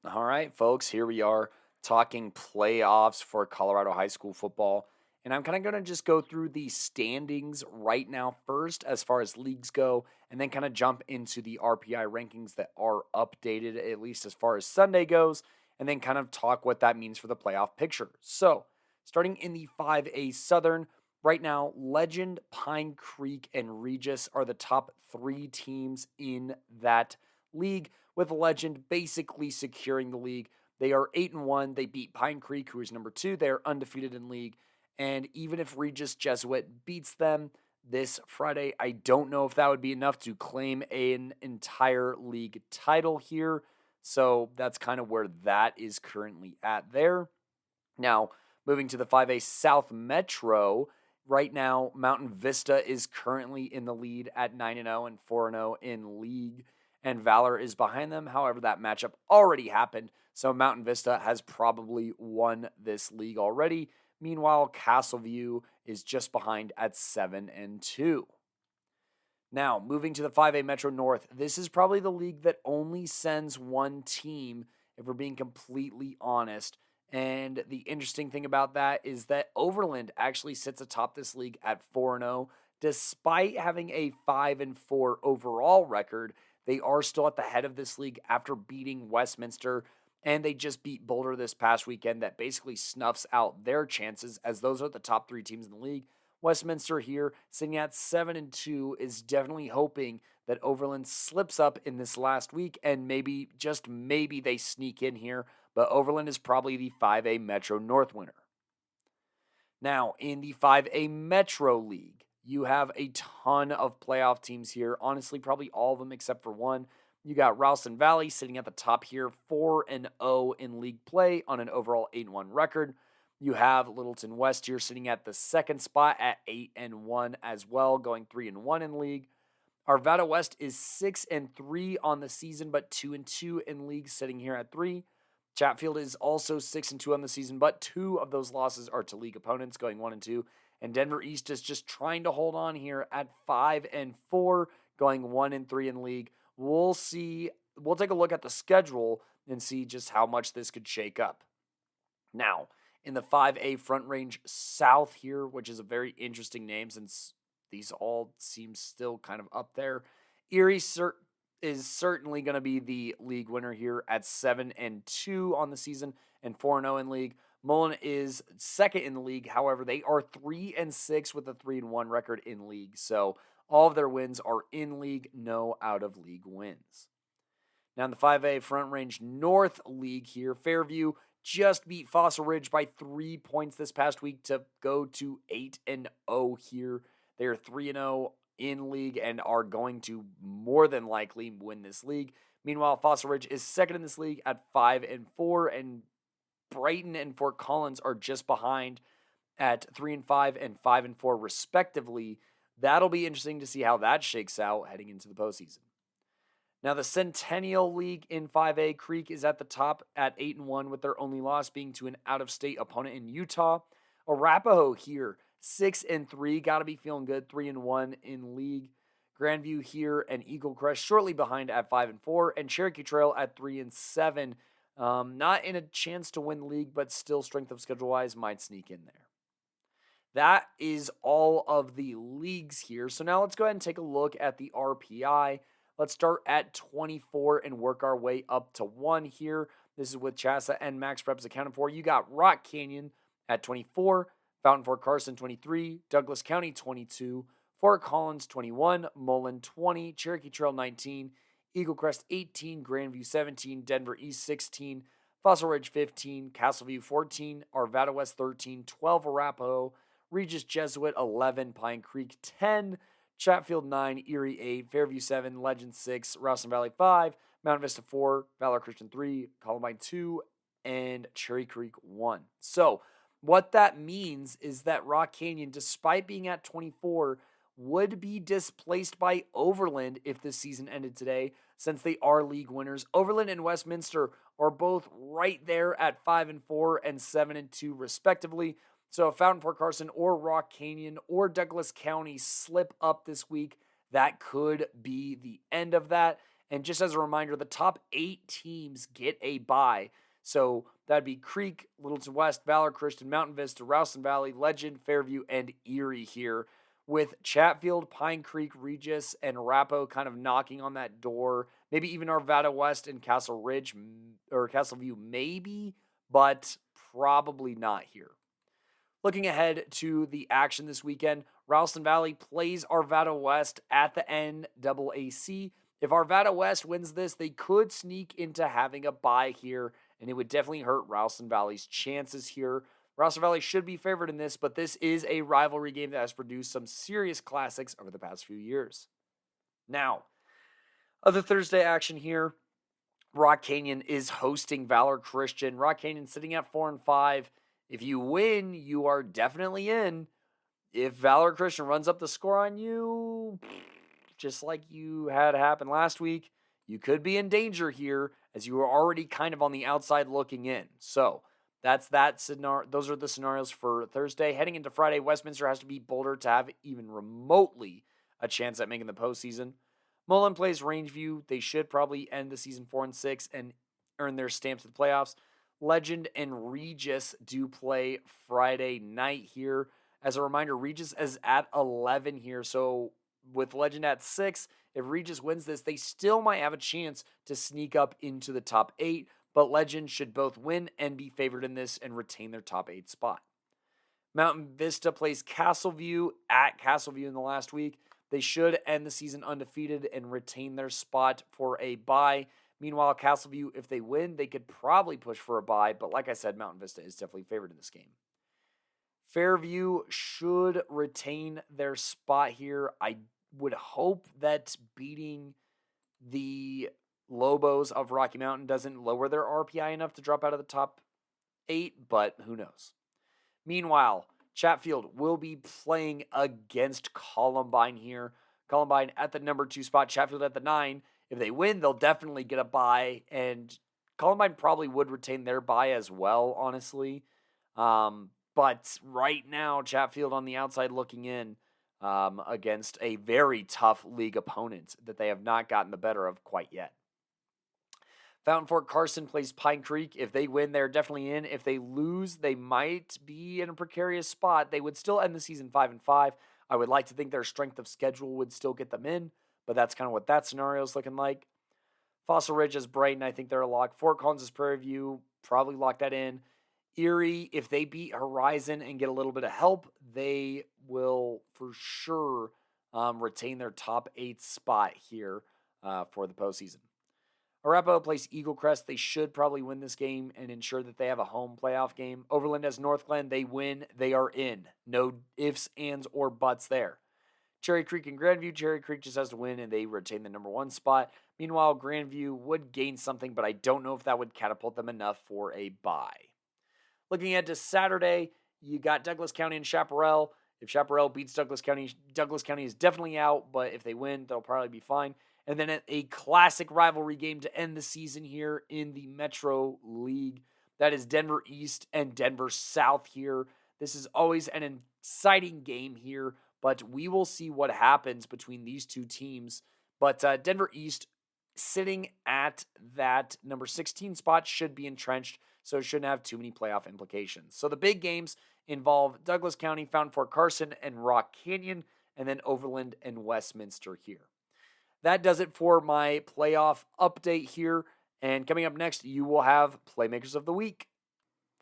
All right, folks, here we are talking playoffs for Colorado high school football. And I'm kind of going to just go through the standings right now first as far as leagues go, and then kind of jump into the RPI rankings that are updated, at least as far as Sunday goes, and then kind of talk what that means for the playoff picture. So, starting in the 5A Southern, right now, Legend, Pine Creek, and Regis are the top 3 teams in that league, with Legend basically securing the league. They are 8-1. They beat Pine Creek, who is number 2. They are undefeated in league. And even if Regis Jesuit beats them this Friday, I don't know if that would be enough to claim an entire league title here. So that's kind of where that is currently at there. Now, moving to the 5A South Metro, right now, Mountain Vista is currently in the lead at 9-0 and 4-0 in league, and Valor is behind them. However, that matchup already happened, so Mountain Vista has probably won this league already. Meanwhile, Castleview is just behind at 7-2. Now, moving to the 5A Metro North, this is probably the league that only sends one team, if we're being completely honest. And the interesting thing about that is that Overland actually sits atop this league at 4-0. Despite having a 5-4 overall record, they are still at the head of this league after beating Westminster, and they just beat Boulder this past weekend. That basically snuffs out their chances, as those are the top 3 teams in the league. Westminster here, sitting at 7-2, is definitely hoping that Overland slips up in this last week, and maybe, just maybe, they sneak in here. But Overland is probably the 5A Metro North winner. Now, in the 5A Metro League, you have a ton of playoff teams here. Honestly, probably all of them except for one. You got Ralston Valley sitting at the top here, 4-0 in league play on an overall 8-1 record. You have Littleton West here sitting at the second spot at 8-1 as well, going 3-1 in league. Arvada West is 6-3 on the season, but 2-2 in league, sitting here at 3. Chatfield is also 6-2 on the season, but 2 of those losses are to league opponents, going 1-2. And Denver East is just trying to hold on here at 5-4, going 1-3 in league. We'll see. We'll take a look at the schedule and see just how much this could shake up. Now, in the 5A Front Range South here, which is a very interesting name since these all seem still kind of up there, Erie is certainly going to be the league winner here at 7-2 on the season and 4-0 in league. Mullen is second in the league. However, they are 3-6 with a 3-1 record in league. So all of their wins are in league, no out-of-league wins. Now in the 5A Front Range North League here, Fairview just beat Fossil Ridge by 3 points this past week to go to 8-0 here. They are 3-0 in league and are going to more than likely win this league. Meanwhile, Fossil Ridge is second in this league at 5-4, and Brighton and Fort Collins are just behind at 3-5 and 5-4 respectively. That'll be interesting to see how that shakes out heading into the postseason. Now, the Centennial League in 5A, Creek is at the top at 8-1, with their only loss being to an out-of-state opponent in Utah. Arapahoe here, 6-3, got to be feeling good, 3-1 in league. Grandview here and Eagle Crest shortly behind at 5-4, and Cherokee Trail at 3-7. Not in a chance to win league, but still strength of schedule-wise might sneak in there. That is all of the leagues here. So now let's go ahead and take a look at the RPI. Let's start at 24 and work our way up to 1 here. This is with Chassa and Max Preps accounted for. You got Rock Canyon at 24, Fountain Fort Carson 23, Douglas County 22, Fort Collins 21, Mullen 20, Cherokee Trail 19, Eagle Crest 18, Grandview 17, Denver East 16, Fossil Ridge 15, Castleview 14, Arvada West 13, 12 Arapahoe, Regis Jesuit 11, Pine Creek 10, Chatfield 9, Erie 8, Fairview 7, Legend 6, Rousen Valley 5, Mount Vista 4, Valor Christian 3, Columbine 2, and Cherry Creek 1. So what that means is that Rock Canyon, despite being at 24, would be displaced by Overland if this season ended today, since they are league winners. Overland and Westminster are both right there at 5-4 and 7-2 respectively. So if Fountain Fort Carson or Rock Canyon or Douglas County slip up this week, that could be the end of that. And just as a reminder, the top 8 teams get a bye. So that'd be Creek, Littleton West, Valor Christian, Mountain Vista, Rousen Valley, Legend, Fairview, and Erie here, with Chatfield, Pine Creek, Regis, and Arapahoe kind of knocking on that door. Maybe even Arvada West and Castle Ridge or Castleview maybe, but probably not here. Looking ahead to the action this weekend, Ralston Valley plays Arvada West at the NAAC. If Arvada West wins this, they could sneak into having a bye here, and it would definitely hurt Ralston Valley's chances here. Ralston Valley should be favored in this, but this is a rivalry game that has produced some serious classics over the past few years. Now, other Thursday action here, Rock Canyon is hosting Valor Christian. Rock Canyon sitting at 4-5. If you win, you are definitely in. If Valor Christian runs up the score on you, just like you had happen last week, you could be in danger here, as you are already kind of on the outside looking in. So that's that scenario. Those are the scenarios for Thursday. Heading into Friday, Westminster has to beat Boulder to have even remotely a chance at making the postseason. Mullen plays Rangeview. They should probably end the season 4-6 and earn their stamp to the playoffs. Legend and Regis do play Friday night here. As a reminder, Regis is at 11 here. So with Legend at 6, if Regis wins this, they still might have a chance to sneak up into the top 8. But Legend should both win and be favored in this and retain their top 8 spot. Mountain Vista plays Castleview at Castleview in the last week. They should end the season undefeated and retain their spot for a bye. Meanwhile, Castleview, if they win, they could probably push for a bye. But like I said, Mountain Vista is definitely favored in this game. Fairview should retain their spot here. I would hope that beating the Lobos of Rocky Mountain doesn't lower their RPI enough to drop out of the top 8, but who knows. Meanwhile, Chatfield will be playing against Columbine here. Columbine at the number 2 spot, Chatfield at the 9. If they win, they'll definitely get a bye, and Columbine probably would retain their bye as well, honestly. But right now, Chatfield on the outside looking in against a very tough league opponent that they have not gotten the better of quite yet. Fountain Fort Carson plays Pine Creek. If they win, they're definitely in. If they lose, they might be in a precarious spot. They would still end the season 5-5. I would like to think their strength of schedule would still get them in, but that's kind of what that scenario is looking like. Fossil Ridge is Brighton. I think they're a lock. Fort Collins is Prairie View. Probably lock that in. Erie, if they beat Horizon and get a little bit of help, they will for sure retain their top 8 spot here for the postseason. Arapahoe plays Eagle Crest. They should probably win this game and ensure that they have a home playoff game. Overland has North Glen. They win. They are in. No ifs, ands, or buts there. Cherry Creek and Grandview. Cherry Creek just has to win, and they retain the number 1 spot. Meanwhile, Grandview would gain something, but I don't know if that would catapult them enough for a bye. Looking ahead to Saturday, you got Douglas County and Chaparral. If Chaparral beats Douglas County is definitely out, but if they win, they'll probably be fine. And then a classic rivalry game to end the season here in the Metro League. That is Denver East and Denver South here. This is always an exciting game here, but we will see what happens between these two teams. But Denver East sitting at that number 16 spot should be entrenched, so it shouldn't have too many playoff implications. So the big games involve Douglas County, Fountain Fort Carson, and Rock Canyon, and then Overland and Westminster here. That does it for my playoff update here. And coming up next, you will have Playmakers of the Week.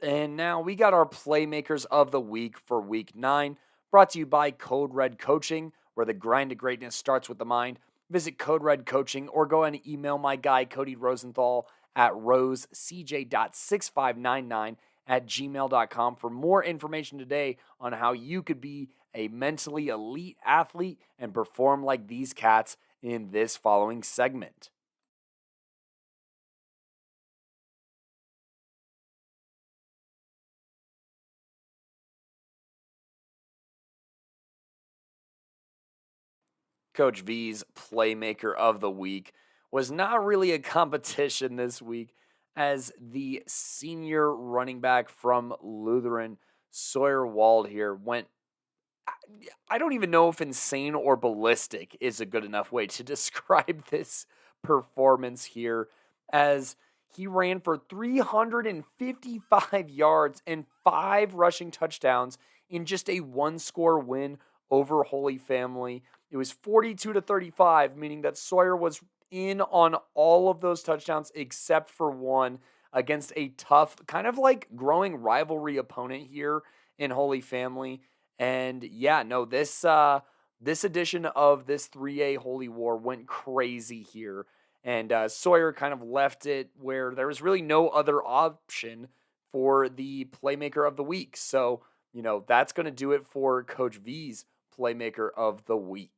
And now we got our Playmakers of the Week for Week 9, brought to you by Code Red Coaching. where the grind to greatness starts with the mind. Visit Code Red Coaching or go and email my guy, Cody Rosenthal, at rosecj.6599@gmail.com for more information today on how you could be a mentally elite athlete and perform like these cats in this following segment. Coach V's Playmaker of the Week was not really a competition this week, as the senior running back from Lutheran, Sawyer Wald here, went, I don't even know if insane or ballistic is a good enough way to describe this performance here, as he ran for 355 yards and 5 rushing touchdowns in just a one-score win over Holy Family. It was 42-35, meaning that Sawyer was in on all of those touchdowns except for one against a tough, kind of like growing rivalry opponent here in Holy Family. And yeah, no, this edition of this 3A Holy War went crazy here. And Sawyer kind of left it where there was really no other option for the Playmaker of the Week. So, that's going to do it for Coach V's Playmaker of the Week.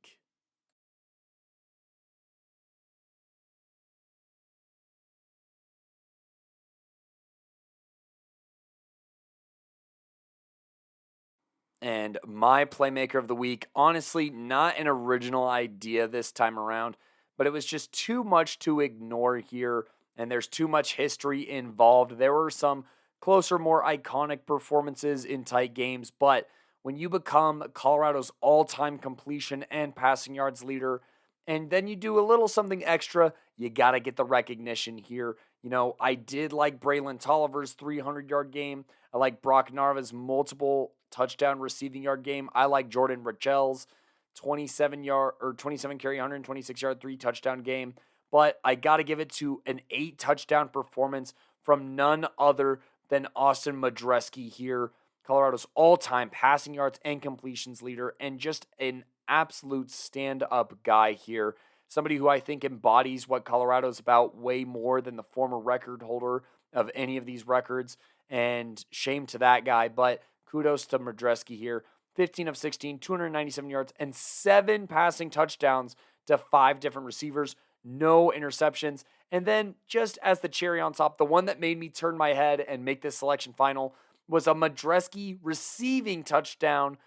And my Playmaker of the Week, honestly, not an original idea this time around, but it was just too much to ignore here, and there's too much history involved. There were some closer, more iconic performances in tight games, but when you become Colorado's all-time completion and passing yards leader, and then you do a little something extra, you got to get the recognition here. I did like Braylon Tolliver's 300-yard game. I like Brock Narva's multiple touchdown receiving yard game. I like Jordan Rachel's 27 carry, 126-yard, 3-touchdown game. But I got to give it to an 8-touchdown performance from none other than Austin Madreski here, Colorado's all-time passing yards and completions leader, and just an absolute stand-up guy here. Somebody who I think embodies what Colorado's about way more than the former record holder of any of these records. And shame to that guy, but kudos to Madreski here. 15 of 16, 297 yards, and 7 passing touchdowns to 5 different receivers. No interceptions. And then, just as the cherry on top, the one that made me turn my head and make this selection final was a Madreski receiving touchdown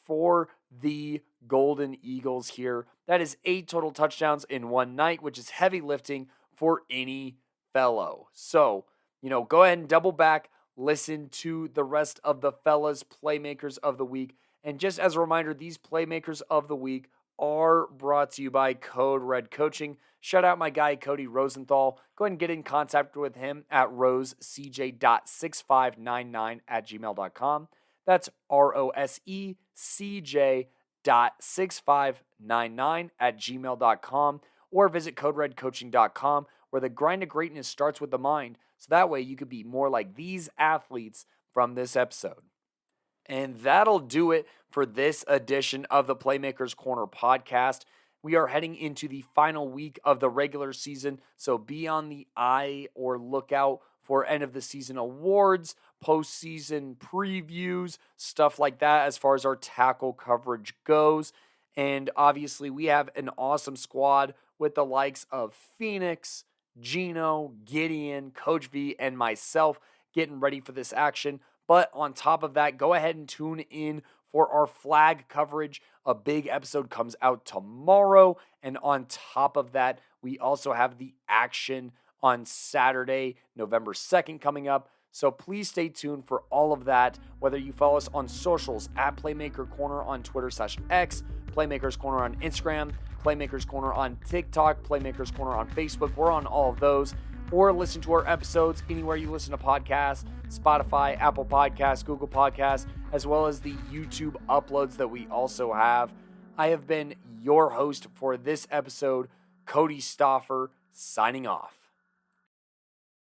for the Golden Eagles here. That is 8 total touchdowns in one night, which is heavy lifting for any fellow. So, go ahead and double back, listen to the rest of the fellas' Playmakers of the Week. And just as a reminder, these Playmakers of the Week are brought to you by Code Red Coaching. Shout out my guy, Cody Rosenthal. Go ahead and get in contact with him at rosecj.6599@gmail.com. That's rosecj.6599@gmail.com. Or visit CodeRedCoaching.com, where the grind to greatness starts with the mind. So that way you could be more like these athletes from this episode. And that'll do it for this edition of the Playmakers Corner podcast. We are heading into the final week of the regular season, so be on the eye or lookout for end of the season awards, postseason previews, stuff like that as far as our tackle coverage goes. And obviously, we have an awesome squad with the likes of Phoenix, Gino, Gideon, Coach V, and myself getting ready for this action. But on top of that, go ahead and tune in for our flag coverage. A big episode comes out tomorrow. And on top of that, we also have the action on Saturday, November 2nd coming up. So please stay tuned for all of that. Whether you follow us on socials at Playmaker Corner on Twitter/X, Playmakers Corner on Instagram, Playmakers Corner on TikTok, Playmakers Corner on Facebook. We're on all of those. Or listen to our episodes anywhere you listen to podcasts, Spotify, Apple Podcasts, Google Podcasts, as well as the YouTube uploads that we also have. I have been your host for this episode, Cody Stauffer, signing off.